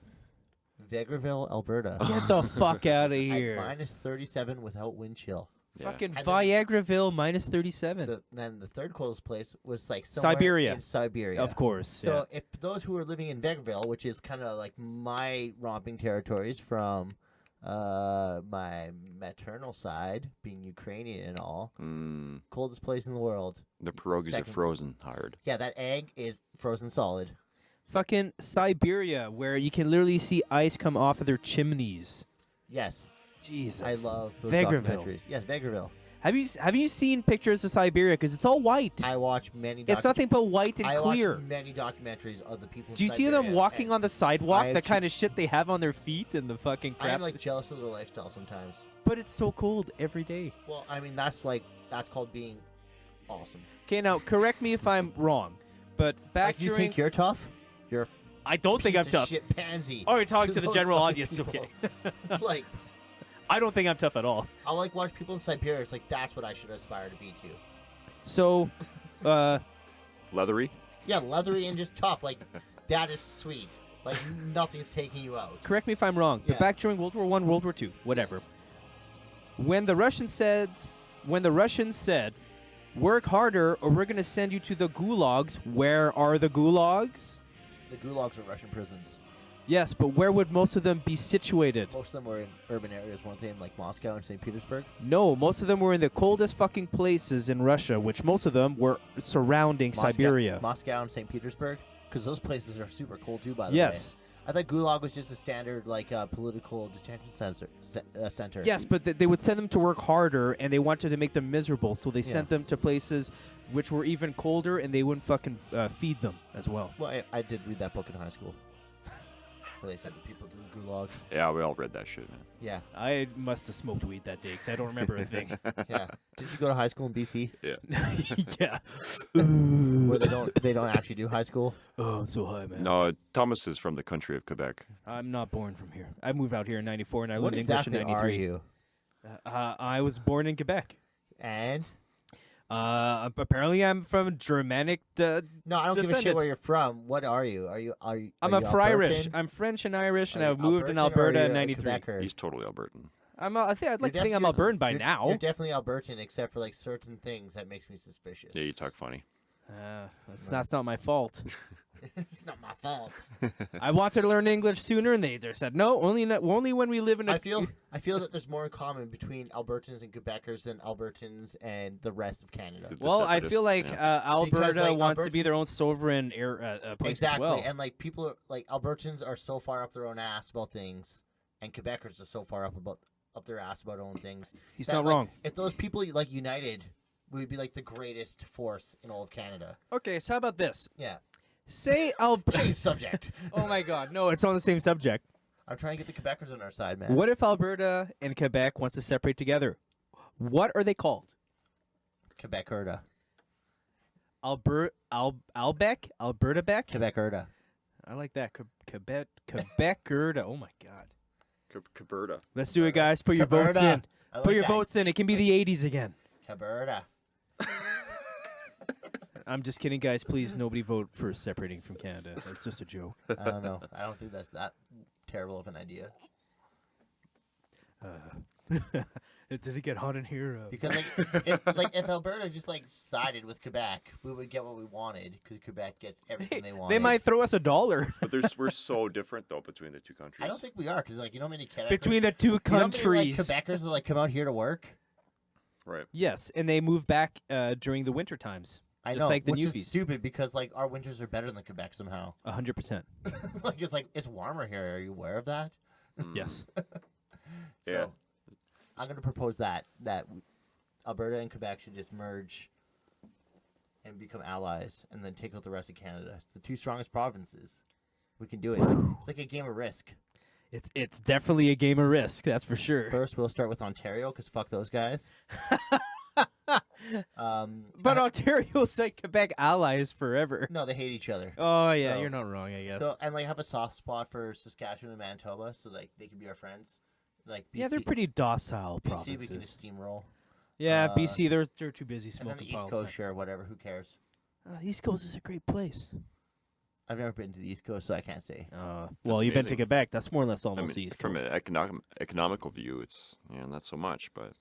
Speaker 3: Vegreville, Alberta.
Speaker 2: Get the fuck out of
Speaker 3: At
Speaker 2: here.
Speaker 3: minus 37 without wind chill.
Speaker 1: Yeah.
Speaker 2: Fucking
Speaker 3: And then-
Speaker 2: Viagreville minus 37.
Speaker 3: Then the third coldest place was like somewhere
Speaker 2: Siberia.
Speaker 3: in Siberia.
Speaker 2: Of course.
Speaker 3: So if those who are living in Vegreville, which is kind of like my romping territories from my maternal side, being Ukrainian and all, coldest place in the world.
Speaker 1: The pierogies are
Speaker 3: Second.
Speaker 1: frozen hard.
Speaker 3: Yeah, that egg is frozen solid.
Speaker 2: Fucking Siberia, where you can literally see ice come off of their chimneys.
Speaker 3: Yes,
Speaker 2: Jesus.
Speaker 3: I love those
Speaker 2: Vegreville.
Speaker 3: documentaries. Yes, Vegreville.
Speaker 2: Have you seen pictures of Siberia? Because it's all white.
Speaker 3: I watch many.
Speaker 2: It's nothing but white and
Speaker 3: I
Speaker 2: clear.
Speaker 3: watch many documentaries of the people.
Speaker 2: Do you
Speaker 3: in
Speaker 2: see them
Speaker 3: Siberia,
Speaker 2: walking
Speaker 3: and
Speaker 2: on the sidewalk?
Speaker 3: I
Speaker 2: The
Speaker 3: actu-
Speaker 2: kind of shit they have on their feet and the fucking
Speaker 3: I
Speaker 2: crap.
Speaker 3: am like jealous of their lifestyle sometimes.
Speaker 2: But it's so cold every day.
Speaker 3: Well, I mean that's called being awesome.
Speaker 2: Okay, now correct me if I'm wrong, but back
Speaker 3: Like, you
Speaker 2: during
Speaker 3: think you're tough? You're a
Speaker 2: I don't think
Speaker 3: piece
Speaker 2: I'm
Speaker 3: of
Speaker 2: tough.
Speaker 3: shit pansy.
Speaker 2: Oh, you're talking to the
Speaker 3: those
Speaker 2: general
Speaker 3: fucking
Speaker 2: audience.
Speaker 3: people.
Speaker 2: Okay.
Speaker 3: Like
Speaker 2: I don't think I'm tough at all.
Speaker 3: I like watch people in Siberia. It's like that's what I should aspire to be to.
Speaker 2: So,
Speaker 1: Leathery.
Speaker 3: Yeah, leathery and just tough. Like that is sweet. Like nothing's taking you out.
Speaker 2: correct me if I'm wrong, but
Speaker 3: Yeah.
Speaker 2: back during World War I, World War II, whatever. When the Russians said, "Work harder, or we're going to send you to the gulags," where are the gulags?
Speaker 3: The gulags are Russian prisons.
Speaker 2: Yes, but where would most of them be situated?
Speaker 3: Most of them were in urban areas, weren't they? In like Moscow and St. Petersburg.
Speaker 2: No, most of them were in the coldest fucking places in Russia, which most of them were surrounding Siberia.
Speaker 3: Moscow and St. Petersburg, because those places are super cold too. By the
Speaker 2: Yes.
Speaker 3: way. I thought gulag was just a standard like political detention center.
Speaker 2: Yes, but they would send them to work harder, and they wanted to make them miserable, so they
Speaker 3: Yeah.
Speaker 2: sent them to places which were even colder, and they wouldn't fucking feed them as well.
Speaker 3: Well, I did read that book in high school. Where they sent the people to the gulag.
Speaker 1: Yeah, we all read that shit, man.
Speaker 3: Yeah,
Speaker 2: I must have smoked weed that day, because I don't remember a thing.
Speaker 3: yeah. Did you go to high school in BC
Speaker 2: Yeah.
Speaker 3: where they don't actually do high school?
Speaker 2: Oh, I'm so high, man.
Speaker 1: No, Thomas is from the country of Quebec.
Speaker 2: I'm not born from here. I moved out here in 94, and I
Speaker 3: What
Speaker 2: learned English
Speaker 3: exactly
Speaker 2: in
Speaker 3: are
Speaker 2: 93.
Speaker 3: you?
Speaker 2: I was born in Quebec.
Speaker 3: And
Speaker 2: Apparently I'm from Germanic.
Speaker 3: no, I don't give a shit
Speaker 2: Descendants.
Speaker 3: where you're from. What are you? Are you?
Speaker 2: I'm
Speaker 3: are
Speaker 2: a
Speaker 3: you
Speaker 2: Friarish.
Speaker 3: Albertan?
Speaker 2: I'm French and Irish, and
Speaker 3: Are
Speaker 2: I've
Speaker 3: you
Speaker 2: moved in
Speaker 3: Albertan or are
Speaker 2: Alberta
Speaker 3: you
Speaker 2: in
Speaker 3: a
Speaker 2: '93.
Speaker 3: Quebecer?
Speaker 1: He's totally Albertan.
Speaker 2: I think I'd like to think I'm
Speaker 3: You're-
Speaker 2: Albertan by
Speaker 3: you're-
Speaker 2: now.
Speaker 3: You're definitely Albertan, except for like certain things that makes me suspicious.
Speaker 1: Yeah, you talk funny.
Speaker 2: That's not my fault.
Speaker 3: It's not my fault.
Speaker 2: I wanted to learn English sooner, and they just said no. Only when we live in a.
Speaker 3: I feel that there's more in common between Albertans and Quebecers than Albertans and the rest of Canada.
Speaker 1: The
Speaker 2: Well, I feel like
Speaker 1: separatists,
Speaker 2: Alberta
Speaker 3: like,
Speaker 2: wants to be
Speaker 3: Albertans-
Speaker 2: their own sovereign place
Speaker 3: Exactly,
Speaker 2: as well.
Speaker 3: and like people are like Albertans are so far up their own ass about things, and Quebecers are so far up their ass about own things.
Speaker 2: He's
Speaker 3: that,
Speaker 2: not
Speaker 3: like,
Speaker 2: wrong.
Speaker 3: If those people like united, we would be like the greatest force in all of Canada.
Speaker 2: Okay, so how about this?
Speaker 3: Yeah.
Speaker 2: Say Alberta.
Speaker 3: Change subject.
Speaker 2: Oh my God, no! It's on the same subject.
Speaker 3: I'm trying to get the Quebecers on our side, man.
Speaker 2: What if Alberta and Quebec wants to separate together? What are they called?
Speaker 3: Quebecerda.
Speaker 2: Alberta Beck?
Speaker 3: Quebecerda.
Speaker 2: I like that. Quebecerda. Oh my God.
Speaker 1: Caberta.
Speaker 2: Let's do it, guys. Put your votes
Speaker 3: Queberta.
Speaker 2: in.
Speaker 3: I
Speaker 2: Put
Speaker 3: like
Speaker 2: your
Speaker 3: that.
Speaker 2: votes in. It can be the 80s again.
Speaker 3: Queberta.
Speaker 2: I'm just kidding, guys. Please, nobody vote for separating from Canada. That's just a joke.
Speaker 3: I don't know. I don't think that's that terrible of an idea.
Speaker 2: Did it get hot in here?
Speaker 3: Because if Alberta just sided with Quebec, we would get what we wanted because Quebec gets everything they wanted.
Speaker 2: They might throw us $1
Speaker 1: But we're so different though between the two countries.
Speaker 3: I don't think we are because you know how many Quebecers,
Speaker 2: between the two countries.
Speaker 3: Quebecers will come out here to work.
Speaker 1: Right.
Speaker 2: Yes, and they move back during the winter times.
Speaker 3: I
Speaker 2: Just
Speaker 3: know,
Speaker 2: like the
Speaker 3: which
Speaker 2: Newfies.
Speaker 3: is stupid because our winters are better than Quebec somehow.
Speaker 2: 100%.
Speaker 3: It's warmer here. Are you aware of that?
Speaker 2: Yes.
Speaker 1: Yeah.
Speaker 3: So, I'm going to propose that Alberta and Quebec should just merge and become allies, and then take out the rest of Canada. It's the two strongest provinces. We can do it. It's like a game of Risk.
Speaker 2: It's definitely a game of Risk. That's for sure.
Speaker 3: First, we'll start with Ontario because fuck those guys.
Speaker 2: But Ontario's like Quebec allies forever.
Speaker 3: No, they hate each other.
Speaker 2: Oh yeah,
Speaker 3: So-
Speaker 2: you're not wrong. I guess.
Speaker 3: So and have a soft spot for Saskatchewan and Manitoba, so they can be our friends. BC,
Speaker 2: yeah, they're pretty docile
Speaker 3: BC,
Speaker 2: provinces.
Speaker 3: we can just steamroll.
Speaker 2: Yeah,
Speaker 3: uh,
Speaker 2: BC, they're too busy
Speaker 3: And then
Speaker 2: smoking
Speaker 3: the East
Speaker 2: pot.
Speaker 3: Coast, sure, whatever. Who cares?
Speaker 2: East Coast is a great place.
Speaker 3: I've never been to the East Coast, so I can't say.
Speaker 2: Well, you've been to
Speaker 1: amazing.
Speaker 2: Quebec. That's more or less
Speaker 1: I
Speaker 2: almost
Speaker 1: mean,
Speaker 2: the East
Speaker 1: from
Speaker 2: Coast.
Speaker 1: an economical view, it's not so much, but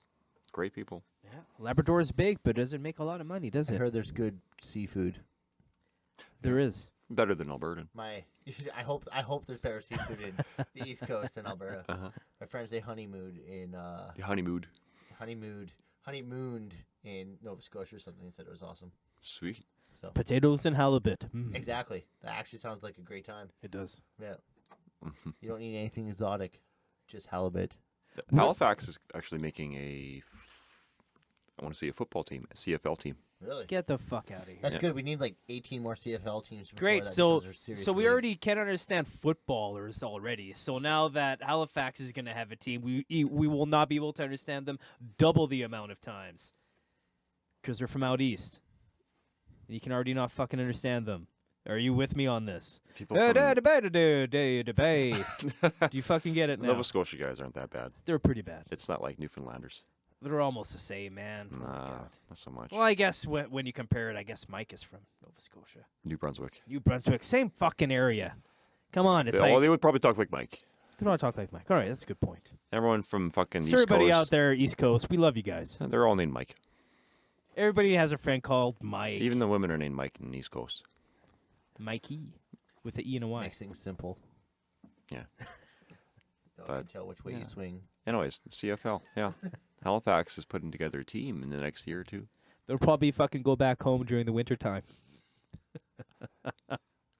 Speaker 1: great people.
Speaker 2: Yeah. Labrador is big, but doesn't make a lot of money, does
Speaker 3: I
Speaker 2: it?
Speaker 3: heard there's good seafood.
Speaker 2: There is.
Speaker 1: Better than Alberta.
Speaker 3: I hope there's better seafood in the East Coast than Alberta.
Speaker 1: Uh-huh.
Speaker 3: My friends they honeymooned in
Speaker 1: The honeymoon.
Speaker 3: honeymooned in Nova Scotia or something. They said it was awesome.
Speaker 1: Sweet.
Speaker 3: So
Speaker 2: Potatoes and halibut.
Speaker 3: exactly, that actually sounds like a great time.
Speaker 2: It does.
Speaker 3: Yeah, you don't need anything exotic, just halibut.
Speaker 1: Halifax is actually making I want to see a football team, a CFL team.
Speaker 3: Really?
Speaker 2: Get the fuck out of here.
Speaker 3: That's
Speaker 1: Yeah.
Speaker 3: good. We need 18 more CFL teams. Before
Speaker 2: Great.
Speaker 3: That
Speaker 2: So
Speaker 3: becomes a serious
Speaker 2: so we
Speaker 3: league.
Speaker 2: already can understand footballers already. So now that Halifax is going to have a team, we will not be able to understand them double the amount of times because they're from out east. You can already not fucking understand them. Are you with me on this?
Speaker 1: People
Speaker 2: Do
Speaker 1: from
Speaker 2: you fucking get it now?
Speaker 1: Nova Scotia guys aren't that bad.
Speaker 2: They're pretty bad.
Speaker 1: It's not like Newfoundlanders.
Speaker 2: They're almost the same, man. Oh,
Speaker 1: Nah,
Speaker 2: God.
Speaker 1: not so much.
Speaker 2: Well, I guess when you compare it, I guess Mike is from Nova Scotia.
Speaker 1: New Brunswick.
Speaker 2: New Brunswick, same fucking area. Come on, it's
Speaker 1: They would probably talk like Mike.
Speaker 2: they don't talk like Mike. All right, that's a good point.
Speaker 1: Everyone from fucking
Speaker 2: So
Speaker 1: East
Speaker 2: everybody
Speaker 1: Coast.
Speaker 2: out there, East Coast, we love you guys.
Speaker 1: They're all named Mike.
Speaker 2: Everybody has a friend called Mike.
Speaker 1: Even the women are named Mike in the East Coast.
Speaker 2: Mikey, with the E and a Y.
Speaker 3: makes things simple.
Speaker 1: Yeah.
Speaker 3: No, I
Speaker 1: But,
Speaker 3: can tell which way
Speaker 1: yeah.
Speaker 3: you swing.
Speaker 1: Anyways, the CFL. Yeah. Halifax is putting together a team in the next year or two.
Speaker 2: They'll probably fucking go back home during the winter time.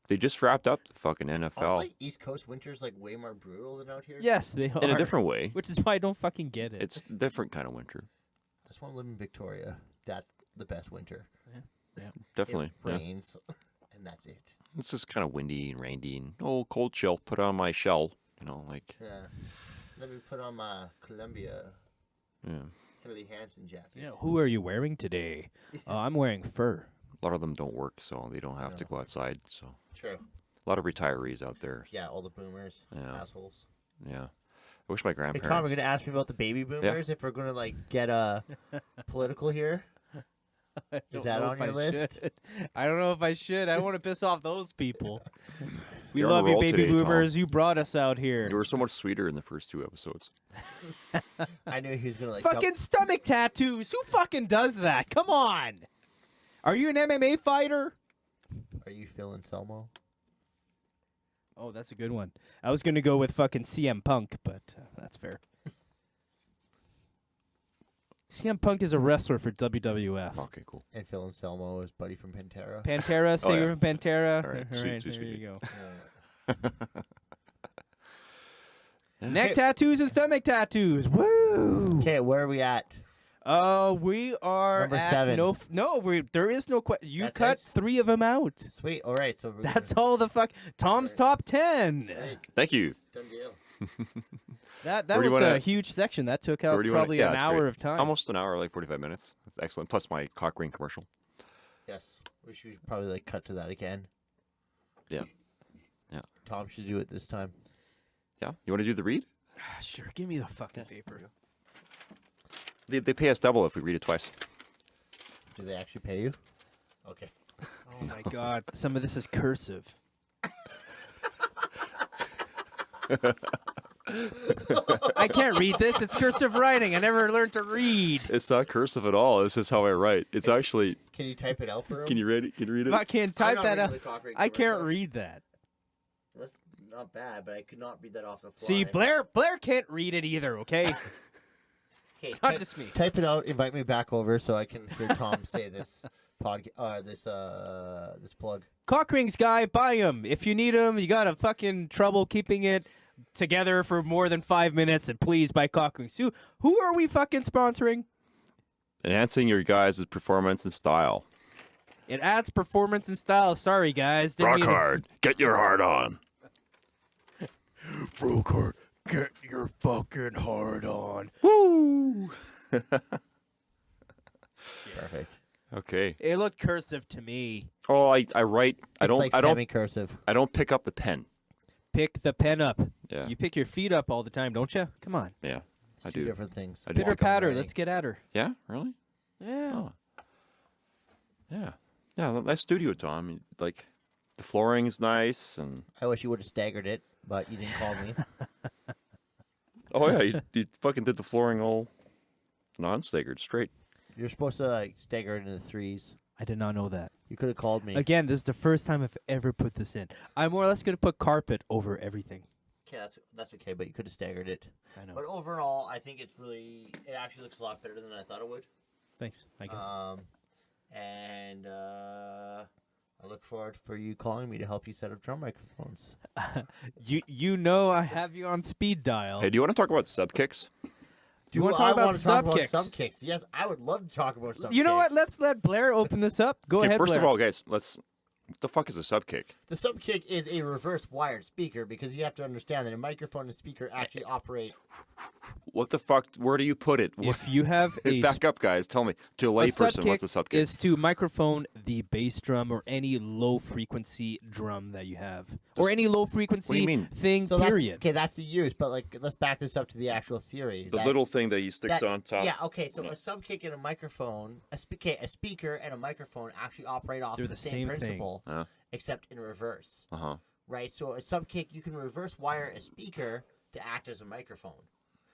Speaker 1: They just wrapped up the fucking
Speaker 3: Aren't,
Speaker 1: NFL
Speaker 3: East Coast winters way more brutal than out here?
Speaker 2: Yes, they are.
Speaker 1: in a different way.
Speaker 2: Which is why I don't fucking get it.
Speaker 1: It's a different kind of winter.
Speaker 3: I just want to live in Victoria. That's the best winter.
Speaker 1: Definitely.
Speaker 3: It
Speaker 1: Yeah.
Speaker 3: rains, and that's it.
Speaker 1: It's just kind of windy and rainy and cold chill. Put on my shell.
Speaker 3: Yeah. Let me put on my Columbia
Speaker 1: Yeah.
Speaker 3: Harley Hansen jacket.
Speaker 2: Yeah, who are you wearing today? I'm wearing fur.
Speaker 1: A lot of them don't work, so they don't have to
Speaker 3: No.
Speaker 1: go outside. So
Speaker 3: True.
Speaker 1: a lot of retirees out there.
Speaker 3: Yeah, all the boomers,
Speaker 1: Yeah.
Speaker 3: assholes.
Speaker 1: Yeah. I wish my
Speaker 3: Hey
Speaker 1: grandparents.
Speaker 3: Tom, we're gonna ask me about the baby boomers if we're gonna get political here. Is that on your list?
Speaker 2: I don't know if I should. I don't want to piss off those people. We
Speaker 1: You're on a
Speaker 2: love you,
Speaker 1: roll
Speaker 2: baby
Speaker 1: today, Tom.
Speaker 2: boomers. You brought us out here.
Speaker 1: You were so much sweeter in the first two episodes.
Speaker 3: I knew he was gonna
Speaker 2: Fucking stomach tattoos. Who fucking does that? Come on. Are you an MMA fighter?
Speaker 3: Are you feeling Selmo?
Speaker 2: Oh, that's a good one. I was gonna go with fucking CM Punk, but that's fair. CM Punk is a wrestler for WWF.
Speaker 1: Okay, cool.
Speaker 3: And Phil Anselmo is Buddy from Pantera.
Speaker 2: Pantera, singer
Speaker 1: yeah.
Speaker 2: from Pantera.
Speaker 1: All right,
Speaker 2: All
Speaker 1: sweet,
Speaker 2: right,
Speaker 1: sweet,
Speaker 2: there
Speaker 1: sweet.
Speaker 2: you go.
Speaker 1: Yeah.
Speaker 2: Neck tattoos and stomach tattoos. Woo!
Speaker 3: Okay, where are we at?
Speaker 2: We are
Speaker 3: Number
Speaker 2: at
Speaker 3: 7.
Speaker 2: there is no question. You
Speaker 3: That's
Speaker 2: cut
Speaker 3: it?
Speaker 2: 3 of them out.
Speaker 3: Sweet. All right. So we're
Speaker 2: That's
Speaker 3: gonna,
Speaker 2: all the fuck. Tom's top 10.
Speaker 3: Sweet.
Speaker 1: Thank you.
Speaker 3: Done deal.
Speaker 2: That
Speaker 1: Where do you
Speaker 2: was
Speaker 1: wanna-
Speaker 2: a huge section. That took out
Speaker 1: Where do you wanna-
Speaker 2: probably
Speaker 1: yeah,
Speaker 2: an
Speaker 1: it's
Speaker 2: hour
Speaker 1: great.
Speaker 2: of time.
Speaker 1: Almost an hour, like 45 minutes. That's excellent. Plus my cock ring commercial.
Speaker 3: Yes. We should probably like cut to that again.
Speaker 1: Yeah. Yeah.
Speaker 3: Tom should do it this time.
Speaker 1: Yeah. You want to do the read?
Speaker 2: Sure, give me the fucking paper.
Speaker 1: They pay us double if we read it twice.
Speaker 3: Do they actually pay you? Okay.
Speaker 2: Oh my god, some of this is cursive. I can't read this. It's cursive writing. I never learned to read.
Speaker 1: It's not cursive at all. This is how I write. It's actually.
Speaker 3: Can you type it out for him?
Speaker 1: Can you read it? Can you read it?
Speaker 2: I can't type
Speaker 3: not
Speaker 2: that
Speaker 3: reading
Speaker 2: out.
Speaker 3: the cock ring
Speaker 2: I can't
Speaker 3: commercial.
Speaker 2: read that.
Speaker 3: That's not bad, but I could not read that off the fly.
Speaker 2: See, Blair can't read it either, okay?
Speaker 3: Okay,
Speaker 2: It's not
Speaker 3: type-
Speaker 2: just me.
Speaker 3: Type it out. Invite me back over so I can hear Tom say this this plug.
Speaker 2: Cock rings, guy, buy them. If you need them, you got a fucking trouble keeping it together for more than 5 minutes, and please buy cock rings. Who are we fucking sponsoring?
Speaker 1: Enhancing your guys' performance and style.
Speaker 2: It adds performance and style. Sorry, guys. Didn't
Speaker 1: Rock
Speaker 2: mean to-
Speaker 1: hard. Get your heart on.
Speaker 2: Rock hard. Get your fucking heart on.
Speaker 1: Woo!
Speaker 3: Perfect.
Speaker 1: Okay.
Speaker 2: It looked cursive to me.
Speaker 1: Oh, I write.
Speaker 3: It's like semi-cursive.
Speaker 1: I don't pick up the pen.
Speaker 2: Pick the pen up.
Speaker 1: Yeah.
Speaker 2: You pick your feet up all the time, don't you? Come on.
Speaker 1: Yeah. I
Speaker 3: Two
Speaker 1: do.
Speaker 3: different things.
Speaker 1: I do
Speaker 2: Pitter
Speaker 1: pick up
Speaker 2: patter.
Speaker 3: writing.
Speaker 2: Let's get at her.
Speaker 1: Yeah. Really?
Speaker 2: Yeah.
Speaker 1: Oh. Yeah. Yeah. Nice studio, Tom. Like, the flooring's nice, and
Speaker 3: I wish you would have staggered it, but you didn't call me.
Speaker 1: oh yeah, you fucking did the flooring all non-staggered, straight.
Speaker 3: You're supposed to like stagger it into threes.
Speaker 2: I did not know that.
Speaker 3: You could have called me.
Speaker 2: Again, this is the first time I've ever put this in. I'm more or less going to put carpet over everything.
Speaker 3: Okay, that's okay, but you could have staggered it.
Speaker 2: I know.
Speaker 3: But overall, I think it actually looks a lot better than I thought it would.
Speaker 2: Thanks, I guess.
Speaker 3: And I look forward for you calling me to help you set up drum microphones.
Speaker 2: You know I have you on speed dial.
Speaker 1: Hey, do you want to talk about sub kicks?
Speaker 2: Do you want to talk about
Speaker 3: wanna
Speaker 2: sub kicks?
Speaker 3: Sub kicks. Yes, I would love to talk about sub kicks.
Speaker 2: You know what? Let's let Blair open this up. Go
Speaker 1: Okay,
Speaker 2: ahead,
Speaker 1: first
Speaker 2: Blair.
Speaker 1: of all, guys, what the fuck is a sub kick?
Speaker 3: The sub kick is a reverse wired speaker because you have to understand that a microphone and speaker actually operate.
Speaker 1: What the fuck? Where do you put it?
Speaker 2: if you have a
Speaker 1: Back up, guys. Tell me. To a
Speaker 2: a
Speaker 1: layperson, what's a sub kick?
Speaker 2: is to microphone the bass drum or any low frequency drum that you have, or any low frequency
Speaker 1: mean?
Speaker 2: thing.
Speaker 3: So
Speaker 2: Period.
Speaker 3: that's the use. But like, let's back this up to the actual theory.
Speaker 1: The little thing that he sticks on top.
Speaker 3: Yeah. Okay. So a sub kick and a microphone, a speaker and a microphone actually operate off
Speaker 2: They're
Speaker 3: of
Speaker 2: the
Speaker 3: same
Speaker 2: same thing.
Speaker 3: principle,
Speaker 1: Uh
Speaker 3: except in reverse.
Speaker 1: huh.
Speaker 3: Right. So a sub kick, you can reverse wire a speaker to act as a microphone.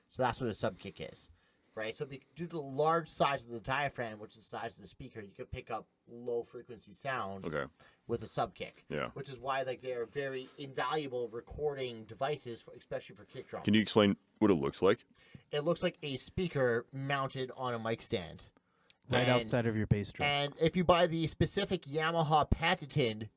Speaker 3: So that's what a sub kick is. Right. So due to the large size of the diaphragm, which is the size of the speaker, you can pick up low frequency sounds
Speaker 1: Okay.
Speaker 3: with a sub kick.
Speaker 1: Yeah.
Speaker 3: Which is why like they're very invaluable recording devices, especially for kick drums.
Speaker 1: Can you explain what it looks like?
Speaker 3: It looks like a speaker mounted on a mic stand.
Speaker 2: Right
Speaker 3: And-
Speaker 2: outside of your bass drum.
Speaker 3: And if you buy the specific Yamaha patented,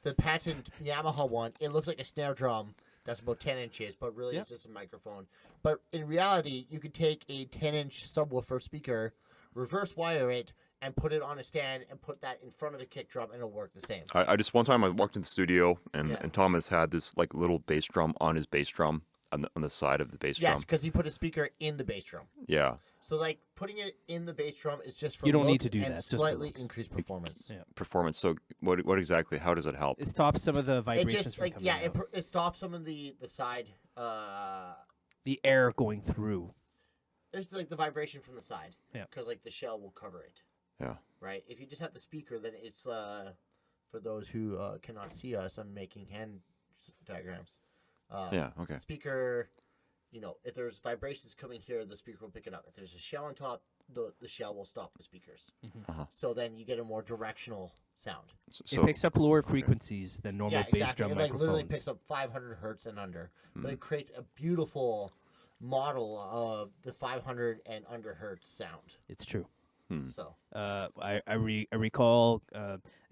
Speaker 3: the patent Yamaha one, it looks like a snare drum that's about 10 inches, but really
Speaker 2: Yep.
Speaker 3: it's just a microphone. But in reality, you could take a 10-inch subwoofer speaker, reverse wire it, and put it on a stand and put that in front of a kick drum, and it'll work the same.
Speaker 1: I just one time I walked in the studio and,
Speaker 3: Yeah.
Speaker 1: and Thomas had this like little bass drum on his bass drum on the side of the bass
Speaker 3: Yes,
Speaker 1: drum.
Speaker 3: because he put a speaker in the bass drum.
Speaker 1: Yeah.
Speaker 3: So like putting it in the bass drum is just for
Speaker 2: You don't need
Speaker 3: looks
Speaker 2: to do
Speaker 3: and
Speaker 2: that, just for
Speaker 3: slightly
Speaker 2: looks.
Speaker 3: increased performance.
Speaker 2: Yeah.
Speaker 1: Performance. So what exactly? How does it help?
Speaker 2: It stops some of the
Speaker 3: It
Speaker 2: vibrations
Speaker 3: just
Speaker 2: from
Speaker 3: like
Speaker 2: coming out.
Speaker 3: it stops some of the side.
Speaker 2: The air going through.
Speaker 3: It's like the vibration from the side.
Speaker 2: Yeah.
Speaker 3: Because like the shell will cover it.
Speaker 1: Yeah.
Speaker 3: Right. If you just have the speaker, then it's for those who cannot see us. I'm making hand diagrams.
Speaker 1: Yeah. Okay.
Speaker 3: Speaker. You know, if there's vibrations coming here, the speaker will pick it up. If there's a shell on top, the shell will stop the speakers.
Speaker 1: Uh-huh.
Speaker 3: So then you get a more directional sound.
Speaker 1: So
Speaker 2: It picks up lower frequencies than normal
Speaker 3: Yeah,
Speaker 2: bass
Speaker 3: exactly.
Speaker 2: drum
Speaker 3: It like literally
Speaker 2: microphones.
Speaker 3: picks up 500 hertz and under, but it creates a beautiful model of the 500 and under hertz sound.
Speaker 2: It's true.
Speaker 3: So
Speaker 2: I recall,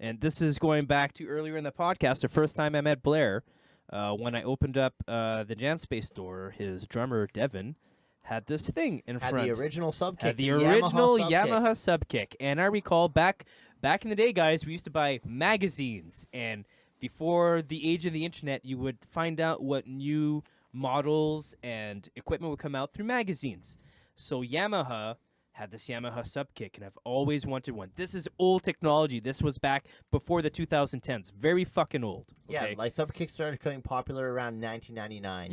Speaker 2: and this is going back to earlier in the podcast, the first time I met Blair, when I opened up the Jam Space store, his drummer, Devin, had this thing in
Speaker 3: had
Speaker 2: front.
Speaker 3: the original sub kick,
Speaker 2: Had the original
Speaker 3: sub-kick.
Speaker 2: Yamaha sub kick. And I recall back in the day, guys, we used to buy magazines, and before the age of the internet, you would find out what new models and equipment would come out through magazines. So Yamaha had this Yamaha Subkick, and I've always wanted one. This is old technology. This was back before the 2010s. Very fucking old. Okay?
Speaker 3: Yeah, like Subkick started becoming popular around 1999.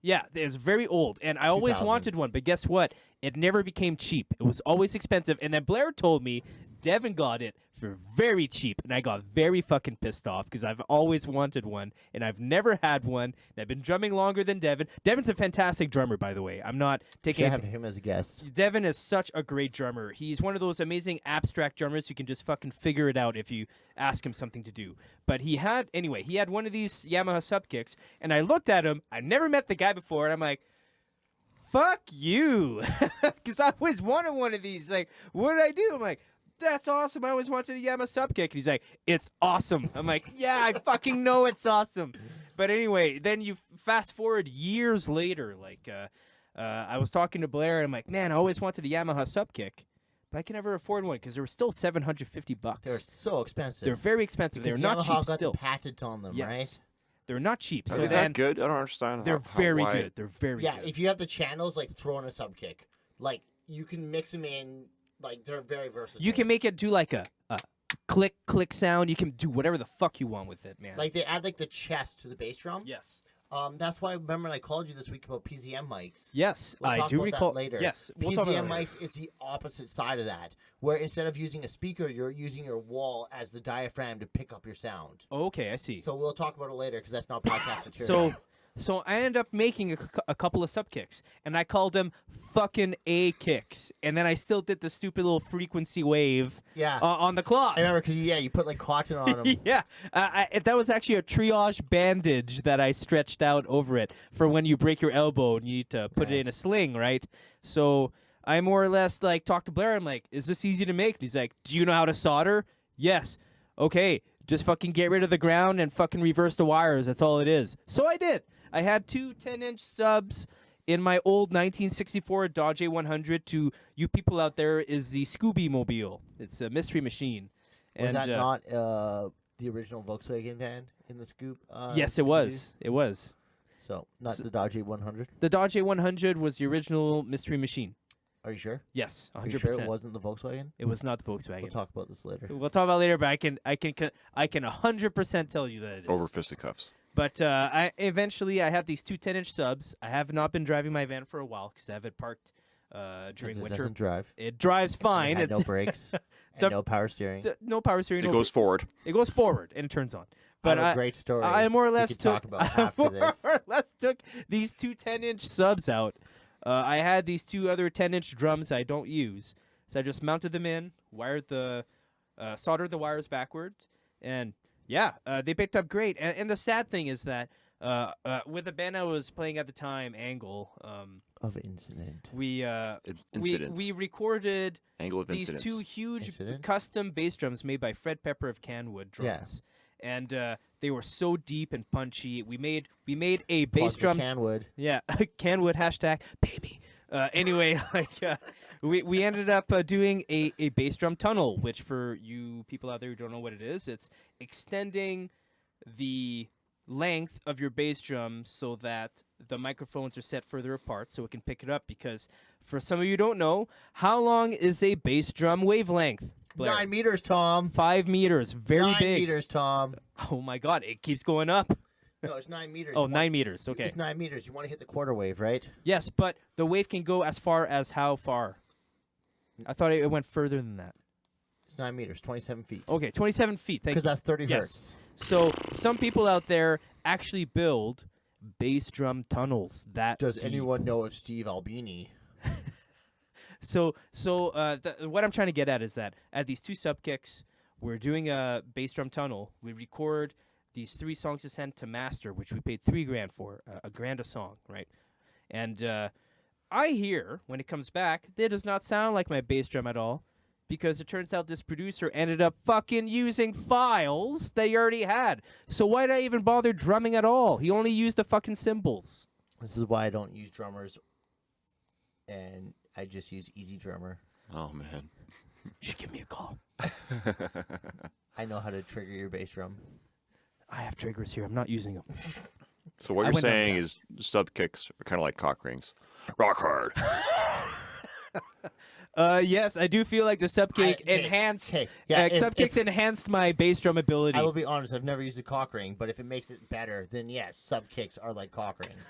Speaker 2: Yeah, it's very old, and I always
Speaker 3: 2000.
Speaker 2: wanted one, but guess what? It never became cheap. It was always expensive, and then Blair told me Devin got it for very cheap, and I got very fucking pissed off because I've always wanted one, and I've never had one, and I've been drumming longer than Devin. Devin's a fantastic drummer, by the way. I'm not taking
Speaker 3: Should have
Speaker 2: anything.
Speaker 3: him as a guest.
Speaker 2: Devin is such a great drummer. He's one of those amazing abstract drummers who can just fucking figure it out if you ask him something to do. But he had one of these Yamaha Subkicks, and I looked at him. I never met the guy before, and I'm like, fuck you. Because I always wanted one of these. Like, what did I do? I'm like, that's awesome. I always wanted a Yamaha Subkick. And he's like, it's awesome. I'm like, yeah, I fucking know it's awesome. But anyway, then you fast forward years later, like, I was talking to Blair, and I'm like, man, I always wanted a Yamaha Subkick, but I can never afford one because they were still $750.
Speaker 3: They're so expensive.
Speaker 2: They're very expensive.
Speaker 3: because
Speaker 2: They're not
Speaker 3: Yamaha
Speaker 2: cheap
Speaker 3: got
Speaker 2: still.
Speaker 3: the patent on them,
Speaker 2: Yes.
Speaker 3: right?
Speaker 2: They're not cheap.
Speaker 1: Are
Speaker 2: So
Speaker 1: they
Speaker 2: then
Speaker 1: that good? I don't understand.
Speaker 2: they're
Speaker 1: how
Speaker 2: very
Speaker 1: why-
Speaker 2: good. They're very
Speaker 3: Yeah,
Speaker 2: good.
Speaker 3: if you have the channels, like throw in a Subkick, like you can mix them in. Like they're very versatile.
Speaker 2: You can make it do like a click sound. You can do whatever the fuck you want with it, man.
Speaker 3: like they add like the chest to the bass drum.
Speaker 2: yes.
Speaker 3: That's why remember when I called you this week about PZM mics.
Speaker 2: Yes,
Speaker 3: We'll
Speaker 2: I
Speaker 3: talk
Speaker 2: do
Speaker 3: about that
Speaker 2: recall.
Speaker 3: later.
Speaker 2: Yes, we'll talk
Speaker 3: PZM
Speaker 2: about that later.
Speaker 3: mics is the opposite side of that, where instead of using a speaker, you're using your wall as the diaphragm to pick up your sound.
Speaker 2: Okay, I see.
Speaker 3: So we'll talk about it later because that's not podcast material.
Speaker 2: So I ended up making a couple of Subkicks, and I called them fucking A kicks, and then I still did the stupid little frequency wave
Speaker 3: yeah,
Speaker 2: on the clock.
Speaker 3: I remember because you put like cotton on them.
Speaker 2: Yeah, that was actually a triage bandage that I stretched out over it for when you break your elbow and you need to put it
Speaker 3: Okay.
Speaker 2: in a sling, right? So I more or less like talked to Blair. I'm like, "Is this easy to make?" And he's like, "Do you know how to solder?" Yes. Okay, just fucking get rid of the ground and fucking reverse the wires. That's all it is. So I did. I had two 10-inch subs in my old 1964 Dodge A100. To you people out there, is the Scooby Mobile. It's a mystery machine.
Speaker 3: Was that not the original Volkswagen van in the Scoop?
Speaker 2: Yes, it was. It was.
Speaker 3: So not
Speaker 2: So-
Speaker 3: the Dodge 100.
Speaker 2: The Dodge A100 was the original mystery machine.
Speaker 3: Are you sure?
Speaker 2: Yes, 100%.
Speaker 3: Are you sure it wasn't the Volkswagen?
Speaker 2: It was not the Volkswagen.
Speaker 3: We'll talk about this later.
Speaker 2: We'll talk about it later, but I can 100% tell you that it is.
Speaker 1: Over fisticuffs.
Speaker 2: But I had these two 10-inch subs. I have not been driving my van for a while because I have it parked during
Speaker 3: It
Speaker 2: winter.
Speaker 3: doesn't drive.
Speaker 2: It drives fine.
Speaker 3: It had
Speaker 2: It's
Speaker 3: no brakes
Speaker 2: The-
Speaker 3: and no power steering.
Speaker 2: no power steering.
Speaker 1: It
Speaker 2: no
Speaker 1: goes forward.
Speaker 2: It goes forward and it turns on.
Speaker 3: But
Speaker 2: But
Speaker 3: a great story.
Speaker 2: I more or
Speaker 3: we
Speaker 2: less
Speaker 3: could
Speaker 2: took
Speaker 3: talk about after this.
Speaker 2: more or less took these two 10-inch subs out. I had these two other 10-inch drums I don't use, so I just mounted them in, soldered the wires backward, and yeah, they picked up great. And the sad thing is that with the band I was playing at the time, Angle,
Speaker 3: Of incident.
Speaker 2: we
Speaker 1: Incidents.
Speaker 2: we recorded
Speaker 1: Angle of
Speaker 2: these
Speaker 1: incidents.
Speaker 2: two huge
Speaker 3: Incidents?
Speaker 2: custom bass drums made by Fred Pepper of Canwood drums. And they were so deep and punchy. We made a bass
Speaker 3: Plug
Speaker 2: drum.
Speaker 3: for Canwood.
Speaker 2: Yeah, Canwood hashtag baby. Anyway, we ended up doing a bass drum tunnel, which for you people out there who don't know what it is, it's extending the length of your bass drum so that the microphones are set further apart so it can pick it up. Because for some of you who don't know, how long is a bass drum wavelength? Blair?
Speaker 3: 9 meters, Tom.
Speaker 2: 5 meters, very
Speaker 3: 9
Speaker 2: big.
Speaker 3: meters, Tom.
Speaker 2: Oh my God, it keeps going up.
Speaker 3: No, it's 9 meters.
Speaker 2: Oh,
Speaker 3: You
Speaker 2: 9 meters. Okay.
Speaker 3: It's 9 meters. You want to hit the quarter wave, right?
Speaker 2: Yes, but the wave can go as far as how far? I thought it went further than that.
Speaker 3: 9 meters, 27 feet.
Speaker 2: Okay, 27 feet. Thank
Speaker 3: Because
Speaker 2: you.
Speaker 3: that's 30
Speaker 2: Yes.
Speaker 3: hertz.
Speaker 2: So some people out there actually build bass drum tunnels that
Speaker 3: Does
Speaker 2: deep.
Speaker 3: anyone know of Steve Albini?
Speaker 2: So what I'm trying to get at is that at these two subkicks, we're doing a bass drum tunnel. We record these 3 songs to send to master, which we paid $3,000 for, $1,000 a song, right? And I hear when it comes back, that does not sound like my bass drum at all, because it turns out this producer ended up fucking using files that he already had. So why did I even bother drumming at all? He only used the fucking cymbals.
Speaker 3: This is why I don't use drummers, and I just use Easy Drummer.
Speaker 1: Oh man.
Speaker 2: You should give me a call.
Speaker 3: I know how to trigger your bass drum.
Speaker 2: I have triggers here. I'm not using them.
Speaker 1: So what
Speaker 2: I
Speaker 1: you're
Speaker 2: went down
Speaker 1: saying
Speaker 2: that.
Speaker 1: is sub kicks are kind of like cock rings. Rock hard.
Speaker 2: Yes, I do feel like the sub kick
Speaker 3: okay,
Speaker 2: enhanced.
Speaker 3: okay, yeah,
Speaker 2: Sub kicks enhanced my bass drum ability.
Speaker 3: I will be honest, I've never used a cock ring, but if it makes it better, then yes, sub kicks are like cock rings.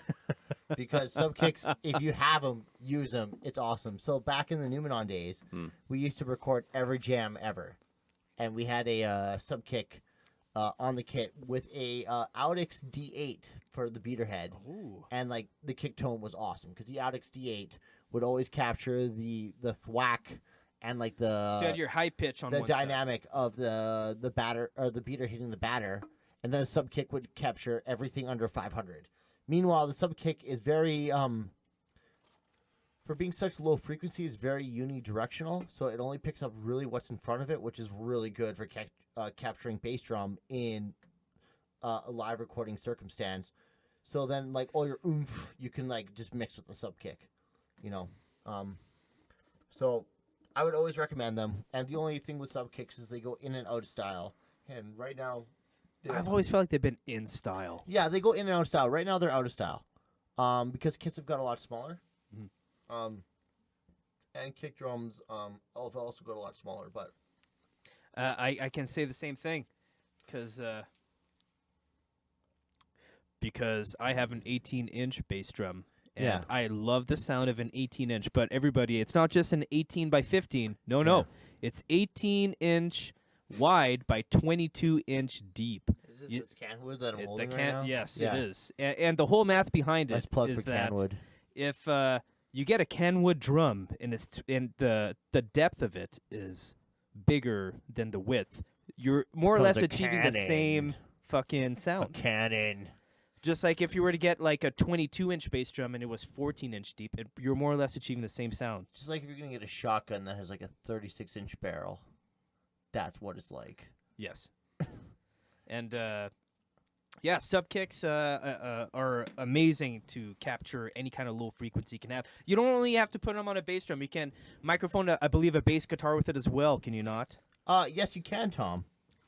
Speaker 3: Because sub kicks, if you have them, use them. It's awesome. So back in the Numenon days, we used to record every jam ever, and we had a sub kick on the kit with a Audix D8 for the beater head, and like the kick tone was awesome because the Audix D8 would always capture the thwack and like
Speaker 2: so you had your high pitch on
Speaker 3: the
Speaker 2: one side.
Speaker 3: dynamic of the batter or the beater hitting the batter, and then the sub kick would capture everything under 500. Meanwhile, the sub kick is very for being such low frequency, is very unidirectional, so it only picks up really what's in front of it, which is really good for capturing bass drum in a live recording circumstance. So then, like all your oomph, you can like just mix with the sub kick, you know. So I would always recommend them. And the only thing with sub kicks is they go in and out of style. And right now,
Speaker 2: I've always felt like they've been in style.
Speaker 3: yeah, they go in and out of style. Right now, they're out of style, because kits have got a lot smaller. And kick drums have also got a lot smaller. But
Speaker 2: I can say the same thing, because I have an 18-inch bass drum, and
Speaker 3: Yeah.
Speaker 2: I love the sound of an 18-inch. But everybody, it's not just an 18 by 15. No, it's 18-inch wide by 22-inch deep.
Speaker 3: is this this Canwood that I'm
Speaker 2: The
Speaker 3: holding right now?
Speaker 2: Yes,
Speaker 3: Yeah.
Speaker 2: it is. And the whole math behind
Speaker 3: Nice
Speaker 2: it
Speaker 3: plug
Speaker 2: is
Speaker 3: for
Speaker 2: that
Speaker 3: Canwood.
Speaker 2: if you get a Kenwood drum and the depth of it is bigger than the width, you're more or
Speaker 3: Because
Speaker 2: less
Speaker 3: a
Speaker 2: achieving the
Speaker 3: cannon.
Speaker 2: same fucking sound.
Speaker 3: Cannon.
Speaker 2: Just like if you were to get like a 22-inch bass drum and it was 14-inch deep, you're more or less achieving the same sound.
Speaker 3: Just like if you're going to get a shotgun that has like a 36-inch barrel. That's what it's like.
Speaker 2: Yes. And yeah, sub kicks are amazing to capture any kind of low frequency you can have. You don't only have to put them on a bass drum. You can microphone, I believe, a bass guitar with it as well. Can you not?
Speaker 3: Yes, you can, Tom.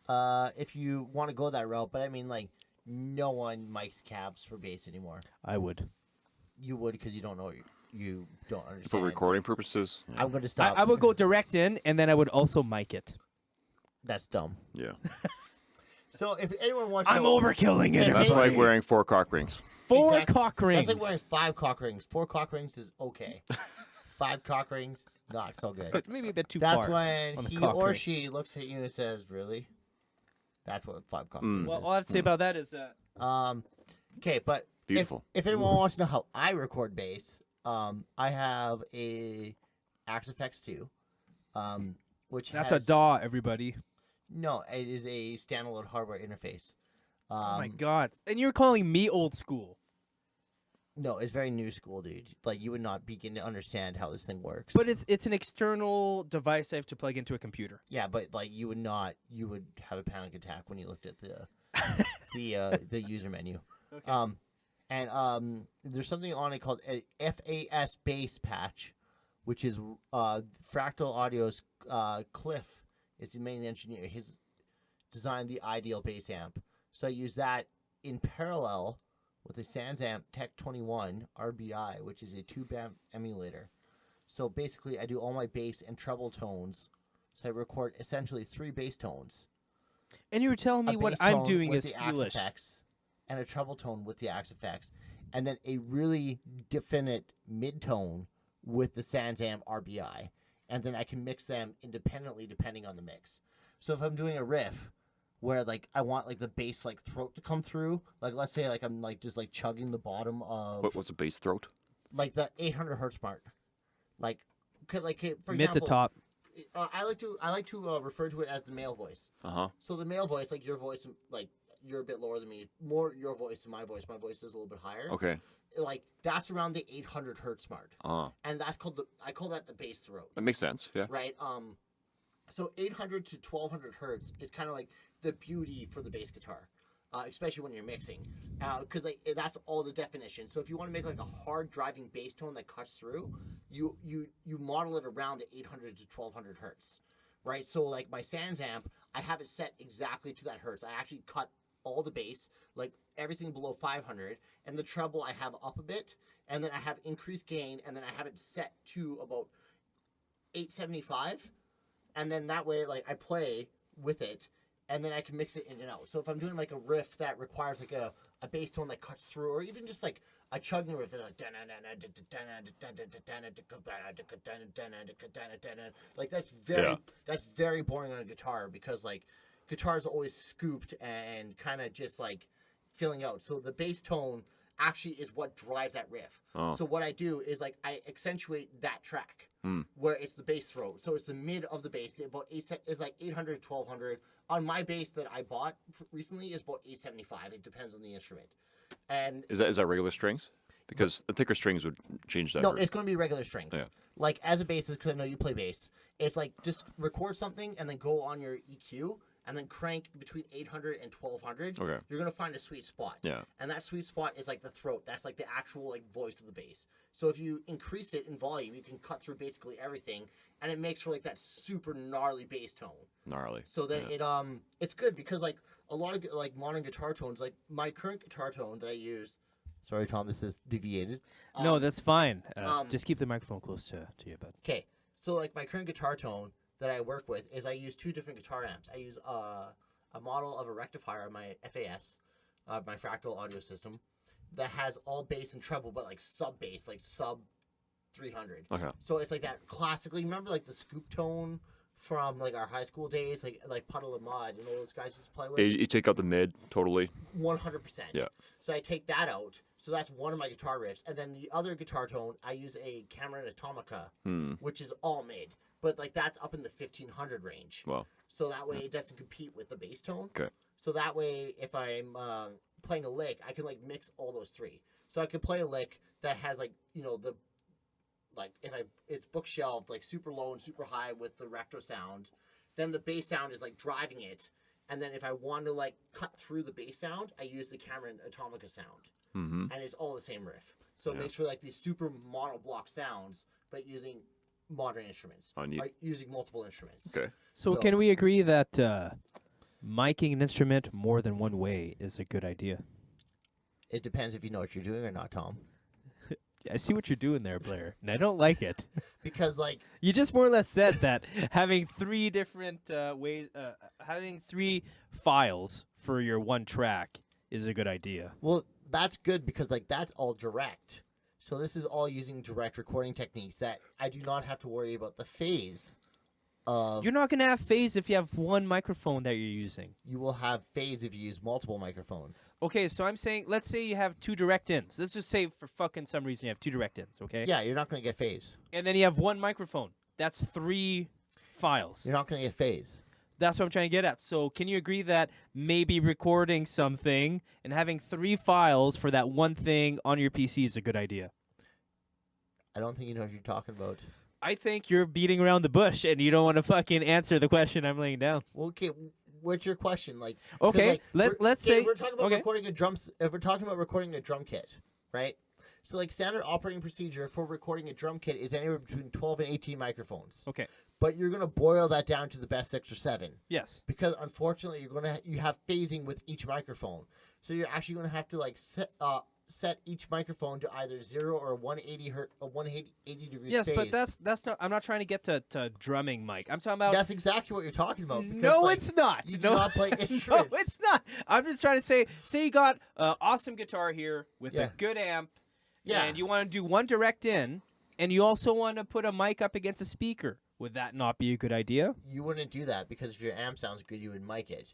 Speaker 3: If you want to go that route. But I mean, like, no one mics cabs for bass anymore.
Speaker 2: I would.
Speaker 3: You would because you don't know. You don't understand.
Speaker 1: For recording purposes.
Speaker 3: I'm going to stop.
Speaker 2: I would go direct in, and then I would also mic it.
Speaker 3: That's dumb.
Speaker 1: Yeah.
Speaker 3: So if anyone wants to
Speaker 2: I'm
Speaker 3: know,
Speaker 2: overkilling it.
Speaker 3: Hey,
Speaker 1: That's
Speaker 2: everybody.
Speaker 1: like wearing 4 cock rings.
Speaker 2: 4
Speaker 3: Exactly.
Speaker 2: cock rings.
Speaker 3: That's like wearing 5 cock rings. 4 cock rings is okay. 5 cock rings, not so good.
Speaker 2: Maybe a bit too
Speaker 3: That's
Speaker 2: far.
Speaker 3: when
Speaker 2: on the
Speaker 3: he
Speaker 2: cock
Speaker 3: or
Speaker 2: ring.
Speaker 3: she looks at you and says, "Really?" That's what 5 cock rings
Speaker 2: Well,
Speaker 3: is.
Speaker 2: all I have to say about that is
Speaker 3: Okay, but
Speaker 1: Beautiful.
Speaker 3: If anyone wants to know how I record bass, I have a Axe FX2, which
Speaker 2: that's
Speaker 3: has,
Speaker 2: a DAW, everybody.
Speaker 3: No, it is a standalone hardware interface.
Speaker 2: Oh my god! And you're calling me old school.
Speaker 3: No, it's very new school, dude. Like you would not begin to understand how this thing works.
Speaker 2: But it's an external device I have to plug into a computer.
Speaker 3: yeah, but like you would have a panic attack when you looked at the the user menu.
Speaker 2: Okay.
Speaker 3: There's something on it called a FAS bass patch, which is Fractal Audio's Cliff is the main engineer. He's designed the ideal bass amp. So I use that in parallel with a SansAmp Tech 21 RBI, which is a tube amp emulator. So basically, I do all my bass and treble tones. So I record essentially 3 bass tones.
Speaker 2: And you were telling me
Speaker 3: A
Speaker 2: what
Speaker 3: bass
Speaker 2: I'm
Speaker 3: tone
Speaker 2: doing
Speaker 3: with
Speaker 2: is
Speaker 3: the Axe
Speaker 2: foolish.
Speaker 3: effects and a treble tone with the Axe effects, and then a really definite mid-tone with the SansAmp RBI, and then I can mix them independently depending on the mix. So if I'm doing a riff where like I want like the bass like throat to come through, like let's say like I'm like just like chugging the bottom of
Speaker 1: What's a bass throat?
Speaker 3: like the 800 hertz mark, like for
Speaker 2: Mid
Speaker 3: example,
Speaker 2: to top.
Speaker 3: I like to refer to it as the male voice. So the male voice, like your voice, like you're a bit lower than me. More your voice than my voice. My voice is a little bit higher.
Speaker 1: Okay.
Speaker 3: Like that's around the 800 hertz mark, and that's called I call that the bass throat.
Speaker 1: That makes sense. Yeah.
Speaker 3: Right. So 800 to 1200 hertz is kind of like the beauty for the bass guitar, especially when you're mixing, because like that's all the definition. So if you want to make like a hard driving bass tone that cuts through, you model it around the 800 to 1200 hertz, right? So like my SansAmp, I have it set exactly to that hertz. I actually cut all the bass, like everything below 500, and the treble I have up a bit, and then I have increased gain, and then I have it set to about 875, and then that way, like, I play with it, and then I can mix it in and out. So if I'm doing like a riff that requires like a bass tone that cuts through, or even just like a chugging riff that's like that's very boring on a guitar, because like guitars are always scooped and kind of just like filling out. So the bass tone actually is what drives that riff. So what I do is like I accentuate that track where it's the bass throat. So it's the mid of the bass. About is like 800 to 1200. On my bass that I bought recently is about 875. It depends on the instrument. And
Speaker 1: Is that regular strings? Because the thicker strings would change that.
Speaker 3: no,
Speaker 1: hurt.
Speaker 3: it's going to be regular strings.
Speaker 1: Yeah.
Speaker 3: Like as a bassist, because I know you play bass, it's like just record something and then go on your EQ and then crank between 800 and 1200.
Speaker 1: Okay.
Speaker 3: You're going to find a sweet spot.
Speaker 1: Yeah.
Speaker 3: And that sweet spot is like the throat. That's like the actual like voice of the bass. So if you increase it in volume, you can cut through basically everything, and it makes for like that super gnarly bass tone.
Speaker 1: Gnarly.
Speaker 3: So then it's good, because like a lot of like modern guitar tones, like my current guitar tone that I use. Sorry, Tom, this is deviated.
Speaker 2: No, that's fine. Just keep the microphone close to you, bud.
Speaker 3: Okay, so like my current guitar tone that I work with is I use two different guitar amps. I use a model of a rectifier, my FAS, my fractal audio system, that has all bass and treble, but like sub bass, like sub 300.
Speaker 1: Okay.
Speaker 3: So it's like that classically. Remember like the scoop tone from like our high school days, like Puddle and Mud, you know, those guys used to play with.
Speaker 1: You take out the mid totally.
Speaker 3: 100%.
Speaker 1: Yeah.
Speaker 3: So I take that out. So that's one of my guitar riffs, and then the other guitar tone, I use a Cameron Atomica, which is all mid, but like that's up in the 1500 range.
Speaker 1: Wow.
Speaker 3: So that way it doesn't compete with the bass tone.
Speaker 1: Okay.
Speaker 3: So that way, if I'm playing a lick, I can like mix all those three. So I could play a lick that has like, you know, the like it's bookshelved like super low and super high with the recto sound. Then the bass sound is like driving it, and then if I want to like cut through the bass sound, I use the Cameron Atomica sound.
Speaker 1: Mm-hmm.
Speaker 3: And it's all the same riff. So it makes for like these super monoblock sounds, but using modern instruments. Like using multiple instruments.
Speaker 1: Okay.
Speaker 2: So can we agree that miking an instrument more than one way is a good idea?
Speaker 3: It depends if you know what you're doing or not, Tom.
Speaker 2: I see what you're doing there, Blair, and I don't like it.
Speaker 3: Because like
Speaker 2: you just more or less said that having three different ways, having three files for your one track is a good idea.
Speaker 3: Well, that's good, because like that's all direct. So this is all using direct recording techniques that I do not have to worry about the phase of.
Speaker 2: You're not going to have phase if you have one microphone that you're using.
Speaker 3: You will have phase if you use multiple microphones.
Speaker 2: Okay, so I'm saying, let's say you have two direct ins. Let's just say for fucking some reason you have two direct ins, okay?
Speaker 3: Yeah, you're not going to get phase.
Speaker 2: And then you have one microphone. That's three files.
Speaker 3: You're not going to get phase.
Speaker 2: That's what I'm trying to get at. So can you agree that maybe recording something and having three files for that one thing on your PC is a good idea?
Speaker 3: I don't think you know what you're talking about.
Speaker 2: I think you're beating around the bush and you don't want to fucking answer the question I'm laying down.
Speaker 3: Well, okay, what's your question? Like,
Speaker 2: okay,
Speaker 3: like,
Speaker 2: let's say
Speaker 3: we're talking about recording a drums. If we're talking about recording a drum kit, right? So like standard operating procedure for recording a drum kit is anywhere between 12 and 18 microphones.
Speaker 2: Okay.
Speaker 3: But you're gonna boil that down to the best 6 or 7.
Speaker 2: Yes.
Speaker 3: Because unfortunately, you have phasing with each microphone. So you're actually gonna have to like set each microphone to either 0 or 180 or 180 degrees.
Speaker 2: Yes,
Speaker 3: phase.
Speaker 2: but that's not. I'm not trying to get to drumming, Mike. I'm talking about.
Speaker 3: That's exactly what you're talking about. Because,
Speaker 2: No,
Speaker 3: like,
Speaker 2: it's not.
Speaker 3: You
Speaker 2: no,
Speaker 3: do not play instruments.
Speaker 2: No, it's not. I'm just trying to say you got an awesome guitar here with a good amp.
Speaker 3: Yeah.
Speaker 2: And you want to do one direct in, and you also want to put a mic up against a speaker. Would that not be a good idea?
Speaker 3: You wouldn't do that, because if your amp sounds good, you would mic it.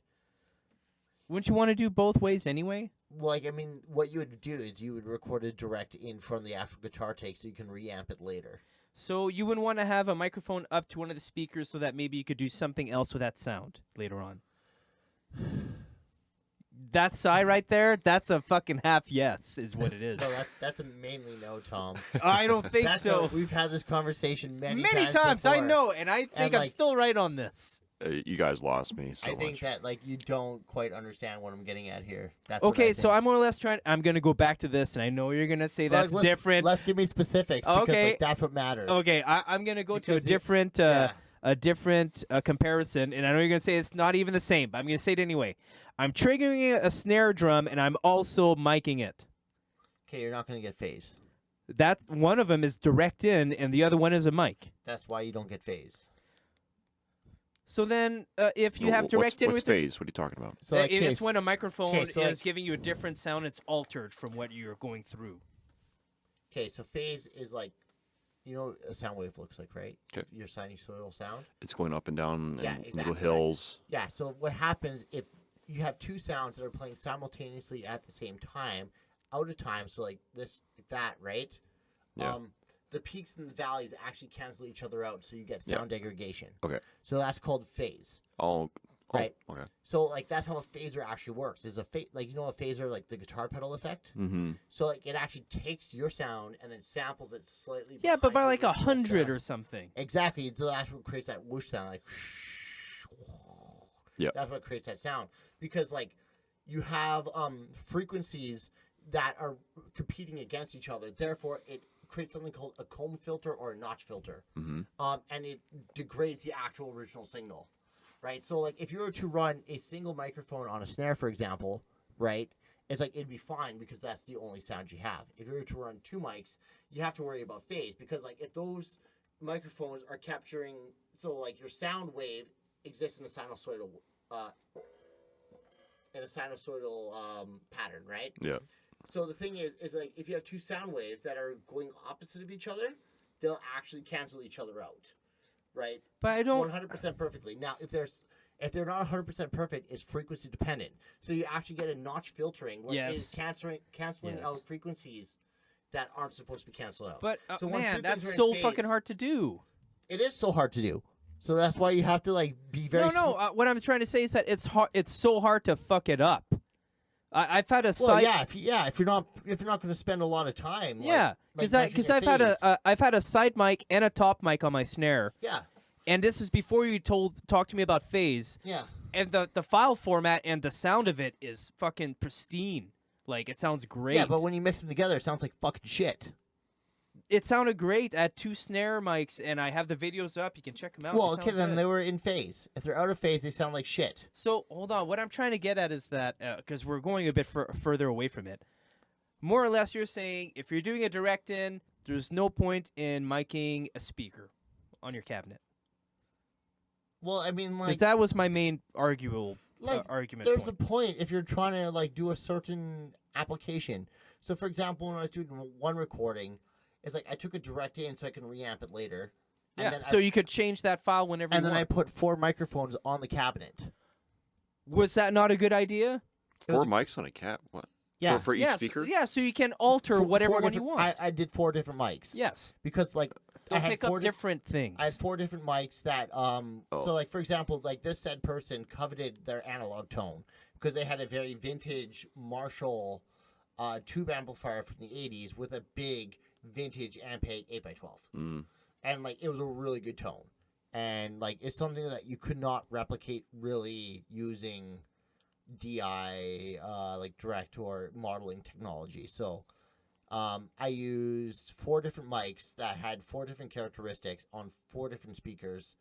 Speaker 2: Wouldn't you want to do both ways anyway?
Speaker 3: Like, I mean, what you would do is you would record it direct in from the actual guitar take, so you can reamp it later.
Speaker 2: So you wouldn't want to have a microphone up to one of the speakers so that maybe you could do something else with that sound later on. That sigh right there, that's a fucking half yes, is what it is.
Speaker 3: No, that's a mainly no, Tom.
Speaker 2: I don't think so.
Speaker 3: We've had this conversation many
Speaker 2: times. I
Speaker 3: before.
Speaker 2: know, and I think I'm still right on this.
Speaker 1: You guys lost me so
Speaker 3: I think
Speaker 1: much.
Speaker 3: that like you don't quite understand what I'm getting at here. That's what I
Speaker 2: Okay,
Speaker 3: think.
Speaker 2: so I'm more or less I'm going to go back to this, and I know you're going to say that's different.
Speaker 3: Let's give me specifics, because
Speaker 2: Okay.
Speaker 3: like, that's what matters.
Speaker 2: Okay, I'm going to go to a
Speaker 3: Because
Speaker 2: different a different comparison, and I know you're going to say it's not even the same, but I'm going to say it anyway. I'm triggering a snare drum, and I'm also miking it.
Speaker 3: Okay, you're not going to get phase.
Speaker 2: That's one of them is direct in, and the other one is a mic.
Speaker 3: That's why you don't get phase.
Speaker 2: So then, if you have direct in
Speaker 1: what's
Speaker 2: with
Speaker 1: phase? What are you talking about?
Speaker 3: So like,
Speaker 2: it's when a microphone
Speaker 3: okay, so
Speaker 2: is giving you a different sound. It's altered from what you're going through.
Speaker 3: okay, so phase is like, you know what a sound wave looks like, right?
Speaker 1: 'Kay.
Speaker 3: Your sinusoidal sound.
Speaker 1: It's going up and down
Speaker 3: Yeah,
Speaker 1: and
Speaker 3: exactly.
Speaker 1: little hills.
Speaker 3: Yeah, so what happens if you have two sounds that are playing simultaneously at the same time, out of time, so like this, like that, right?
Speaker 1: Yeah.
Speaker 3: The peaks and the valleys actually cancel each other out, so you get
Speaker 1: Yeah.
Speaker 3: sound degradation.
Speaker 1: Okay.
Speaker 3: So that's called phase.
Speaker 1: Oh,
Speaker 3: Right.
Speaker 1: Okay.
Speaker 3: So like that's how a phaser actually works. Is a like you know a phaser like the guitar pedal effect.
Speaker 1: Mm-hmm.
Speaker 3: So like it actually takes your sound and then samples it slightly.
Speaker 2: Yeah, but by
Speaker 3: behind
Speaker 2: like
Speaker 3: your original
Speaker 2: 100
Speaker 3: sound.
Speaker 2: or something.
Speaker 3: Exactly. So that's what creates that whoosh sound, like.
Speaker 1: Yep.
Speaker 3: That's what creates that sound because like you have frequencies that are competing against each other. Therefore, it creates something called a comb filter or a notch filter,
Speaker 1: Mm-hmm.
Speaker 3: and it degrades the actual original signal, right? So like if you were to run a single microphone on a snare, for example, right? It's like it'd be fine because that's the only sound you have. If you were to run two mics, you have to worry about phase because like if those microphones are capturing, so like your sound wave exists in a sinusoidal pattern, right?
Speaker 1: Yeah.
Speaker 3: So the thing is like if you have two sound waves that are going opposite of each other, they'll actually cancel each other out, right?
Speaker 2: But I don't.
Speaker 3: 100% perfectly. Now, if they're not 100% perfect, it's frequency dependent. So you actually get a notch filtering where it is
Speaker 2: Yes.
Speaker 3: canceling
Speaker 2: Yes.
Speaker 3: out frequencies that aren't supposed to be canceled out.
Speaker 2: But
Speaker 3: So when two
Speaker 2: man,
Speaker 3: things
Speaker 2: that's
Speaker 3: are in
Speaker 2: so
Speaker 3: phase-
Speaker 2: fucking hard to do.
Speaker 3: It is so hard to do. So that's why you have to like be very.
Speaker 2: No. What I'm trying to say is that it's hard. It's so hard to fuck it up. I've had a
Speaker 3: Well,
Speaker 2: side.
Speaker 3: if you're not going to spend a lot of time.
Speaker 2: Yeah,
Speaker 3: because
Speaker 2: I've had I've had a side mic and a top mic on my snare,
Speaker 3: Yeah,
Speaker 2: and this is before you talked to me about phase.
Speaker 3: yeah.
Speaker 2: And the file format and the sound of it is fucking pristine. Like it sounds great.
Speaker 3: Yeah, but when you mix them together, it sounds like fucking shit.
Speaker 2: It sounded great at two snare mics, and I have the videos up. You can check them out.
Speaker 3: Well,
Speaker 2: They
Speaker 3: okay,
Speaker 2: sound
Speaker 3: then
Speaker 2: good.
Speaker 3: they were in phase. If they're out of phase, they sound like shit.
Speaker 2: So hold on. What I'm trying to get at is that because we're going a bit further away from it. More or less, you're saying if you're doing a direct in, there's no point in miking a speaker on your cabinet.
Speaker 3: Well, I mean, like,
Speaker 2: Because that was my main argument.
Speaker 3: there's
Speaker 2: point.
Speaker 3: a point if you're trying to like do a certain application. So, for example, when I was doing one recording, it's like I took a direct in so I can reamp it later. And
Speaker 2: Yeah.
Speaker 3: then
Speaker 2: So you could change that file whenever
Speaker 3: and
Speaker 2: you
Speaker 3: then I
Speaker 2: want.
Speaker 3: put 4 microphones on the cabinet.
Speaker 2: Was that not a good idea?
Speaker 1: 4 mics on a cat. What?
Speaker 3: Yeah.
Speaker 1: For each
Speaker 2: Yes,
Speaker 1: speaker.
Speaker 2: Yeah. So you can alter
Speaker 3: Four-
Speaker 2: whatever
Speaker 3: four
Speaker 2: one you
Speaker 3: different-
Speaker 2: want.
Speaker 3: I did 4 different mics.
Speaker 2: Yes.
Speaker 3: Because like I
Speaker 2: They'll
Speaker 3: had
Speaker 2: pick
Speaker 3: 4
Speaker 2: up different things.
Speaker 3: I had 4 different mics that
Speaker 1: Oh.
Speaker 3: so like for example, like this said person coveted their analog tone because they had a very vintage Marshall tube amplifier from the 80s with a big vintage Ampeg 8x12.
Speaker 1: Mm.
Speaker 3: And like it was a really good tone. And like it's something that you could not replicate really using DI like direct or modeling technology. So I used 4 different mics that had 4 different characteristics on 4 different speakers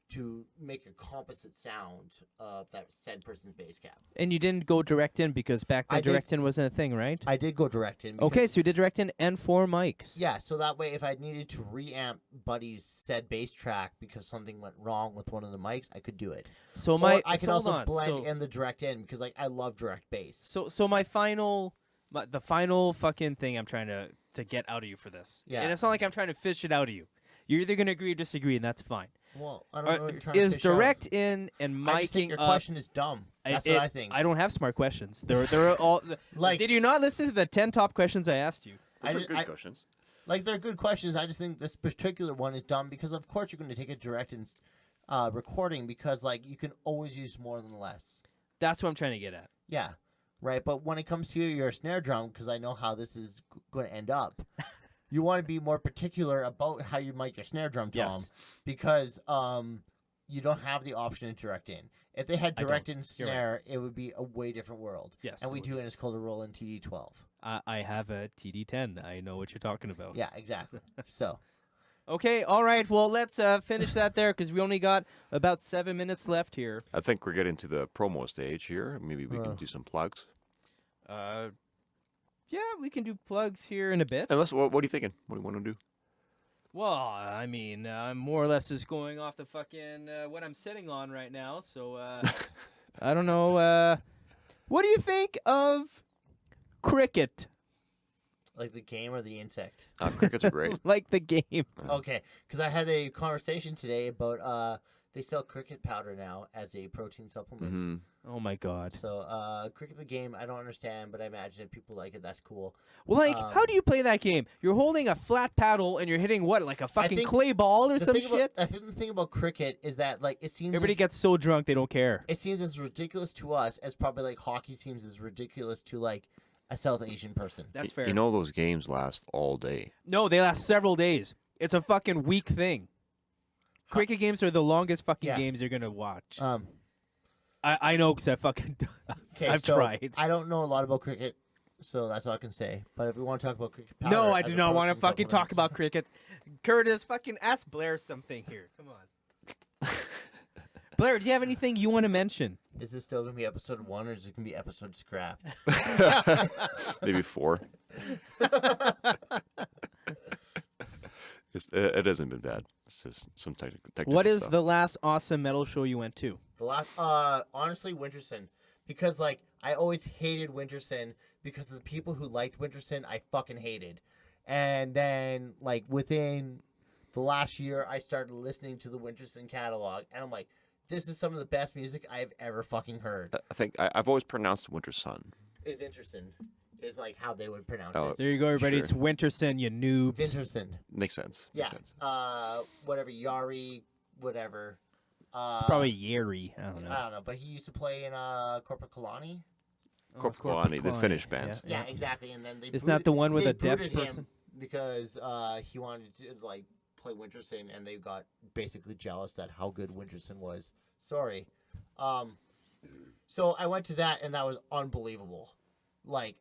Speaker 3: to make a composite sound of that said person's bass cap.
Speaker 2: And you didn't go direct in because back then
Speaker 3: I did.
Speaker 2: direct in wasn't a thing, right?
Speaker 3: I did go direct in.
Speaker 2: Okay,
Speaker 3: because-
Speaker 2: so you did direct in and 4 mics.
Speaker 3: Yeah, so that way if I needed to reamp Buddy's said bass track because something went wrong with one of the mics, I could do it.
Speaker 2: So
Speaker 3: Or I can
Speaker 2: hold
Speaker 3: also
Speaker 2: on.
Speaker 3: blend
Speaker 2: so,
Speaker 3: in the direct in because like I love direct bass.
Speaker 2: So my final, the final fucking thing I'm trying to get out of you for this.
Speaker 3: Yeah.
Speaker 2: And it's not like I'm trying to fish it out of you. You're either gonna agree or disagree, and that's fine.
Speaker 3: Well, I don't know what you're trying to
Speaker 2: Is
Speaker 3: fish out.
Speaker 2: direct in and
Speaker 3: I just think
Speaker 2: miking
Speaker 3: your
Speaker 2: up?
Speaker 3: question is dumb. That's what I think.
Speaker 2: I don't have smart questions. They're all.
Speaker 3: Like-
Speaker 2: did you not listen to the 10 top questions I asked you?
Speaker 1: Those are
Speaker 3: I-
Speaker 1: good
Speaker 3: I-
Speaker 1: questions.
Speaker 3: Like they're good questions. I just think this particular one is dumb because of course you're going to take a direct in recording because like you can always use more than less.
Speaker 2: That's what I'm trying to get at.
Speaker 3: Yeah, right. But when it comes to your snare drum, because I know how this is going to end up, you want to be more particular about how you mic your snare drum, Tom,
Speaker 2: Yes.
Speaker 3: because you don't have the option to direct in. If they had
Speaker 2: I don't.
Speaker 3: direct in
Speaker 2: You're right.
Speaker 3: snare, it would be a way different world.
Speaker 2: Yes,
Speaker 3: and
Speaker 2: it
Speaker 3: we
Speaker 2: would
Speaker 3: do, and it's called a Roland TD12.
Speaker 2: I have a TD10. I know what you're talking about.
Speaker 3: Yeah, exactly. So,
Speaker 2: Okay, all right. Well, let's finish that there because we only got about 7 minutes left here.
Speaker 1: I think we're getting to the promo stage here. Maybe we can do some plugs.
Speaker 2: Yeah, we can do plugs here in a bit.
Speaker 1: Unless, what are you thinking? What do you want to do?
Speaker 2: Well, I mean, I'm more or less just going off the fucking what I'm sitting on right now. So I don't know. What do you think of cricket?
Speaker 3: Like the game or the insect?
Speaker 1: Crickets are great.
Speaker 2: Like the game.
Speaker 3: Okay, because I had a conversation today about they sell cricket powder now as a protein supplement.
Speaker 1: Mhm.
Speaker 2: Oh my god.
Speaker 3: So cricket the game, I don't understand, but I imagine if people like it, that's cool.
Speaker 2: Well, like, how do you play that game? You're holding a flat paddle and you're hitting what, like a fucking
Speaker 3: think
Speaker 2: clay ball or
Speaker 3: The
Speaker 2: some
Speaker 3: thing
Speaker 2: shit?
Speaker 3: I think the thing about cricket is that like it seems
Speaker 2: Everybody gets so drunk they don't care.
Speaker 3: it seems as ridiculous to us as probably like hockey seems as ridiculous to like a South Asian person.
Speaker 2: That's fair.
Speaker 1: You know those games last all day.
Speaker 2: No, they last several days. It's a fucking week thing. Cricket games are the longest fucking
Speaker 3: Yeah.
Speaker 2: games you're gonna watch.
Speaker 3: Um,
Speaker 2: I know because I fucking
Speaker 3: okay,
Speaker 2: I've
Speaker 3: so
Speaker 2: tried.
Speaker 3: I don't know a lot about cricket, so that's all I can say. But if we want to talk about cricket powder,
Speaker 2: No, I
Speaker 3: as
Speaker 2: do
Speaker 3: a
Speaker 2: not want to
Speaker 3: protein
Speaker 2: fucking talk
Speaker 3: supplement-
Speaker 2: about cricket. Curtis, fucking ask Blair something here. Come on. Blair, do you have anything you want to mention?
Speaker 3: Is this still gonna be episode 1 or is it gonna be episode scrapped?
Speaker 1: Maybe 4. It hasn't been bad. It's just some technical
Speaker 2: What is
Speaker 1: stuff.
Speaker 2: the last awesome metal show you went to?
Speaker 3: The last, honestly, Winterson, because like I always hated Winterson because the people who liked Winterson I fucking hated, and then like within the last year I started listening to the Winterson catalog, and I'm like, this is some of the best music I've ever fucking heard.
Speaker 1: I think I've always pronounced Winter Sun.
Speaker 3: Winterson is like how they would pronounce
Speaker 1: Oh,
Speaker 3: it.
Speaker 2: There you go, everybody.
Speaker 1: Sure.
Speaker 2: It's Winterson, you noobs.
Speaker 3: Winterson,
Speaker 1: Makes sense.
Speaker 3: yeah.
Speaker 1: Makes sense.
Speaker 3: Whatever Yari, whatever.
Speaker 2: Probably Yeri. I don't know.
Speaker 3: I don't know, but he used to play in Corporate Kalani.
Speaker 1: Corp Kalani, the Finnish bands.
Speaker 3: Yeah, exactly. And then they
Speaker 2: Isn't that the one with
Speaker 3: they
Speaker 2: a deaf
Speaker 3: booted him
Speaker 2: person?
Speaker 3: because he wanted to like play Winterson, and they got basically jealous at how good Winterson was. Sorry. So I went to that, and that was unbelievable. Like,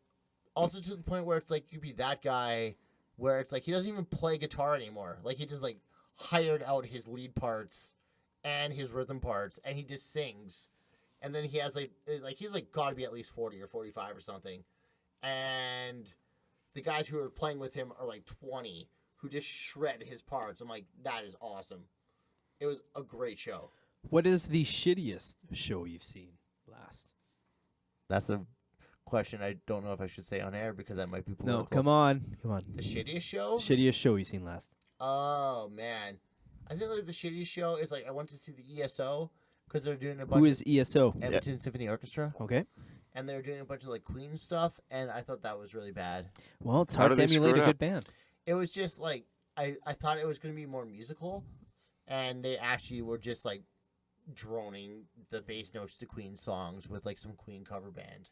Speaker 3: also to the point where it's like you be that guy, where it's like he doesn't even play guitar anymore. Like he just like hired out his lead parts and his rhythm parts, and he just sings. And then he has like he's like got to be at least 40 or 45 or something. And the guys who are playing with him are like 20, who just shred his parts. I'm like, that is awesome. It was a great show.
Speaker 2: What is the shittiest show you've seen last?
Speaker 3: That's a question I don't know if I should say on air because that might be political.
Speaker 2: No, come on.
Speaker 3: The shittiest show?
Speaker 2: Shittiest show you've seen last.
Speaker 3: Oh, man. I think like the shittiest show is like I went to see the ESO because they're doing a bunch
Speaker 2: Who
Speaker 3: of
Speaker 2: is ESO?
Speaker 3: Edmonton Symphony Orchestra.
Speaker 2: Okay.
Speaker 3: And they were doing a bunch of like Queen stuff, and I thought that was really bad.
Speaker 2: Well, it's
Speaker 1: How
Speaker 2: hard
Speaker 1: do
Speaker 2: to
Speaker 1: they screw
Speaker 2: emulate
Speaker 1: it
Speaker 2: a
Speaker 1: up?
Speaker 2: good band.
Speaker 3: It was just like I thought it was going to be more musical, and they actually were just like droning the bass notes to Queen songs with like some Queen cover band.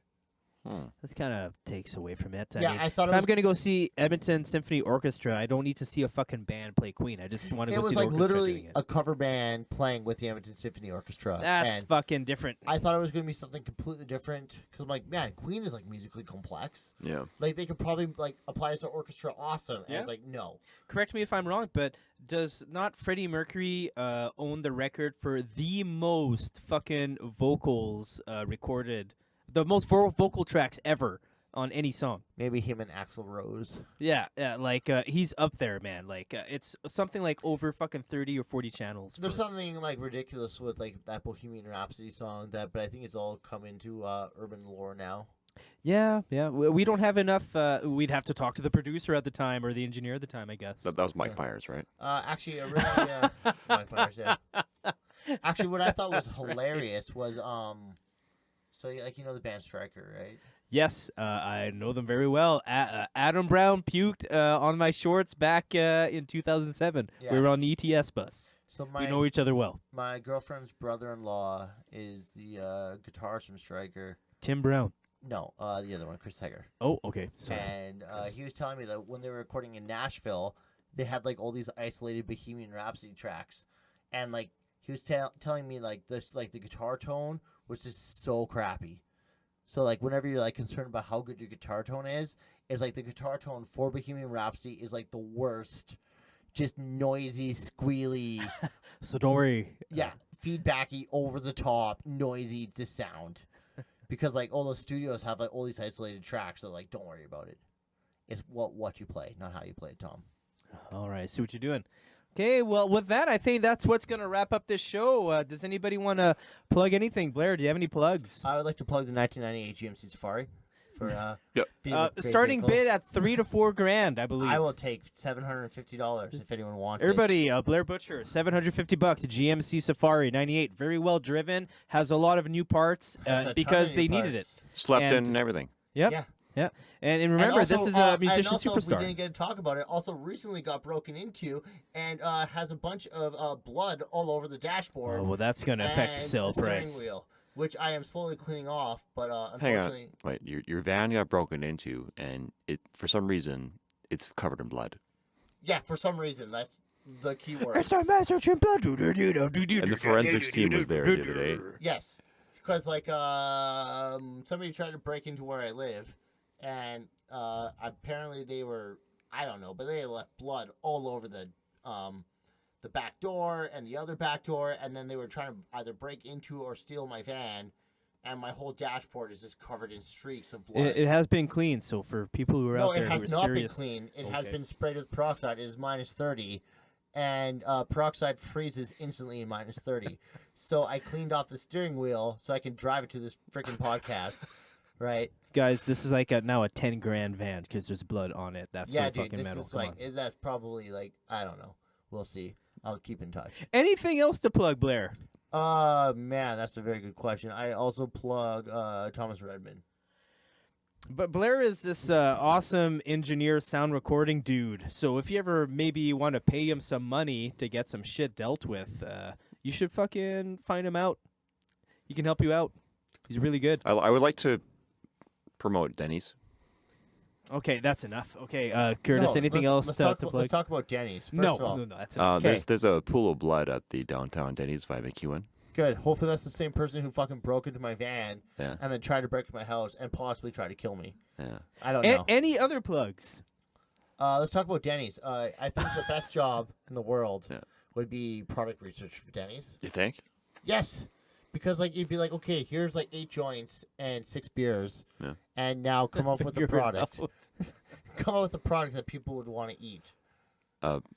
Speaker 2: This kind of takes away from it.
Speaker 3: Yeah,
Speaker 2: mean,
Speaker 3: I thought
Speaker 2: if
Speaker 3: it
Speaker 2: I'm
Speaker 3: was-
Speaker 2: going to go see Edmonton Symphony Orchestra, I don't need to see a fucking band play Queen. I just want to
Speaker 3: It
Speaker 2: go
Speaker 3: was
Speaker 2: see the
Speaker 3: like
Speaker 2: orchestra doing
Speaker 3: literally
Speaker 2: it.
Speaker 3: a cover band playing with the Edmonton Symphony Orchestra.
Speaker 2: That's
Speaker 3: and
Speaker 2: fucking different.
Speaker 3: I thought it was going to be something completely different because I'm like, man, Queen is like musically complex.
Speaker 1: Yeah.
Speaker 3: Like they could probably like apply as an orchestra awesome. And
Speaker 2: Yeah.
Speaker 3: it's like, no.
Speaker 2: Correct me if I'm wrong, but does not Freddie Mercury own the record for the most fucking vocals recorded, the most vocal tracks ever on any song?
Speaker 3: Maybe him and Axl Rose.
Speaker 2: Yeah, like he's up there, man. Like it's something like over fucking 30 or 40 channels.
Speaker 3: There's
Speaker 2: for-
Speaker 3: something like ridiculous with like that Bohemian Rhapsody song but I think it's all come into urban lore now.
Speaker 2: Yeah. We don't have enough. We'd have to talk to the producer at the time or the engineer at the time, I guess.
Speaker 1: That was Mike Myers, right?
Speaker 3: Actually, a really, Mike Myers, yeah. Actually, what I thought was hilarious was so like you know the band Stryker, right?
Speaker 2: Yes, I know them very well. Adam Brown puked on my shorts back in 2007.
Speaker 3: Yeah.
Speaker 2: We were on the ETS bus.
Speaker 3: So
Speaker 2: We know each other well.
Speaker 3: my girlfriend's brother-in-law is the guitarist from Stryker.
Speaker 2: Tim Brown.
Speaker 3: No, the other one, Chris Seger.
Speaker 2: Oh, okay. Sorry.
Speaker 3: And
Speaker 2: Yes.
Speaker 3: he was telling me that when they were recording in Nashville, they had like all these isolated Bohemian Rhapsody tracks, and like he was telling me like this, like the guitar tone was just so crappy. So like whenever you're like concerned about how good your guitar tone is, it's like the guitar tone for Bohemian Rhapsody is like the worst just noisy, squealy,
Speaker 2: So don't worry.
Speaker 3: yeah, feedbacky, over the top, noisy to sound. Because like all those studios have like all these isolated tracks, so like don't worry about it. It's what you play, not how you play it, Tom.
Speaker 2: All right, I see what you're doing. Okay, well, with that, I think that's what's going to wrap up this show. Does anybody want to plug anything? Blair, do you have any plugs?
Speaker 3: I would like to plug the 1998 GMC Safari for
Speaker 1: Yep.
Speaker 3: being a great
Speaker 2: Starting
Speaker 3: vehicle.
Speaker 2: bid at $3,000 to $4,000, I believe.
Speaker 3: I will take $750 if anyone wants it.
Speaker 2: Everybody, Blair Butcher, $750, GMC Safari 98, very well driven, has a lot of new parts
Speaker 3: Has a ton
Speaker 2: because
Speaker 3: of
Speaker 2: they
Speaker 3: new
Speaker 2: needed it.
Speaker 3: parts.
Speaker 1: Slept in
Speaker 2: And-
Speaker 1: and everything.
Speaker 2: Yep.
Speaker 3: Yeah.
Speaker 2: Yeah. And remember,
Speaker 3: And
Speaker 2: this
Speaker 3: also,
Speaker 2: is a
Speaker 3: and
Speaker 2: musician
Speaker 3: also,
Speaker 2: superstar.
Speaker 3: We didn't get to talk about it. Also, recently got broken into and has a bunch of blood all over the dashboard.
Speaker 2: Oh, well, that's going to affect the
Speaker 3: and
Speaker 2: sale
Speaker 3: steering
Speaker 2: price.
Speaker 3: wheel, which I am slowly cleaning off. But
Speaker 1: Hang
Speaker 3: unfortunately,
Speaker 1: on. Wait, your van got broken into, and it for some reason it's covered in blood.
Speaker 3: yeah, for some reason that's the key word.
Speaker 2: It's a message in blood.
Speaker 1: And the forensics team was there the other day.
Speaker 3: Yes, because like somebody tried to break into where I live, and apparently they were, I don't know, but they left blood all over the back door and the other back door, and then they were trying to either break into or steal my van, and my whole dashboard is just covered in streaks of blood.
Speaker 2: It has been cleaned, so for people who are
Speaker 3: No,
Speaker 2: out there
Speaker 3: it
Speaker 2: who
Speaker 3: has
Speaker 2: are
Speaker 3: not
Speaker 2: serious.
Speaker 3: been clean. It has
Speaker 2: Okay.
Speaker 3: been sprayed with peroxide. It is minus 30. And peroxide freezes instantly in minus 30. So I cleaned off the steering wheel so I can drive it to this freaking podcast. Right?
Speaker 2: Guys, this is like now a $10,000 van because there's blood on it. That's
Speaker 3: Yeah,
Speaker 2: so
Speaker 3: dude.
Speaker 2: fucking
Speaker 3: This
Speaker 2: metal.
Speaker 3: is
Speaker 2: Come
Speaker 3: like,
Speaker 2: on.
Speaker 3: that's probably like, I don't know. We'll see. I'll keep in touch.
Speaker 2: Anything else to plug, Blair?
Speaker 3: Man, that's a very good question. I also plug Thomas Redman.
Speaker 2: But Blair is this awesome engineer, sound recording dude. So if you ever maybe want to pay him some money to get some shit dealt with, you should fucking find him out. He can help you out. He's really good.
Speaker 1: I would like to promote Denny's.
Speaker 2: Okay, that's enough. Okay, Curtis, anything else to
Speaker 3: talk
Speaker 2: plug?
Speaker 3: Let's talk about Denny's. First
Speaker 2: No,
Speaker 3: of all.
Speaker 2: no, that's enough.
Speaker 3: Okay.
Speaker 1: There's a pool of blood at the downtown Denny's by McEwen.
Speaker 3: Good. Hopefully that's the same person who fucking broke into my van
Speaker 1: Yeah,
Speaker 3: and then tried to break into my house and possibly try to kill me.
Speaker 1: yeah.
Speaker 3: I don't know.
Speaker 2: Any other plugs?
Speaker 3: Let's talk about Denny's. I think the best job in the world
Speaker 1: Yeah.
Speaker 3: would be product research for Denny's.
Speaker 1: You think?
Speaker 3: Yes, because like you'd be like, okay, here's like 8 joints and 6 beers,
Speaker 1: Yeah.
Speaker 3: and now come up with a
Speaker 2: Figure it
Speaker 3: product.
Speaker 2: out.
Speaker 3: Come up with a product that people would want to eat.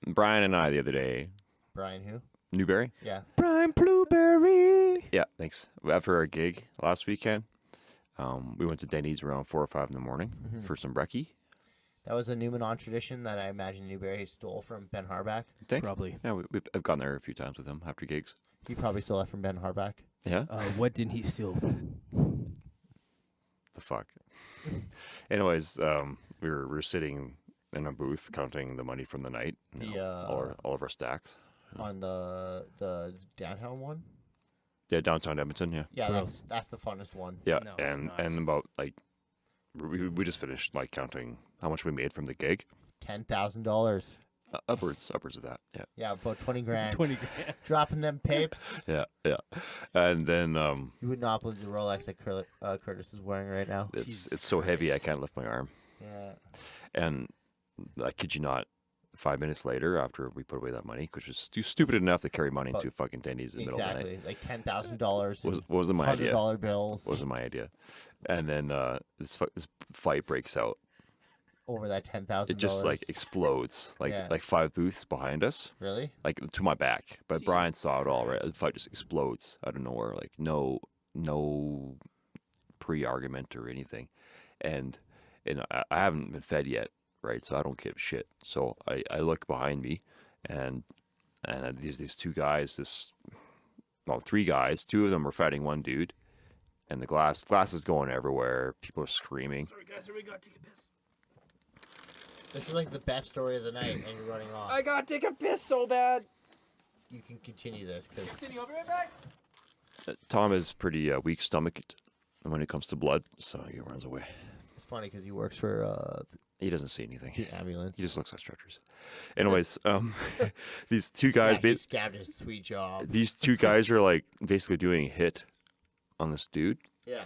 Speaker 1: Brian and I the other day,
Speaker 3: Brian, who?
Speaker 1: Newberry.
Speaker 3: Yeah.
Speaker 2: Brian Blueberry.
Speaker 1: Yeah, thanks. After our gig last weekend, we went to Denny's around 4 or 5 in the morning for some brekkie.
Speaker 3: That was a Newman-on tradition that I imagine Newberry stole from Ben Harback.
Speaker 1: You think?
Speaker 2: Probably.
Speaker 1: Yeah, I've gone there a few times with him after gigs.
Speaker 3: He probably stole that from Ben Harback.
Speaker 1: Yeah.
Speaker 2: What didn't he steal?
Speaker 1: The fuck. Anyways, we were sitting in a booth counting the money from the night. You know, all of our stacks.
Speaker 3: On the downtown one?
Speaker 1: Yeah, downtown Edmonton. Yeah.
Speaker 3: Yeah,
Speaker 2: Gross.
Speaker 3: that's the funnest one.
Speaker 1: Yeah,
Speaker 2: No, it's
Speaker 1: and
Speaker 2: not.
Speaker 1: and about like we just finished like counting how much we made from the gig.
Speaker 3: $10,000.
Speaker 1: Upwards of that. Yeah.
Speaker 3: Yeah, about 20 grand.
Speaker 2: 20 grand.
Speaker 3: Dropping them papes.
Speaker 1: Yeah, yeah. And then
Speaker 3: You would not believe the Rolex that Curtis is wearing right now.
Speaker 1: it's
Speaker 2: Jesus
Speaker 1: so heavy I
Speaker 2: Christ.
Speaker 1: can't lift my arm.
Speaker 3: Yeah.
Speaker 1: And I kid you not, 5 minutes later, after we put away that money, which was stupid enough to carry money
Speaker 3: But-
Speaker 1: to fucking Denny's in the middle of the night,
Speaker 3: Exactly. Like $10,000
Speaker 1: wasn't my idea.
Speaker 3: $100 bills
Speaker 1: Wasn't my idea. And then this fight breaks out.
Speaker 3: over that $10,000.
Speaker 1: It just like explodes. Like
Speaker 3: Yeah.
Speaker 1: like 5 booths behind us,
Speaker 3: Really?
Speaker 1: like to my back. But Brian saw it all right. The fight just explodes out of nowhere. Like no pre-argument or anything. And I haven't been fed yet, right? So I don't give a shit. So I look behind me, and these 2 guys, 3 guys. 2 of them are fighting one dude, and the glass is going everywhere. People are screaming.
Speaker 2: Sorry, guys. We got to take a piss.
Speaker 3: This is like the best story of the night, and you're running off.
Speaker 2: I got to take a piss so bad.
Speaker 3: You can continue this because
Speaker 2: Continue. I'll be right back.
Speaker 1: Tom is pretty weak-stomached when it comes to blood, so he runs away.
Speaker 3: it's funny because he works for
Speaker 1: He doesn't see anything.
Speaker 3: the ambulance.
Speaker 1: He just looks at stretchers. Anyways, these 2 guys,
Speaker 3: yeah, he scabbed his sweet job.
Speaker 1: these 2 guys are like basically doing a hit on this dude,
Speaker 3: Yeah.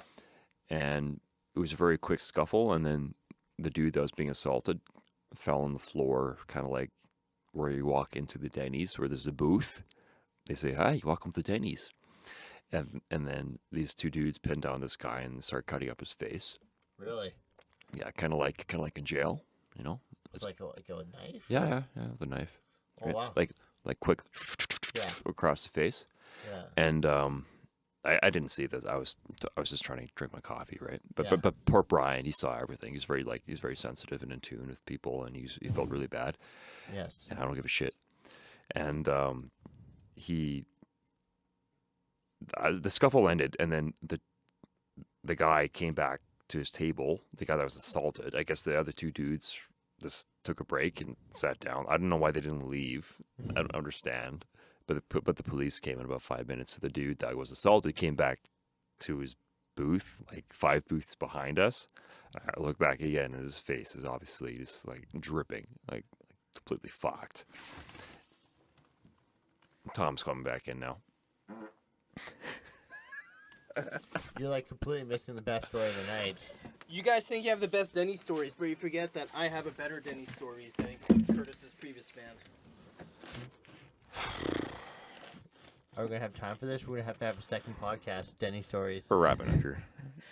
Speaker 1: and it was a very quick scuffle, and then the dude that was being assaulted fell on the floor, kind of like where you walk into the Denny's, where there's a booth. They say, "Hi, welcome to Denny's," and then these two dudes pin down this guy and start cutting up his face.
Speaker 3: Really?
Speaker 1: Yeah, kind of like in jail,
Speaker 3: It's like a knife?
Speaker 1: Yeah, with a knife.
Speaker 3: Oh, wow.
Speaker 1: Like quick
Speaker 3: Yeah.
Speaker 1: across the face.
Speaker 3: Yeah.
Speaker 1: And I didn't see this. I was just trying to drink my coffee, right?
Speaker 3: Yeah.
Speaker 1: But poor Brian, he saw everything. He's very sensitive and in tune with people, and he felt really bad.
Speaker 3: Yes.
Speaker 1: And I don't give a shit. And the scuffle ended, and then the guy came back to his table. The guy that was assaulted. I guess the other two dudes just took a break and sat down. I don't know why they didn't leave. I don't understand. But the police came in about 5 minutes. So the dude that was assaulted came back to his booth, like 5 booths behind us. I look back again, and his face is obviously just like dripping, like completely fucked. Tom's coming back in now.
Speaker 3: You're like completely missing the best story of the night.
Speaker 2: You guys think you have the best Denny stories, but you forget that I have a better Denny stories that includes Curtis's previous band.
Speaker 3: Are we gonna have time for this? We're gonna have a second podcast, Denny stories.
Speaker 1: We're wrapping up here.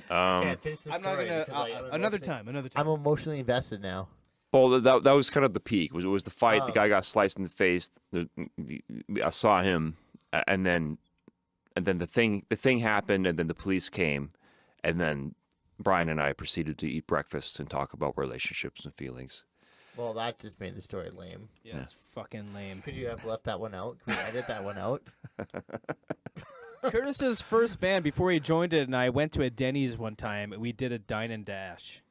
Speaker 3: Can't finish the
Speaker 2: I'm not
Speaker 3: story
Speaker 2: gonna.
Speaker 3: because I'm
Speaker 2: Another
Speaker 3: emotionally-
Speaker 2: time.
Speaker 3: I'm emotionally invested now.
Speaker 1: Well, that was kind of the peak. It was the fight.
Speaker 3: Oh.
Speaker 1: The guy got sliced in the face. I saw him, and then the thing happened, and then the police came, and then Brian and I proceeded to eat breakfast and talk about relationships and feelings.
Speaker 3: Well, that just made the story lame.
Speaker 2: Yeah, it's fucking lame.
Speaker 3: Could you have left that one out? Can we edit that one out?
Speaker 2: Curtis's first band, before he joined it, and I went to a Denny's one time. We did a dine and dash.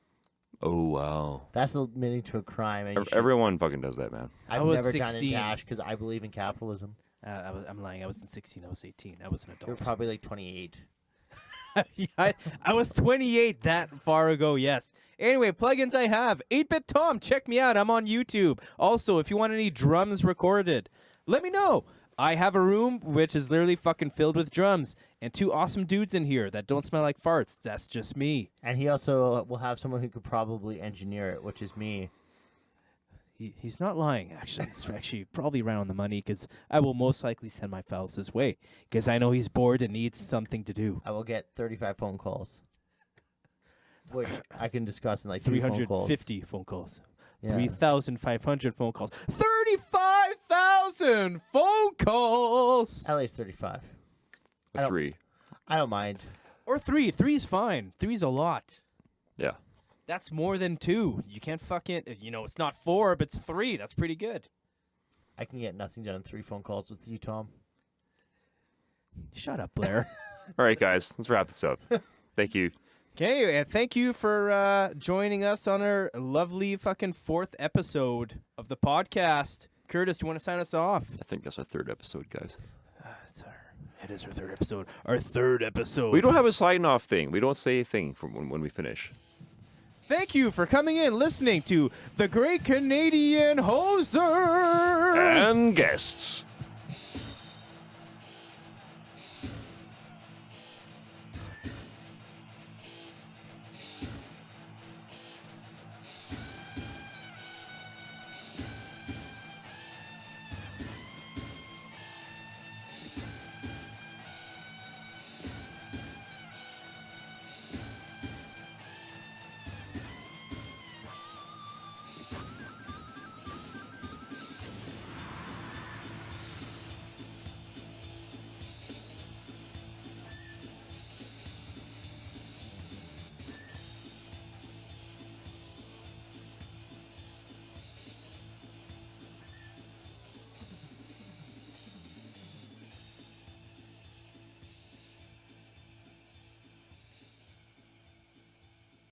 Speaker 1: Oh wow!
Speaker 3: That's admitting to a crime. And you should-
Speaker 1: Everyone fucking does that, man.
Speaker 2: I
Speaker 3: I've
Speaker 2: was
Speaker 3: never done
Speaker 2: 16.
Speaker 3: a dash because I believe in capitalism.
Speaker 2: I'm lying. I wasn't 16. I was 18. I was an
Speaker 3: You're
Speaker 2: adult.
Speaker 3: probably like 28.
Speaker 2: Yeah, I was 28 that far ago, yes. Anyway, plugins I have. 8-Bit Tom, check me out. I'm on YouTube. Also, if you want any drums recorded, let me know. I have a room which is literally fucking filled with drums and 2 awesome dudes in here that don't smell like farts. That's just me.
Speaker 3: And he also will have someone who could probably engineer it, which is me.
Speaker 2: He's not lying, actually. It's actually probably right on the money because I will most likely send my files his way because I know he's bored and needs something to do.
Speaker 3: I will get 35 phone calls, which I can discuss in like 3 phone calls.
Speaker 2: 350 phone calls.
Speaker 3: Yeah.
Speaker 2: 3,500 phone calls. 35,000 phone calls!
Speaker 3: At least 35. I
Speaker 1: A
Speaker 3: don't-
Speaker 1: 3.
Speaker 3: I don't mind.
Speaker 2: Or 3. 3's fine. 3's a lot.
Speaker 1: Yeah.
Speaker 2: That's more than 2. You can't fucking... it's not 4, but it's 3. That's pretty good.
Speaker 3: I can get nothing done in 3 phone calls with you, Tom.
Speaker 2: Shut up, Blair.
Speaker 1: All right, guys, let's wrap this up. Thank you.
Speaker 2: Okay, and thank you for joining us on our lovely fucking 4th episode of the podcast. Curtis, do you want to sign us off?
Speaker 1: I think that's our 3rd episode, guys.
Speaker 2: It is our 3rd episode. Our 3rd episode.
Speaker 1: We don't have a sign-off thing. We don't say a thing from when we finish.
Speaker 2: Thank you for coming in, listening to the Great Canadian Hosers
Speaker 1: And guests.